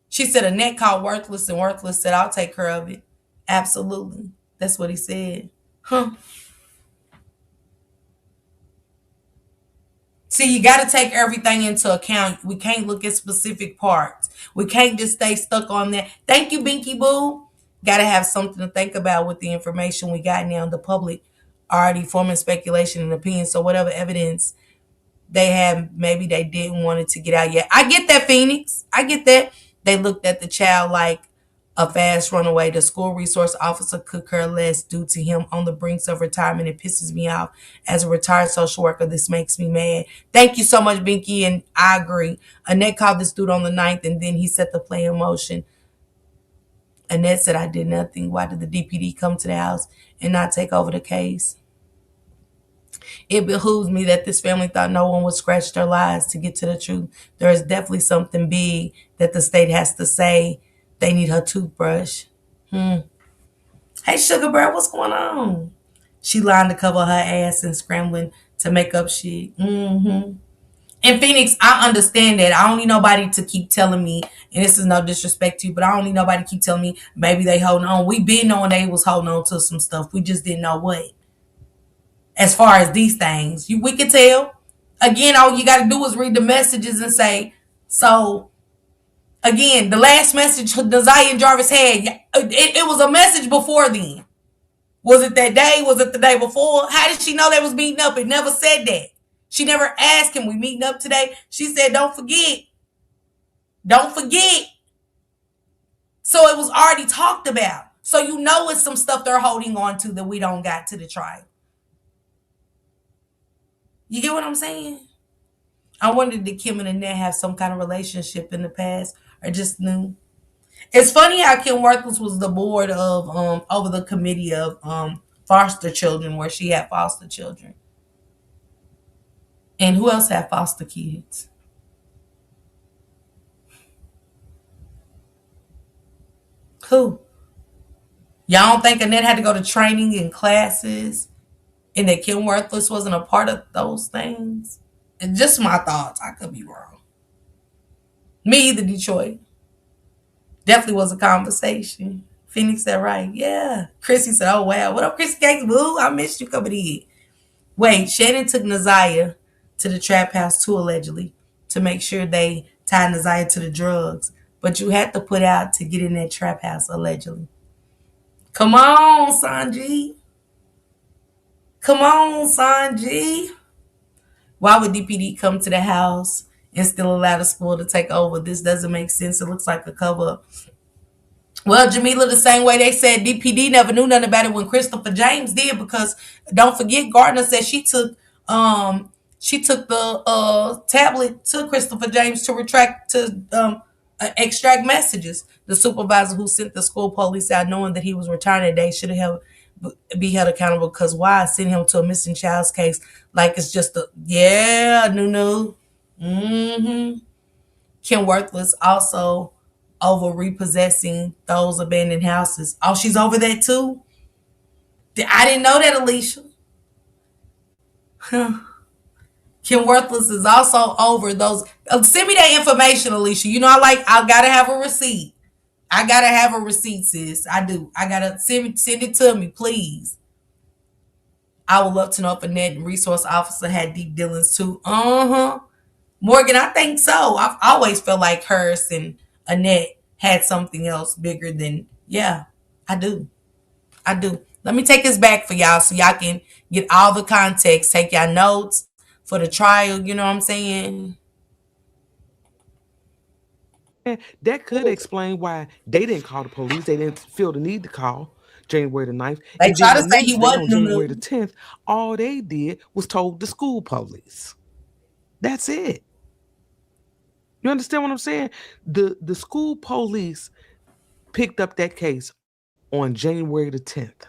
She said Annette called Worthless, and Worthless said, I'll take care of it. Absolutely. That's what he said. See, you got to take everything into account. We can't look at specific parts. We can't just stay stuck on that. Thank you, Binky Boo. Got to have something to think about with the information we got now. The public already forming speculation and opinion. So whatever evidence they have, maybe they didn't want it to get out yet. I get that, Phoenix. I get that. They looked at the child like a fast runaway. The school resource officer could care less due to him on the brinks of retirement. It pisses me off. As a retired social worker, this makes me mad. Thank you so much, Binky, and I agree. Annette called this dude on the 9th, and then he set the play in motion. Annette said, I did nothing. Why did the DPD come to the house and not take over the case? It behooves me that this family thought no one would scratch their lives to get to the truth. There is definitely something big that the state has to say. They need her toothbrush. Hey, Sugar Bear, what's going on? She lying to cover her ass and scrambling to make up shit. And Phoenix, I understand that. I don't need nobody to keep telling me, and this is no disrespect to you, but I don't need nobody to keep telling me maybe they holding on. We been knowing they was holding on to some stuff. We just didn't know what. As far as these things, we could tell. Again, all you got to do is read the messages and say, so... Again, the last message Naziah and Jarvis had, it was a message before then. Was it that day? Was it the day before? How did she know they was meeting up? It never said that. She never asked him, we meeting up today? She said, don't forget. Don't forget. So it was already talked about. So you know it's some stuff they're holding on to that we don't got to the trial. You get what I'm saying? I wondered, did Kim and Annette have some kind of relationship in the past? Or just knew. It's funny how Kim Worthless was the board of over the committee of foster children, where she had foster children. And who else had foster kids? Who? Y'all don't think Annette had to go to training and classes, and that Kim Worthless wasn't a part of those things? It's just my thoughts. I could be wrong. Me either, Detroit. Definitely was a conversation. Phoenix said, right. Yeah. Chrissy said, oh, wow. What up, Chrissy Cakes? Woo, I missed you coming in. Wait, Shannon took Naziah to the trap house too, allegedly, to make sure they tied Naziah to the drugs. But you had to put out to get in that trap house, allegedly. Come on, Sanji. Come on, Sanji. Why would DPD come to the house and still allow the school to take over? This doesn't make sense. It looks like a cover-up. Well, Jamila, the same way they said DPD never knew nothing about it when Christopher James did, because don't forget Gardner said she took the tablet to Christopher James to extract messages. The supervisor who sent the school police out knowing that he was returning today should have be held accountable, because why send him to a missing child's case like it's just Nunu. Kim Worthless also over repossessing those abandoned houses. Oh, she's over that too? I didn't know that, Alicia. Kim Worthless is also over those. Send me that information, Alicia. You know, I gotta have a receipt. I gotta have a receipt, sis. I do. I gotta send it to me, please. I would love to know if Annette resource officer had deep dealings too. Morgan, I think so. I've always felt like Hurst and Annette had something else bigger than, yeah, I do. Let me take this back for y'all so y'all can get all the context. Take y'all notes for the trial, you know what I'm saying? That could explain why they didn't call the police. They didn't feel the need to call January the 9th. They And try then to the say next he day wasn't on January the 10th, all they did was told the school police. That's it. You understand what I'm saying? The school police picked up that case on January the 10th,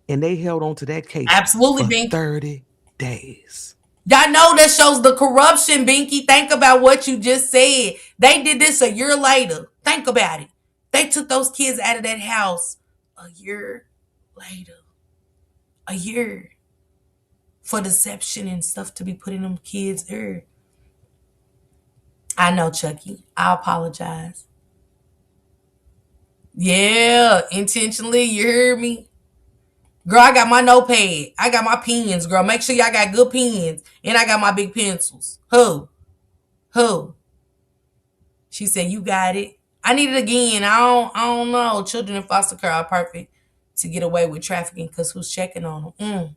and they held on to that case Absolutely, for Binky. 30 days. Y'all know that shows the corruption, Binky. Think about what you just said. They did this a year later. Think about it. They took those kids out of that house a year later. A year. For deception and stuff to be put in them kids' ear. I know, Chucky. I apologize. Yeah, intentionally. You hear me? Girl, I got my notepad. I got my pens, girl. Make sure y'all got good pens. And I got my big pencils. Who? She said, you got it. I need it again. I don't know. Children in foster care are perfect to get away with trafficking because who's checking on them?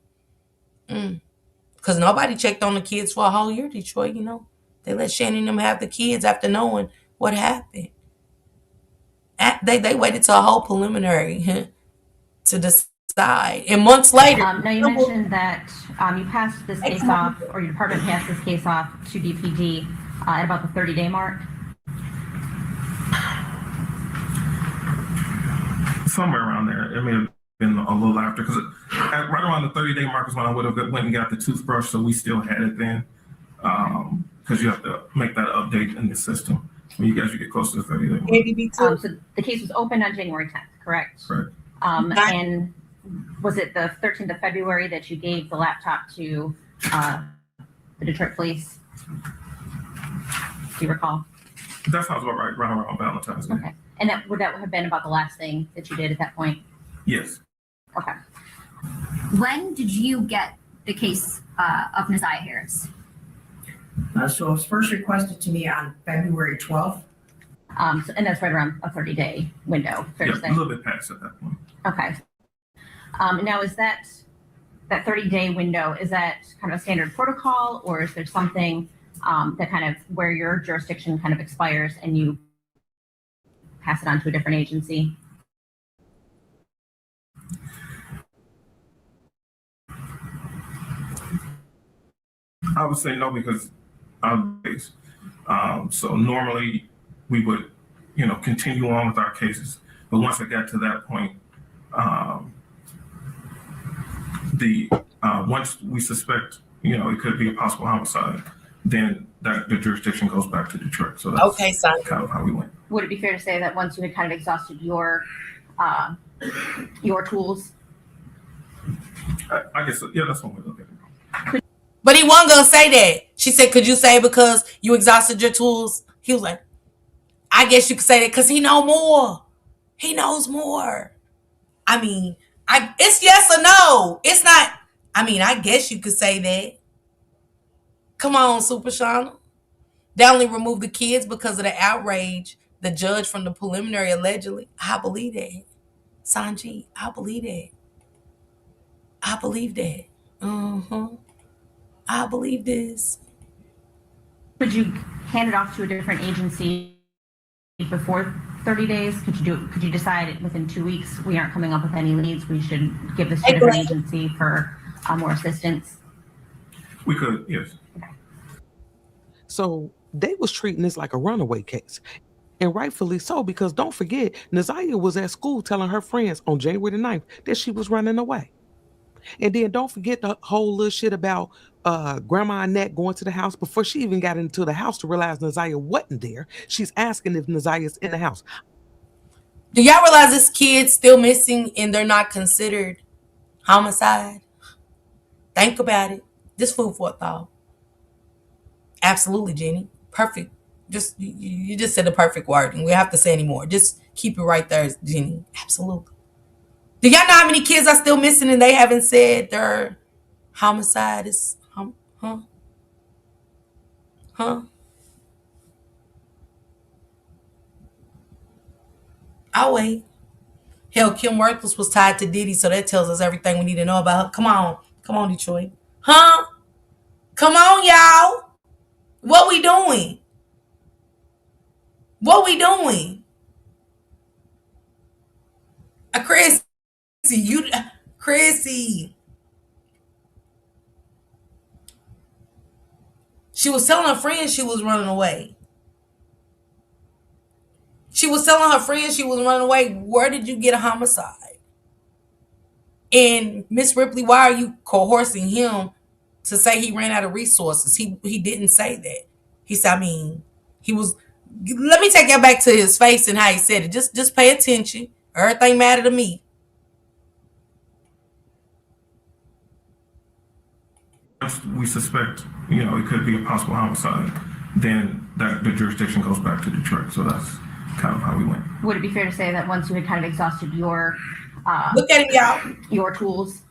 Because nobody checked on the kids for a whole year, Detroit, you know. They let Shannon and them have the kids after knowing what happened. They waited till a whole preliminary to decide. And months later. Now you mentioned that you passed this case off, or your department passed this case off to DPD at about the 30-day mark. Somewhere around there. It may have been a little after, because right around the 30-day mark is when I would have went and got the toothbrush, so we still had it then. Because you have to make that update in the system when you get close to the 30-day mark. So the case was opened on January 10th, correct? Correct. And was it the 13th of February that you gave the laptop to the Detroit police? Do you recall? That sounds about right, around Valentine's Day. Okay. And would that have been about the last thing that you did at that point? Yes. Okay. When did you get the case of Naziah Harris? So it was first requested to me on February 12th. And that's right around a 30-day window, fair to Yeah, say? a little bit past at that point. Okay. Now, is that 30-day window, is that kind of a standard protocol, or is there something that kind of where your jurisdiction kind of expires and you pass it on to a different agency? I would say no, because so normally we would, continue on with our cases. But once it got to that point, once we suspect, it could be a possible homicide, then the jurisdiction goes back to Detroit. So that's Okay, son. kind of how we went. Would it be fair to say that once you had kind of exhausted your tools? I guess, yeah, that's one way to look at it. But he wasn't going to say that. She said, could you say because you exhausted your tools? He was like, I guess you could say that because he know more. He knows more. I mean, it's yes or no. It's not. I mean, I guess you could say that. Come on, Super Shauna. They only removed the kids because of the outrage. The judge from the preliminary allegedly. I believe that. Sanji, I believe that. I believe that. I believe this. Could you hand it off to a different agency before 30 days? Could you decide within 2 weeks we aren't coming up with any leads, we should give this to a different agency for more assistance? We could, yes. So they was treating this like a runaway case. And rightfully so, because don't forget, Naziah was at school telling her friends on January the 9th that she was running away. And then don't forget the whole little shit about Grandma Annette going to the house before she even got into the house to realize Naziah wasn't there. She's asking if Naziah's in the house. Do y'all realize this kid's still missing and they're not considered homicide? Think about it. Just food for thought. Absolutely, Jenny. Perfect. Just you just said the perfect word, and we have to say any more. Just keep it right there, Jenny. Absolutely. Do y'all know how many kids are still missing and they haven't said their homicide is huh? I'll wait. Hell, Kim Worthless was tied to Diddy, so that tells us everything we need to know about her. Come on, Detroit. Huh? Come on, y'all. What we doing? What we doing? Chrissy. She was telling her friends she was running away. Where did you get a homicide? And Miss Ripley, why are you coercing him to say he ran out of resources? He didn't say that. He said, he was. Let me take that back to his face and how he said it. Just pay attention. Everything matter to me. If we suspect, it could be a possible homicide, then the jurisdiction goes back to Detroit. So that's kind of how we went. Would it be fair to say that once you had kind of exhausted your look at him, y'all. Your tools,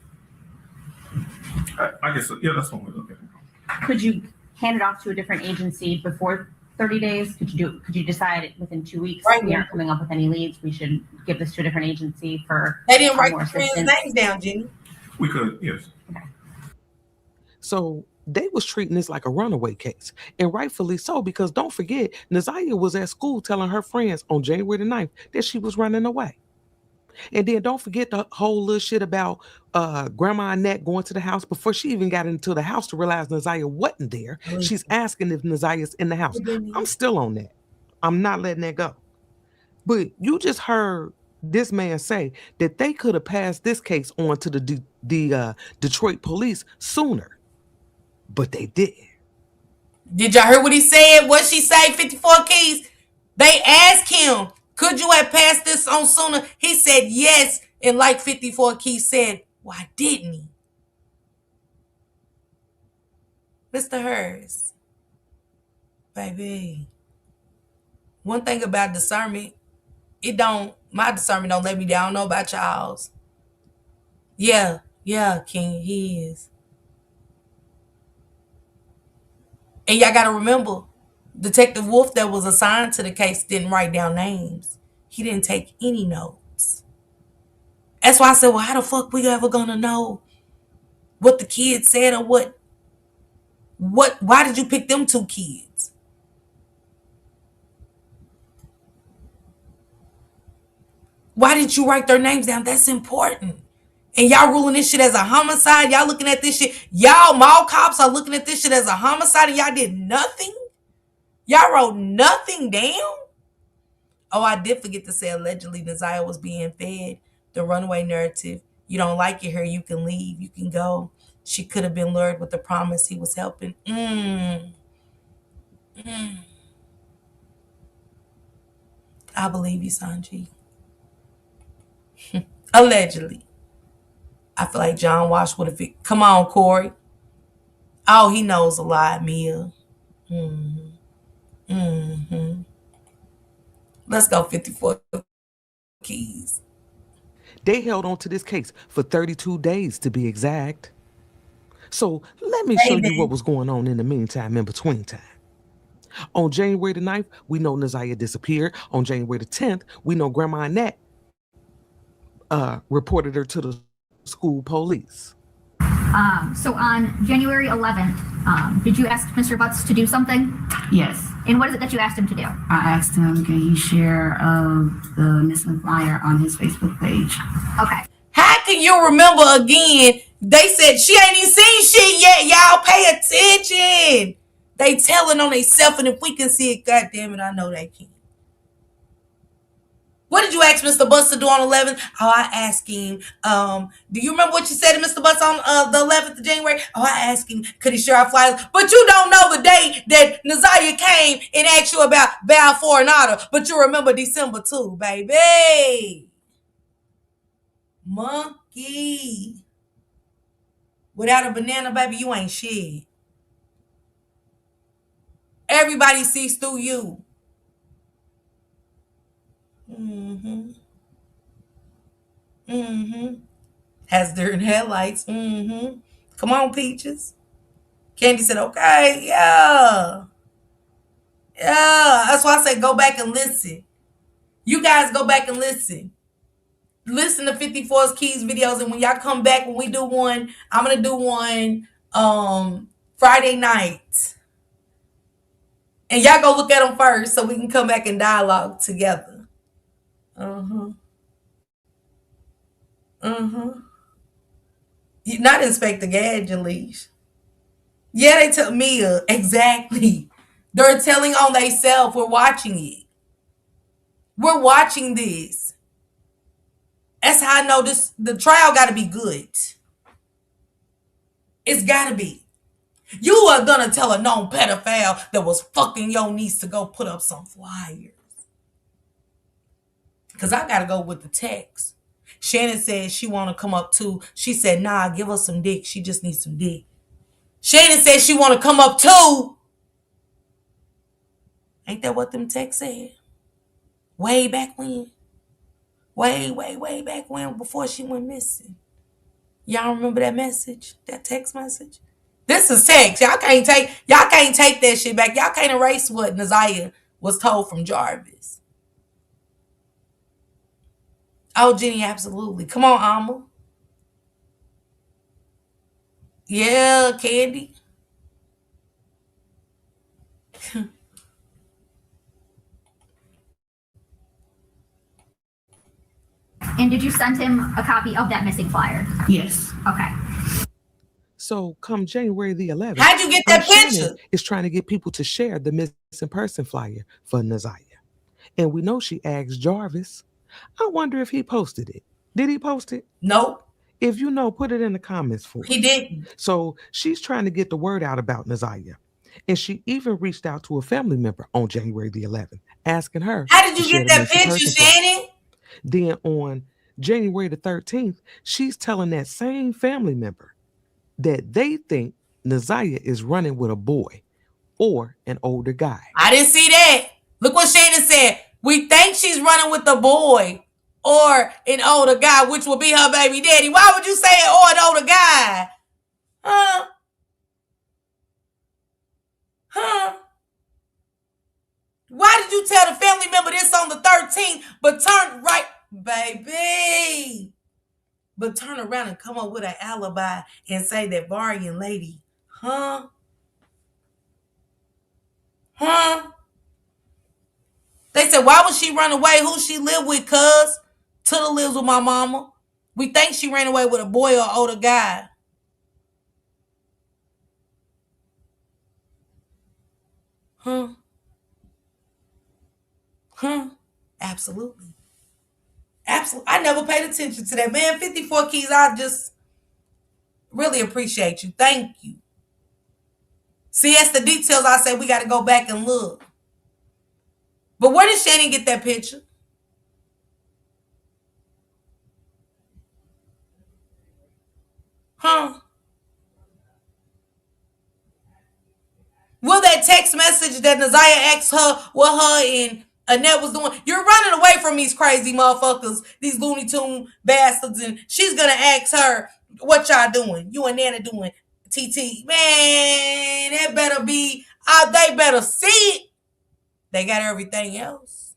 I guess, yeah, that's one way to look at it. could you hand it off to a different agency before 30 days? Could you decide within 2 weeks we aren't coming up with any leads, we should give this to a different agency for They didn't write more the friends' assistance? names down, Jenny. We could, yes. So they was treating this like a runaway case. And rightfully so, because don't forget, Naziah was at school telling her friends on January the 9th that she was running away. And then don't forget the whole little shit about Grandma Annette going to the house before she even got into the house to realize Naziah wasn't there. She's asking if Naziah's in the house. I'm still on that. I'm not letting that go. But you just heard this man say that they could have passed this case on to the Detroit police sooner, but they didn't. Did y'all hear what he said? What she say? 54 Keys. They asked him, could you have passed this on sooner? He said yes. And like 54 Keys said, why didn't he? Mr. Harris, baby, one thing about discernment, my discernment don't let me down. I don't know about y'all's. Yeah, King, he is. And y'all got to remember, Detective Wolf that was assigned to the case didn't write down names. He didn't take any notes. That's why I said, well, how the fuck we ever gonna know what the kids said or why did you pick them two kids? Why didn't you write their names down? That's important. And y'all ruling this shit as a homicide. Y'all looking at this shit. Y'all mall cops are looking at this shit as a homicide and y'all did nothing. Y'all wrote nothing down. Oh, I did forget to say allegedly Naziah was being fed the runaway narrative. You don't like it here, you can leave. You can go. She could have been lured with the promise he was helping. I believe you, Sanji. Allegedly. I feel like John Walsh would have. Come on, Corey. Oh, he knows a lot, Mia. Let's go 54 Keys. They held on to this case for 32 days to be exact. So let me show you what was going on in the meantime, in between time. On January the 9th, we know Naziah disappeared. On January the 10th, we know Grandma Annette reported her to the school police. So on January 11th, did you ask Mr. Butts to do something? Yes. And what is it that you asked him to do? I asked him, can he share the missing flyer on his Facebook page? Okay. How can you remember again? They said she ain't even seen shit yet. Y'all pay attention. They telling on themselves, and if we can see it, God damn it, I know they can. What did you ask Mr. Butts to do on 11th? Oh, I asked him, do you remember what you said to Mr. Butts on the 11th of January? Oh, I asked him, could he share our flyers? But you don't know the day that Naziah came and asked you about Balfour and Otter, but you remember December 2, baby. Monkey. Without a banana, baby, you ain't shit. Everybody sees through you. Mm-hmm. Mm-hmm. Has different headlights. Mm-hmm. Come on, Peaches. Candy said, okay, yeah. Yeah. That's why I say go back and listen. You guys go back and listen. Listen to 54's Keys videos, and when y'all come back, when we do one, I'm gonna do one Friday night. And y'all go look at them first so we can come back and dialogue together. Uh-huh. Uh-huh. Not Inspector Gadget, Leash. Yeah, they tell Mia. Exactly. They're telling on themselves. We're watching it. We're watching this. That's how I know this. The trial got to be good. It's got to be. You are going to tell a known pedophile that was fucking your niece to go put up some flyers. Because I got to go with the text. Shannon said she want to come up too. She said, nah, give her some dick. She just needs some dick. Shannon said she want to come up too. Ain't that what them texts said? Way back when. Way back when, before she went missing. Y'all remember that message? That text message? This is text. Y'all can't take that shit back. Y'all can't erase what Naziah was told from Jarvis. Oh, Jenny, absolutely. Come on, Alma. Yeah, Candy. And did you send him a copy of that missing flyer? Yes. Okay. So come January the 11th, How'd you get that Shannon picture? is trying to get people to share the missing person flyer for Naziah. And we know she asked Jarvis. I wonder if he posted it. Did he post it? Nope, If you know, put it in the comments for he us. didn't. So she's trying to get the word out about Naziah. And she even reached out to a family member on January the 11th, asking her. How did to you share get the that missing picture, person flyer. Shannon? Then on January the 13th, she's telling that same family member that they think Naziah is running with a boy or an older guy. I didn't see that. Look what Shannon said. We think she's running with a boy or an older guy, which will be her baby daddy. Why would you say or an older guy? Huh? Huh? Why did you tell the family member this on the 13th, but turn right, baby? But turn around and come up with an alibi and say that Varian lady, huh? Huh? They said, why would she run away? Who she live with, cuz? Tutta lives with my mama. We think she ran away with a boy or older guy. Huh? Huh? Absolutely. Absolutely. I never paid attention to that. Man, 54 Keys, I just really appreciate you. Thank you. See, that's the details I said we got to go back and look. But where did Shannon get that picture? Huh? Will that text message that Naziah asked her, what her and Annette was doing. You're running away from these crazy motherfuckers, these Looney Tune bastards, and she's gonna ask her, what y'all doing? You and Nana doing TT. Man, that better be, they better see it. They got everything else.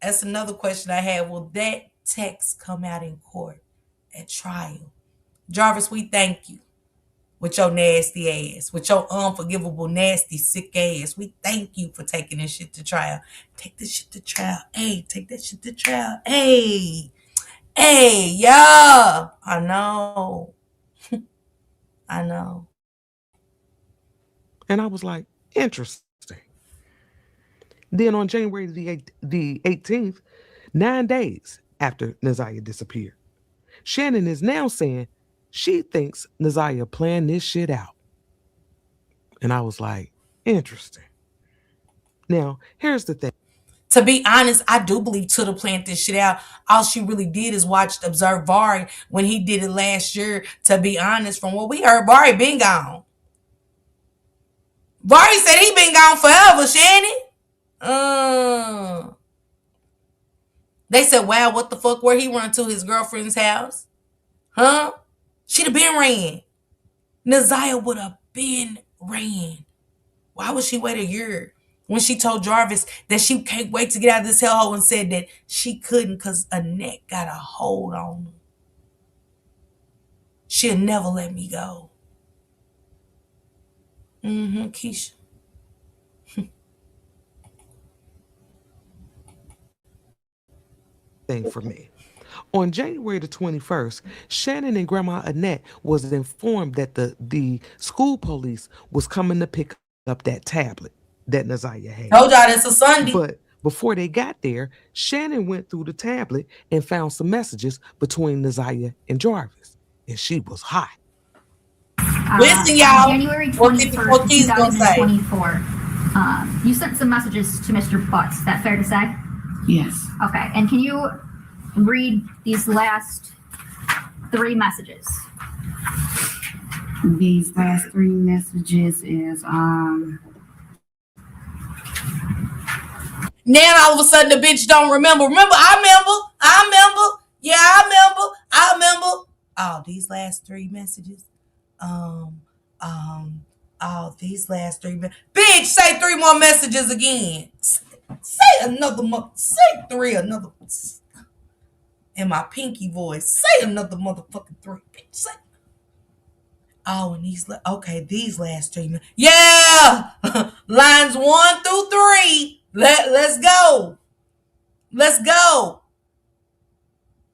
That's another question I had. Will that text come out in court at trial? Jarvis, we thank you with your nasty ass, with your unforgivable, nasty, sick ass. We thank you for taking this shit to trial. Take this shit to trial. Hey, take that shit to trial. Hey, yeah. I know. I know. And I was like, interesting. Then on January the 18th, 9 days after Naziah disappeared, Shannon is now saying she thinks Naziah planned this shit out. And I was like, interesting. Now, here's the thing. To be honest, I do believe Tuda planned this shit out. All she really did is observe Vari when he did it last year. To be honest, from what we heard, Vari been gone. Vari said he been gone forever, Shannon. They said, wow, what the fuck? Where he run to his girlfriend's house? Huh? She'd have been ran. Naziah would have been ran. Why would she wait a year? When she told Jarvis that she can't wait to get out of this hellhole and said that she couldn't because Annette got a hold on her. She'll never let me go. Keisha. Thing for me. On January the 21st, Shannon and Grandma Annette was informed that the school police was coming to pick up that tablet that Naziah had. Told y'all it's a Sunday. But before they got there, Shannon went through the tablet and found some messages between Naziah and Jarvis, and she was hot. Listen, y'all. January What 21st, he's gonna say. 2024. You sent some messages to Mr. Butts. Is that fair to say? Yes. Okay. And can you read these last 3 messages? These last 3 messages is Now all of a sudden the bitch don't remember. I remember. Yeah, I remember. Oh, these last 3 messages. These last 3 bitch, say 3 more messages again. Say another say 3 another in my pinky voice. Say another motherfucking 3, bitch. Say. Oh, and these last 3. Yeah, lines 1 through 3. Let's go.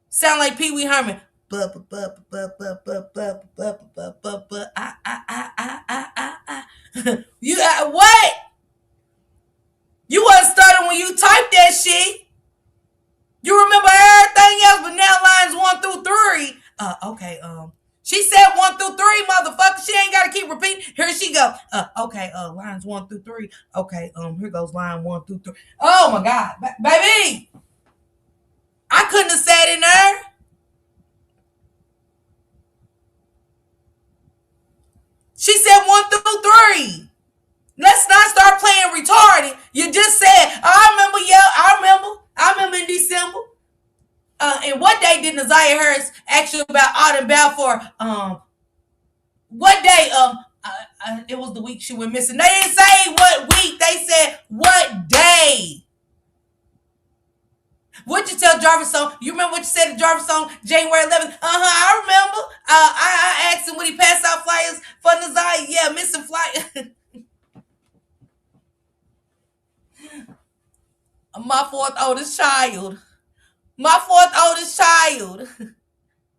Sound like Pee Wee Herman. You what? You wasn't stuttering when you typed that shit. You remember everything else, but now lines 1 through 3. Okay. She said 1 through 3, motherfucker. She ain't gotta keep repeating. Here she go. Lines 1 through 3. Okay. Here goes line 1 through 3. Oh my God, baby. I couldn't have sat in there. She said 1 through 3. Let's not start playing retarded. You just said, I remember in December. And what day did Naziah Harris ask you about Auden Balfour? What day? It was the week she went missing. They didn't say what week. They said what day. What'd you tell Jarvis on? You remember what you said to Jarvis on January 11th? I remember. I asked him when he passed out flyers for Naziah. Yeah, missing flyer. My 4th oldest child.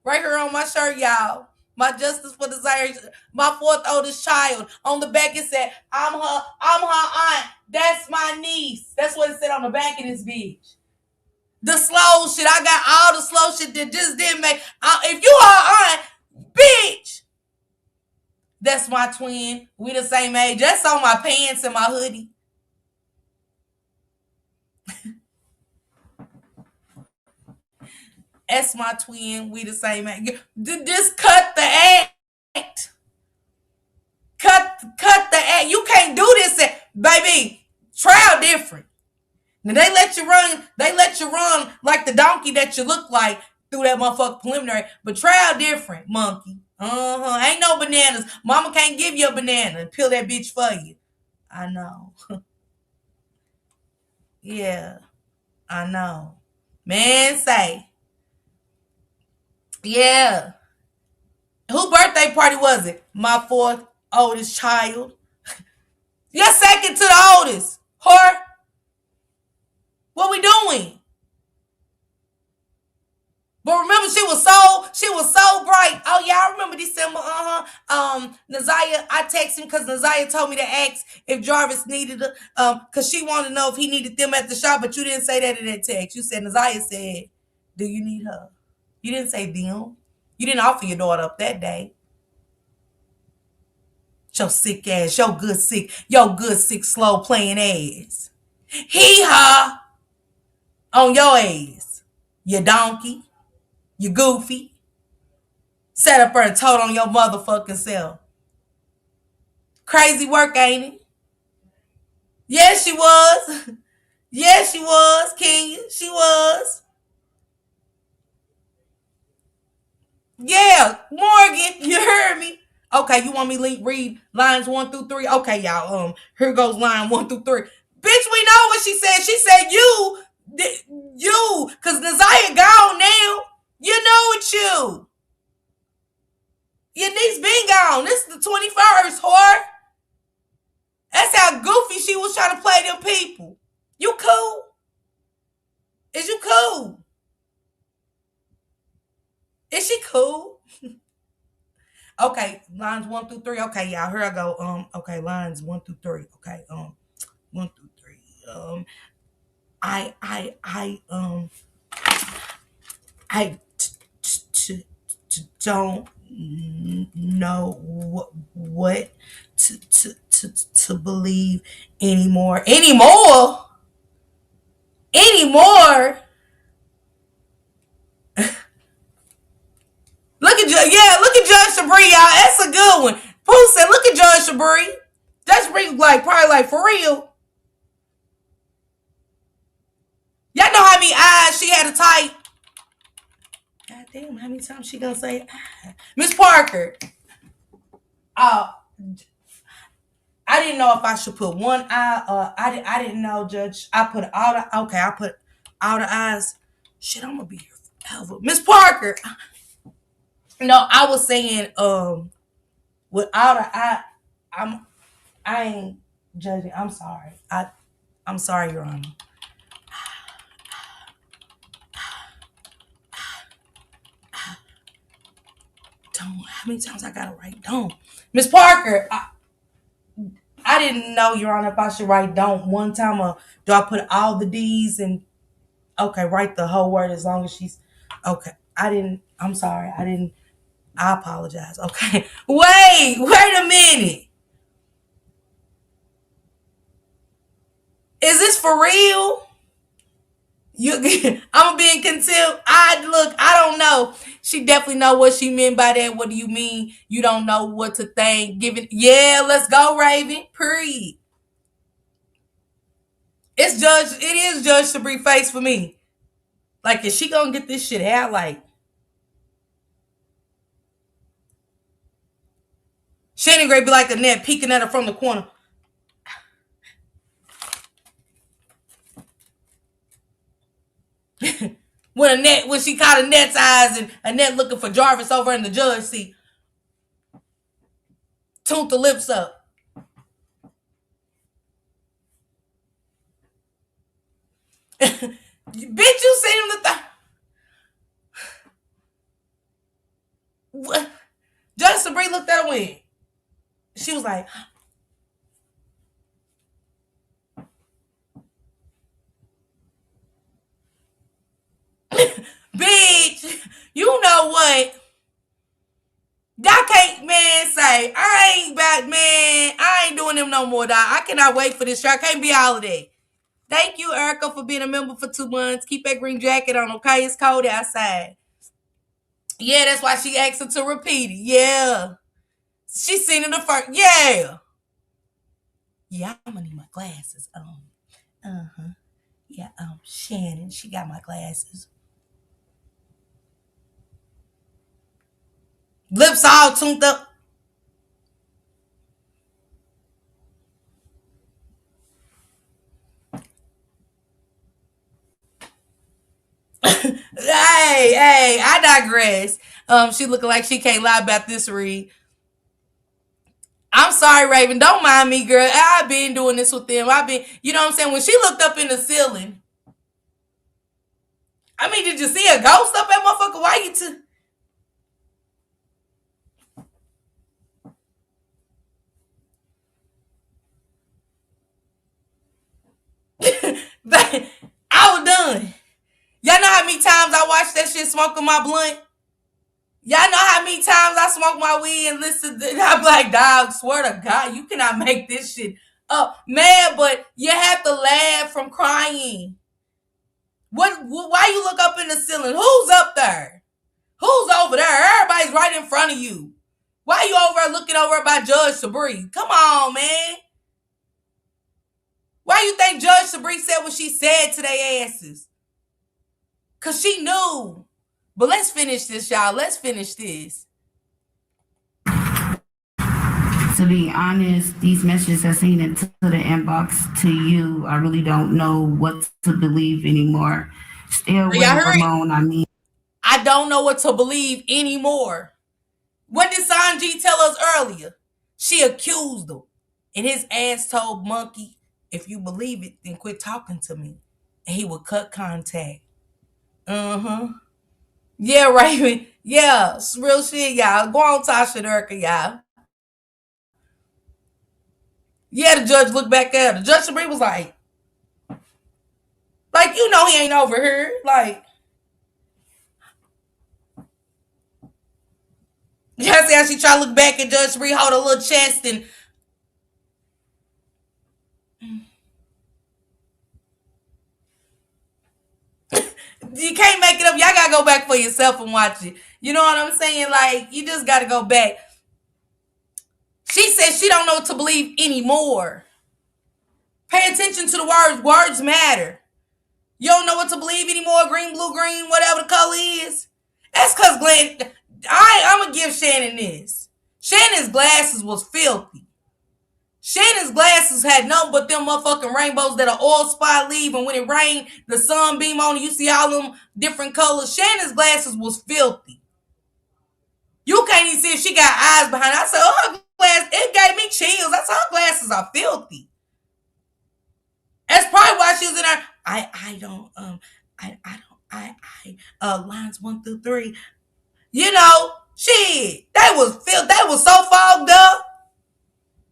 Right here on my shirt, y'all. My justice for desire. My 4th oldest child. On the back it said, I'm her aunt. That's my niece. That's what it said on the back of this bitch. The slow shit. I got all the slow shit that just didn't make. If you are aunt, bitch. That's my twin. We the same age. That's on my pants and my hoodie. That's my twin. We the same age. Just cut the act. Cut the act. You can't do this, baby. Trial different. Now they let you run like the donkey that you look like through that motherfucking preliminary. But trial different, monkey. Ain't no bananas. Mama can't give you a banana and peel that bitch for you. I know. Yeah, I know. Man, say. Yeah. Whose birthday party was it? My fourth oldest child. You're second to the oldest. Whore. What we doing? But remember, she was so bright. Oh yeah, I remember December. Naziah, I texted him because Naziah told me to ask if Jarvis needed because she wanted to know if he needed them at the shop, but you didn't say that in that text. You said Naziah said, "Do you need her?" You didn't say them. You didn't offer your daughter up that day. Your sick ass, your good sick, slow playing ass. He her on your ass. You donkey. You goofy. Sat up there and told on your motherfucking self. Crazy work, ain't it? Yes, she was. Yes, she was, Kenya. She was. Yeah, Morgan, you heard me. Okay, you want me to read lines 1 through 3? Okay, y'all. Here goes line 1 through 3. Bitch, we know what she said. She said you, cause Naziah gone now. You know it's you. Your niece been gone. This is the 21st, whore. That's how goofy she was trying to play them people. You cool? Is you cool? Is she cool? Okay, lines 1 through 3. Okay, y'all, here I go. Okay, lines 1 through 3. Okay, 1 through 3. I don't know what to believe anymore. Anymore. Look at Judge Shabri, y'all. That's a good one. Pooh said, "Look at Judge Shabri." Judge Shabri probably for real. Y'all know how many eyes she had to type. God damn, how many times she gonna say Miss Parker? I didn't know if I should put one eye or I didn't know, Judge. I put all the eyes. Shit, I'm gonna be here forever. Miss Parker. No, I was saying, without an eye, I ain't judging. I'm sorry. I'm sorry, Your Honor. How many times I gotta write don't? Miss Parker, I didn't know, Your Honor, if I should write don't one time or do I put all the D's and write the whole word as long as she's okay. I'm sorry. I apologize. Okay. Wait a minute. Is this for real? I'm being contempt. I don't know. She definitely know what she meant by that. What do you mean you don't know what to think? Yeah, let's go, Raven. Period. It is Judge Shabri face for me. Like, is she gonna get this shit out? Like, Shannon Gray be like a net peeking at her from the corner. when she caught Annette's eyes and Annette looking for Jarvis over in the judge seat. Tuned the lips up. Bitch, you seen him what? Judge Sabri looked at her with. She was like, bitch, you know what? Y'all can't, man, say, I ain't doing them no more, dog. I cannot wait for this show. I can't be all of that. Thank you, Erica, for being a member for 2 months. Keep that green jacket on, okay? It's cold outside. Yeah, that's why she asked her to repeat it. Yeah. She seen it the first. Yeah. Yeah, I'm gonna need my glasses on. Yeah, Shannon, she got my glasses. Lips all tuned up. Hey, I digress. She looking like she can't lie about this read. I'm sorry, Raven. Don't mind me, girl. I've been doing this with them. You know what I'm saying? When she looked up in the ceiling, I mean, did you see a ghost up that motherfucker? Why you I was done. Y'all know how many times I watched that shit smoking my blunt? Y'all know how many times I smoke my weed and listen to I'm like, dog, swear to God, you cannot make this shit up. Man, but you have to laugh from crying. Why you look up in the ceiling? Who's up there? Who's over there? Everybody's right in front of you. Why you over there looking over by Judge Sabree? Come on, man. Why you think Judge Sabree said what she said to their asses? Because she knew. But let's finish this, y'all. Let's finish this. To be honest, these messages have seen into the inbox to you. I really don't know what to believe anymore. Stay away, Ramon. I don't know what to believe anymore. What did Sanjay tell us earlier? She accused him. And his ass told Monkey, if you believe it, then quit talking to me. And he would cut contact. Yeah, Raven. Yeah, it's real shit, y'all. Go on, Tasha and Erica, y'all. Yeah, the judge looked back at her. The Judge Sabree was like, you know he ain't over here. Like, you see how she try to look back at Judge Sabree, hold her little chest and you can't make it up. Y'all gotta go back for yourself and watch it. You know what I'm saying? Like, you just gotta go back. She said she don't know what to believe anymore. Pay attention to the words. Words matter. You don't know what to believe anymore. Green, blue, green, whatever the color is. That's because Glenn. I'm gonna give Shannon this. Shannon's glasses was filthy. Shannon's glasses had nothing but them motherfucking rainbows that are oil spot leave, and when it rained, the sun beam on you see all them different colors. Shannon's glasses was filthy. You can't even see if she got eyes behind it. I said, oh, her glass, it gave me chills. I said, her glasses are filthy. That's probably why she was in there. Lines 1 through 3. You know, shit, that was so fogged up.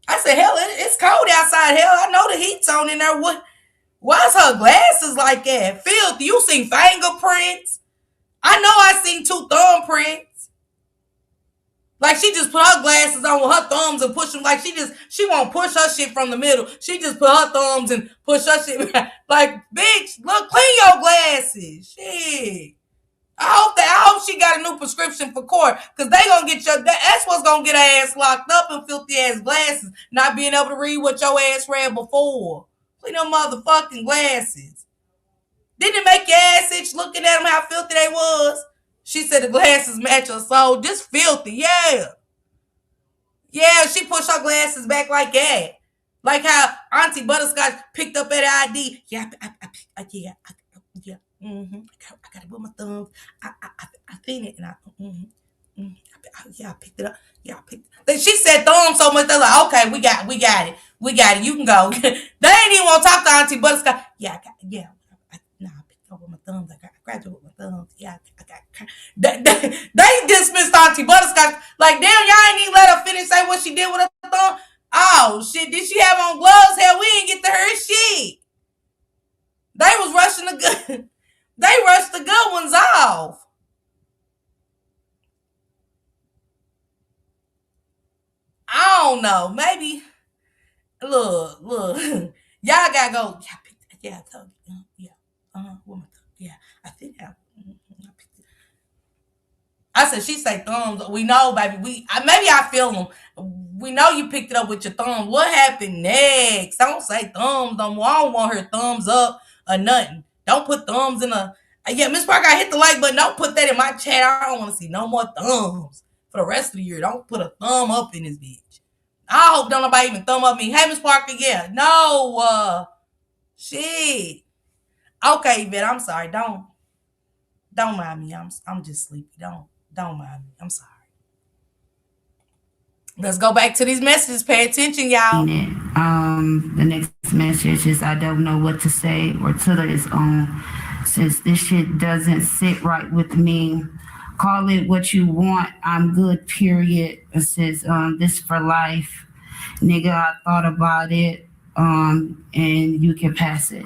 I said, hell, it's cold outside. Hell, I know the heat's on in there. Why's her glasses like that? Filthy. You seen fingerprints? I know I seen 2 thumbprints. Like, she just put her glasses on with her thumbs and push them. Like, she won't push her shit from the middle. She just put her thumbs and push her shit. Like, bitch, look, clean your glasses. Shit. I hope she got a new prescription for court, because they gonna get that's what's gonna get her ass locked up in filthy ass glasses, not being able to read what your ass read before. Clean them motherfucking glasses. Didn't it make your ass itch looking at them how filthy they was? She said the glasses match her soul. Just filthy, yeah. Yeah, she pushed her glasses back like that. Like how Auntie Butterscotch picked up at ID. Yeah, I got it with my thumbs. I seen it, and I picked it up. Yeah, I picked it. She said thumb so much. They're like, okay, we got it. You can go. They ain't even want to talk to Auntie Butterscotch. I picked it up with my thumbs. I grabbed it with my thumbs. Yeah, I got. They dismissed Auntie Butterscotch. Like, damn, y'all ain't even let her finish say what she did with her thumb. Oh shit, did she have on gloves? Hell, we didn't get to her shit. They was rushing the good. They rushed the good ones off. I don't know. Maybe. Look. Y'all gotta go. I think I said, she say thumbs. We know, baby. Maybe I feel them. We know you picked it up with your thumb. What happened next? Don't say thumbs no more. I don't want her thumbs up. or nothing. Don't put thumbs in a. Yeah, Miss Parker, I hit the like button. Don't put that in my chat. I don't want to see no more thumbs for the rest of the year. Don't put a thumb up in this bitch. I hope don't nobody even thumb up me. Hey, Miss Parker, yeah. No, shit. Okay, Yvette, I'm sorry. Don't mind me. I'm just sleepy. Don't mind me. I'm sorry. Let's go back to these messages. Pay attention, y'all. The next message is I don't know what to say, or Tilla is on. Says this shit doesn't sit right with me. Call it what you want. I'm good, period. It says this for life. Nigga, I thought about it. And you can pass it.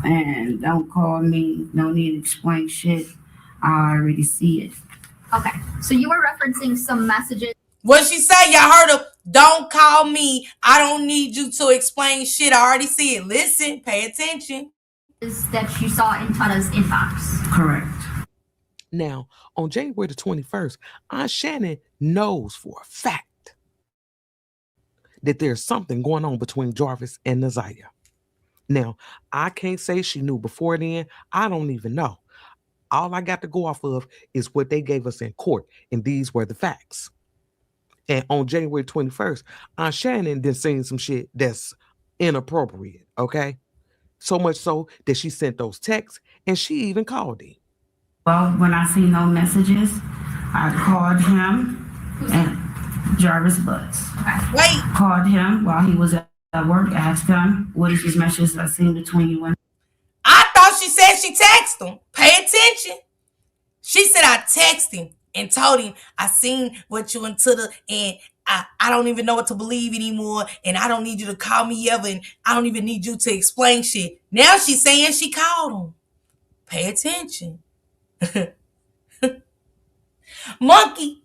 And don't call me. No need to explain shit. I already see it. Okay. So you were referencing some messages What she say? Y'all heard her. Don't call me. I don't need you to explain shit. I already see it. Listen, pay attention. that you saw in Tana's inbox. Correct. Now, on January the 21st, Aunt Shannon knows for a fact that there's something going on between Jarvis and Naziah. Now, I can't say she knew before then. I don't even know. All I got to go off of is what they gave us in court, and these were the facts. And on January 21st, Aunt Shannon then seen some shit that's inappropriate, okay? So much so that she sent those texts, and she even called him. Well, when I see no messages, I called him and Jarvis Butts. Wait. Called him while he was at work, asked him, what is these messages I seen between you and I thought she said she texted him. Pay attention. She said I texted him and told him I seen what you and Tutta, and I don't even know what to believe anymore, and I don't need you to call me ever, and I don't even need you to explain shit. Now she's saying she called him. Pay attention. Monkey.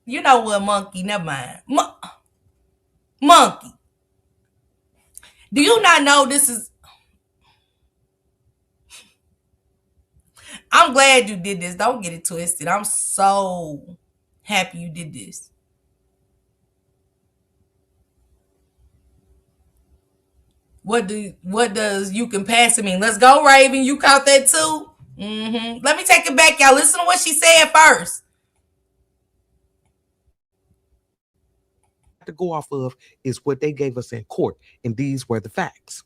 You know what, Monkey? Never mind. Monkey. Do you not know this is... I'm glad you did this. Don't get it twisted. I'm so happy you did this. What does you can pass it mean? Let's go, Raven. You caught that too? Let me take it back, y'all. Listen to what she said first. To go off of is what they gave us in court, and these were the facts.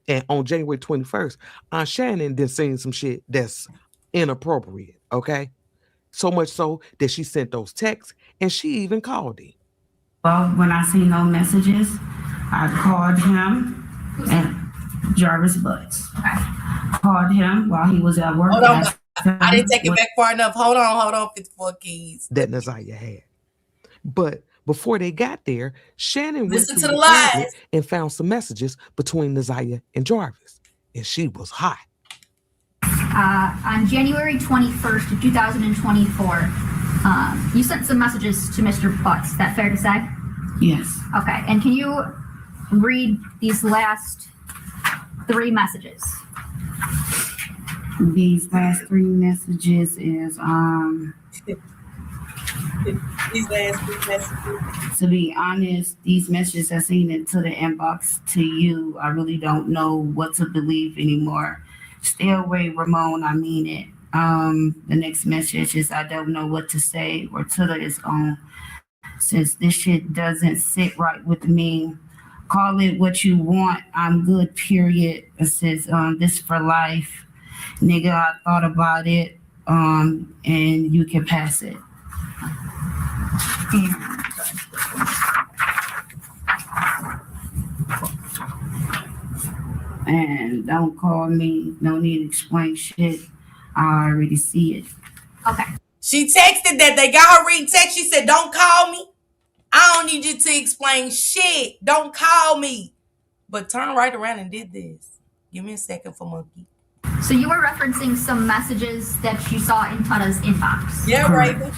And on January 21st, Aunt Shannon then seen some shit that's inappropriate, okay? So much so that she sent those texts, and she even called him. Well, when I see no messages, I called him and Jarvis Butts. Called him while he was at work. Hold on. I didn't take it back far enough. Hold on. 54 keys. That Naziah had. But before they got there, Shannon went Listen to the tablet lies. and found some messages between Naziah and Jarvis, and she was hot. On January 21st of 2024, you sent some messages to Mr. Butts. Is that fair to say? Yes. Okay. And can you read these last 3 messages? These last 3 messages is These last 3 messages. to be honest, these messages I seen into the inbox to you, I really don't know what to believe anymore. Stay away, Ramon, I mean it. The next message is I don't know what to say, or Tilla is on. Says this shit doesn't sit right with me. Call it what you want. I'm good, period. It says this for life. Nigga, I thought about it. And you can pass it. And don't call me. No need to explain shit. I already see it. Okay. She texted that. They got her reading text. She said, don't call me. I don't need you to explain shit. Don't call me. But turn right around and did this. Give me a second for Monkey. So you were referencing some messages that you saw in Tana's inbox. Yeah, Raven.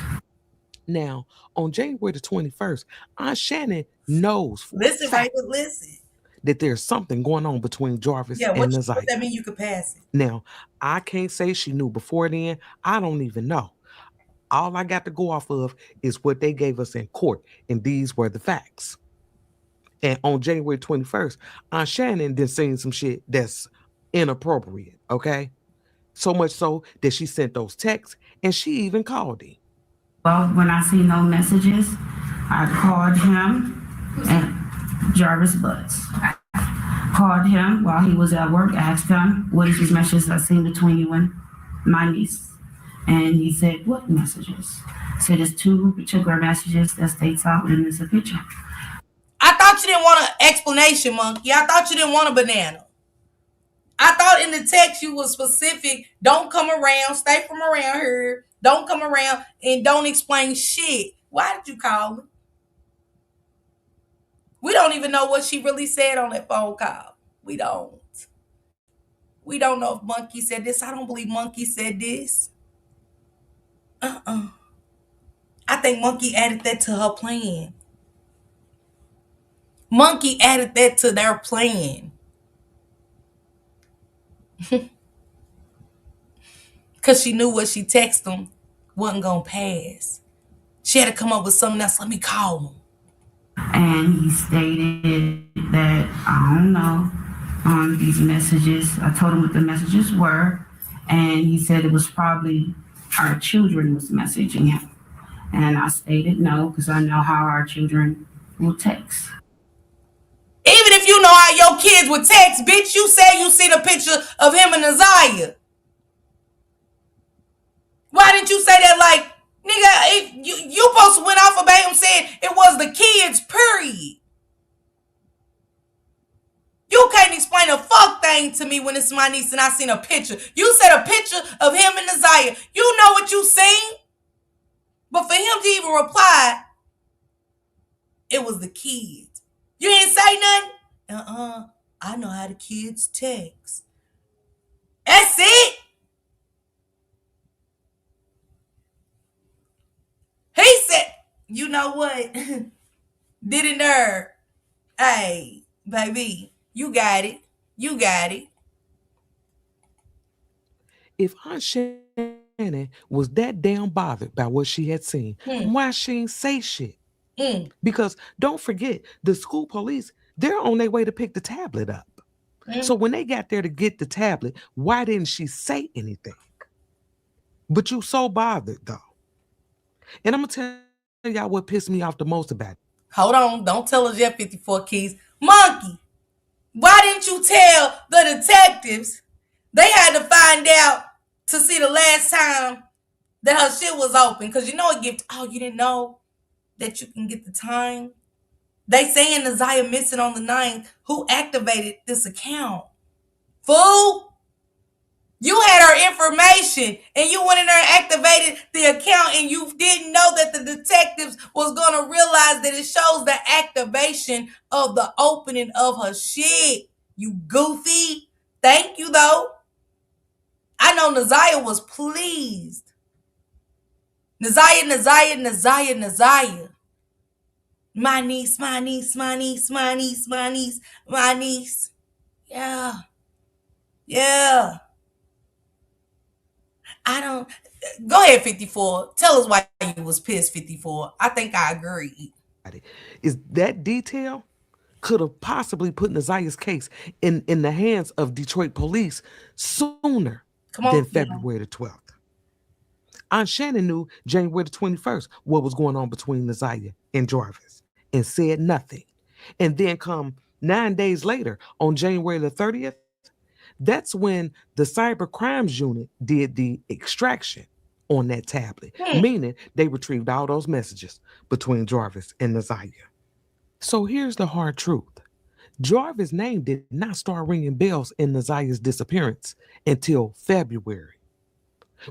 Now, on January the 21st, Aunt Shannon knows for Listen, a fact Raven, listen. that there's something going on between Jarvis Yeah, and what Naziah. that mean you could pass it? Now, I can't say she knew before then. I don't even know. All I got to go off of is what they gave us in court, and these were the facts. And on January 21st, Aunt Shannon did seen some shit that's inappropriate, okay? So much so that she sent those texts, and she even called him. Well, when I see no messages, I called him and Jarvis Butts. Called him while he was at work, asked him, what is these messages I seen between you and my niece? And he said, what messages? I said, it's two particular messages that states out and it's a picture. I thought you didn't want an explanation, Monkey. I thought you didn't want a banana. I thought in the text you was specific. Don't come around. Stay from around here. Don't come around and don't explain shit. Why did you call her? We don't even know what she really said on that phone call. We don't. We don't know if Monkey said this. I don't believe Monkey said this. I think Monkey added that to her plan. Monkey added that to their plan. Because she knew what she texted him wasn't going to pass. She had to come up with something else. Let me call him. And he stated that, I don't know, these messages, I told him what the messages were, and he said it was probably our children was messaging him. And I stated no, because I know how our children will text. Even if you know how your kids would text, bitch, you say you seen a picture of him and Nazaya. Why didn't you say that like, nigga, you supposed to went off about him saying it was the kids, period. You can't explain a fuck thing to me when it's my niece and I seen a picture. You said a picture of him and Nazaya. You know what you seen? But for him to even reply, it was the kids. You didn't say nothing? I know how the kids text. That's it? He said, you know what? Didn't nerd. Hey, baby, you got it. You got it. If Aunt Shannon was that damn bothered by what she had seen, why she ain't say shit? Because don't forget, the school police, they're on their way to pick the tablet up. So when they got there to get the tablet, why didn't she say anything? But you so bothered, though. And I'm going to tell y'all what pissed me off the most about it. Hold on. Don't tell us yet, 54 Keys. Monkey, why didn't you tell the detectives they had to find out to see the last time that her shit was open? Because you know it gives, you didn't know that you can get the time? They saying Nazaya missing on the 9th. Who activated this account? Fool! You had her information and you went in there and activated the account and you didn't know that the detectives was going to realize that it shows the activation of the opening of her shit. You goofy. Thank you, though. I know Nazaya was pleased. Nazaya. My niece. Yeah. I don't. Go ahead, 54. Tell us why you was pissed, 54. I think I agree. Is that detail could have possibly put Nazaya's case in the hands of Detroit police sooner than February the 12th. Aunt Shannon knew January the 21st what was going on between Nazaya and Jarvis and said nothing. And then come 9 days later, on January the 30th, that's when the cyber crimes unit did the extraction on that tablet, meaning they retrieved all those messages between Jarvis and Nazaya. So here's the hard truth. Jarvis' name did not start ringing bells in Nazaya's disappearance until February.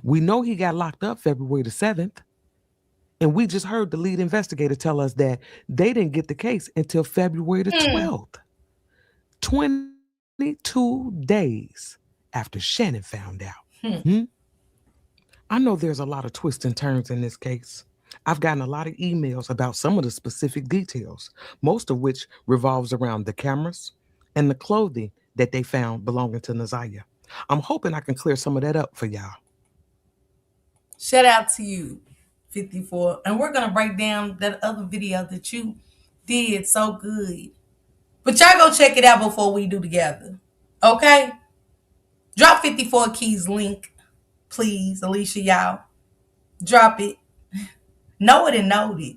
We know he got locked up February the 7th, and we just heard the lead investigator tell us that they didn't get the case until February the 12th. 22 days after Shannon found out. I know there's a lot of twists and turns in this case. I've gotten a lot of emails about some of the specific details, most of which revolves around the cameras and the clothing that they found belonging to Nazaya. I'm hoping I can clear some of that up for y'all. Shout out to you. 54. And we're going to break down that other video that you did so good. But y'all go check it out before we do together. Okay? Drop 54 Keys link, please, Alicia, y'all. Drop it. Know it and note it.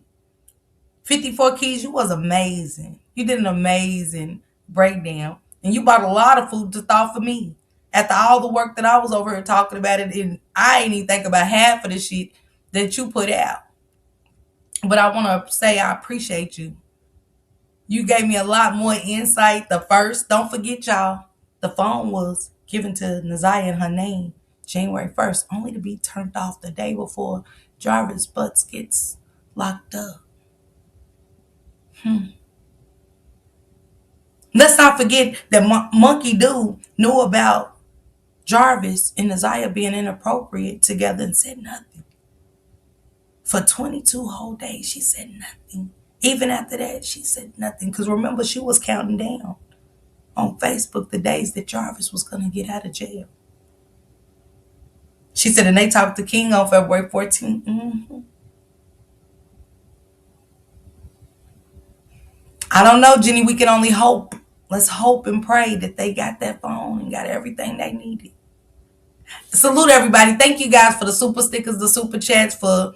54 Keys, you was amazing. You did an amazing breakdown. And you bought a lot of food to thaw for me. After all the work that I was over here talking about it, and I ain't even think about half of the shit that you put out. But I want to say I appreciate you. You gave me a lot more insight. The first, don't forget, y'all, the phone was given to Naziah in her name January 1st, only to be turned off the day before Jarvis Butts gets locked up. Let's not forget that Monkey Dude knew about Jarvis and Naziah being inappropriate together and said nothing. For 22 whole days, she said nothing. Even after that, she said nothing. Because remember, she was counting down on Facebook the days that Jarvis was going to get out of jail. She said, and they talked to King on February 14th. I don't know, Jenny. We can only hope. Let's hope and pray that they got that phone and got everything they needed. Salute everybody. Thank you guys for the super stickers, the super chats, for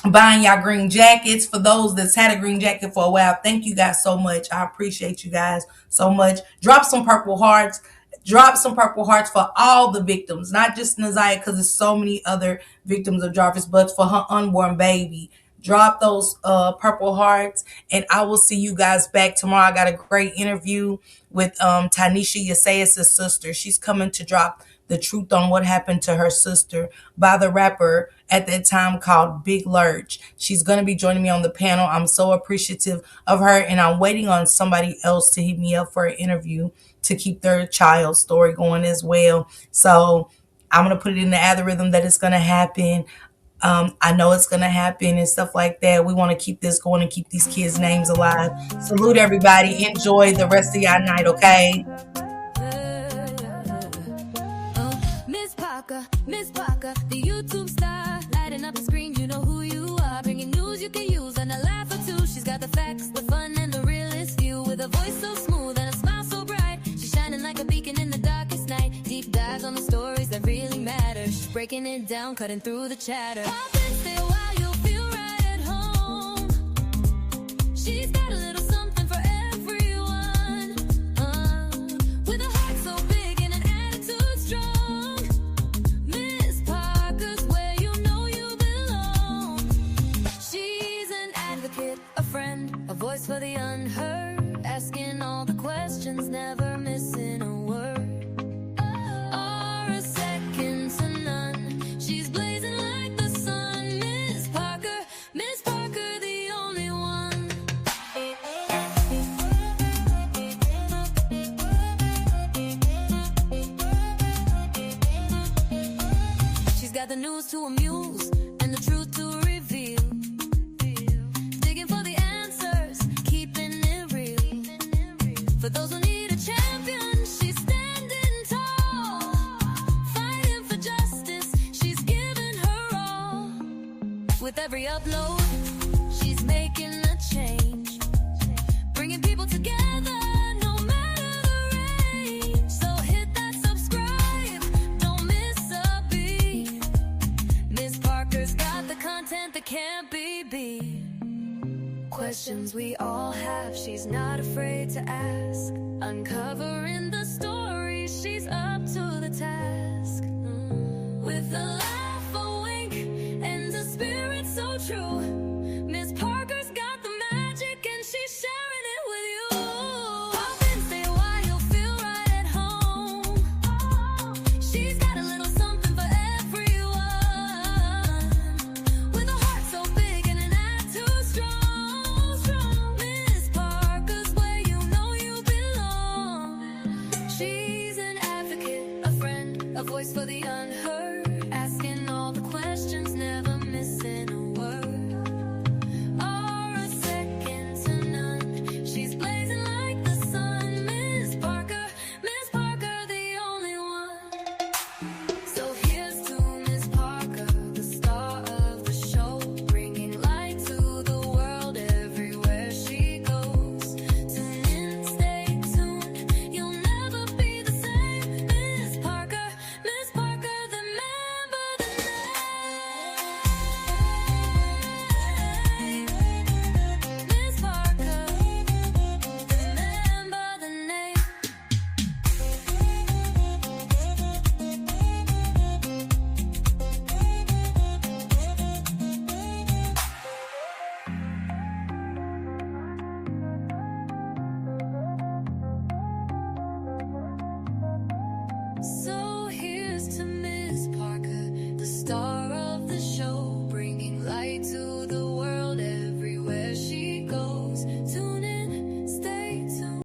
buying y'all green jackets. For those that's had a green jacket for a while, thank you guys so much. I appreciate you guys so much. Drop some purple hearts. Drop some purple hearts for all the victims, not just Naziah, because there's so many other victims of Jarvis Butts, for her unborn baby. Drop those purple hearts, and I will see you guys back tomorrow. I got a great interview with Tanisha Yesayas' sister. She's coming to drop the truth on what happened to her sister by the rapper at that time called Big Lurch. She's going to be joining me on the panel. I'm so appreciative of her, and I'm waiting on somebody else to hit me up for an interview to keep their child's story going as well. So I'm going to put it in the algorithm that it's going to happen. I know it's going to happen and stuff like that. We want to keep this going and keep these kids' names alive. Salute everybody. Enjoy the rest of y'all night, okay? Miss Parker, the YouTube star, lighting up the screen, you know who you are, bringing news you can use and a laugh or two. She's got the facts, the fun, and the realest view, with a voice so smooth and a smile so bright. She's shining like a beacon in the darkest night. Deep dives on the stories that really matter. She's breaking it down, cutting through the chatter. Pop and stay a while, you'll feel right at home. She's got a little something for everyone, with a heart so big and an attitude strong. Miss Parker's where you know you belong. She's an advocate, a friend, a voice for the unheard, asking all the questions, never missing a word. Or a second to none. She's blazing like the sun. Miss Parker, the only one. She's got the news to amuse and the truth to reveal. Digging for the answers, keeping it real. For those who need a champion, she's standing tall. Fighting for justice, she's giving her all. With every upload, she's making a change. Bringing people together, no matter the range. So hit that subscribe, don't miss a beat. Miss Parker's got the content that can't be beat. Questions we all have, she's not afraid to ask. Uncovering the story, she's up to the task. With a laugh, a wink, and a spirit so true. Miss Parker's got the magic and she's sharing it with you. Pop and stay a while, you'll feel right at home. She's got a little something for everyone, with a heart so big and an attitude strong. Miss Parker's where you know you belong. She's an advocate, a friend, a voice for the unheard, asking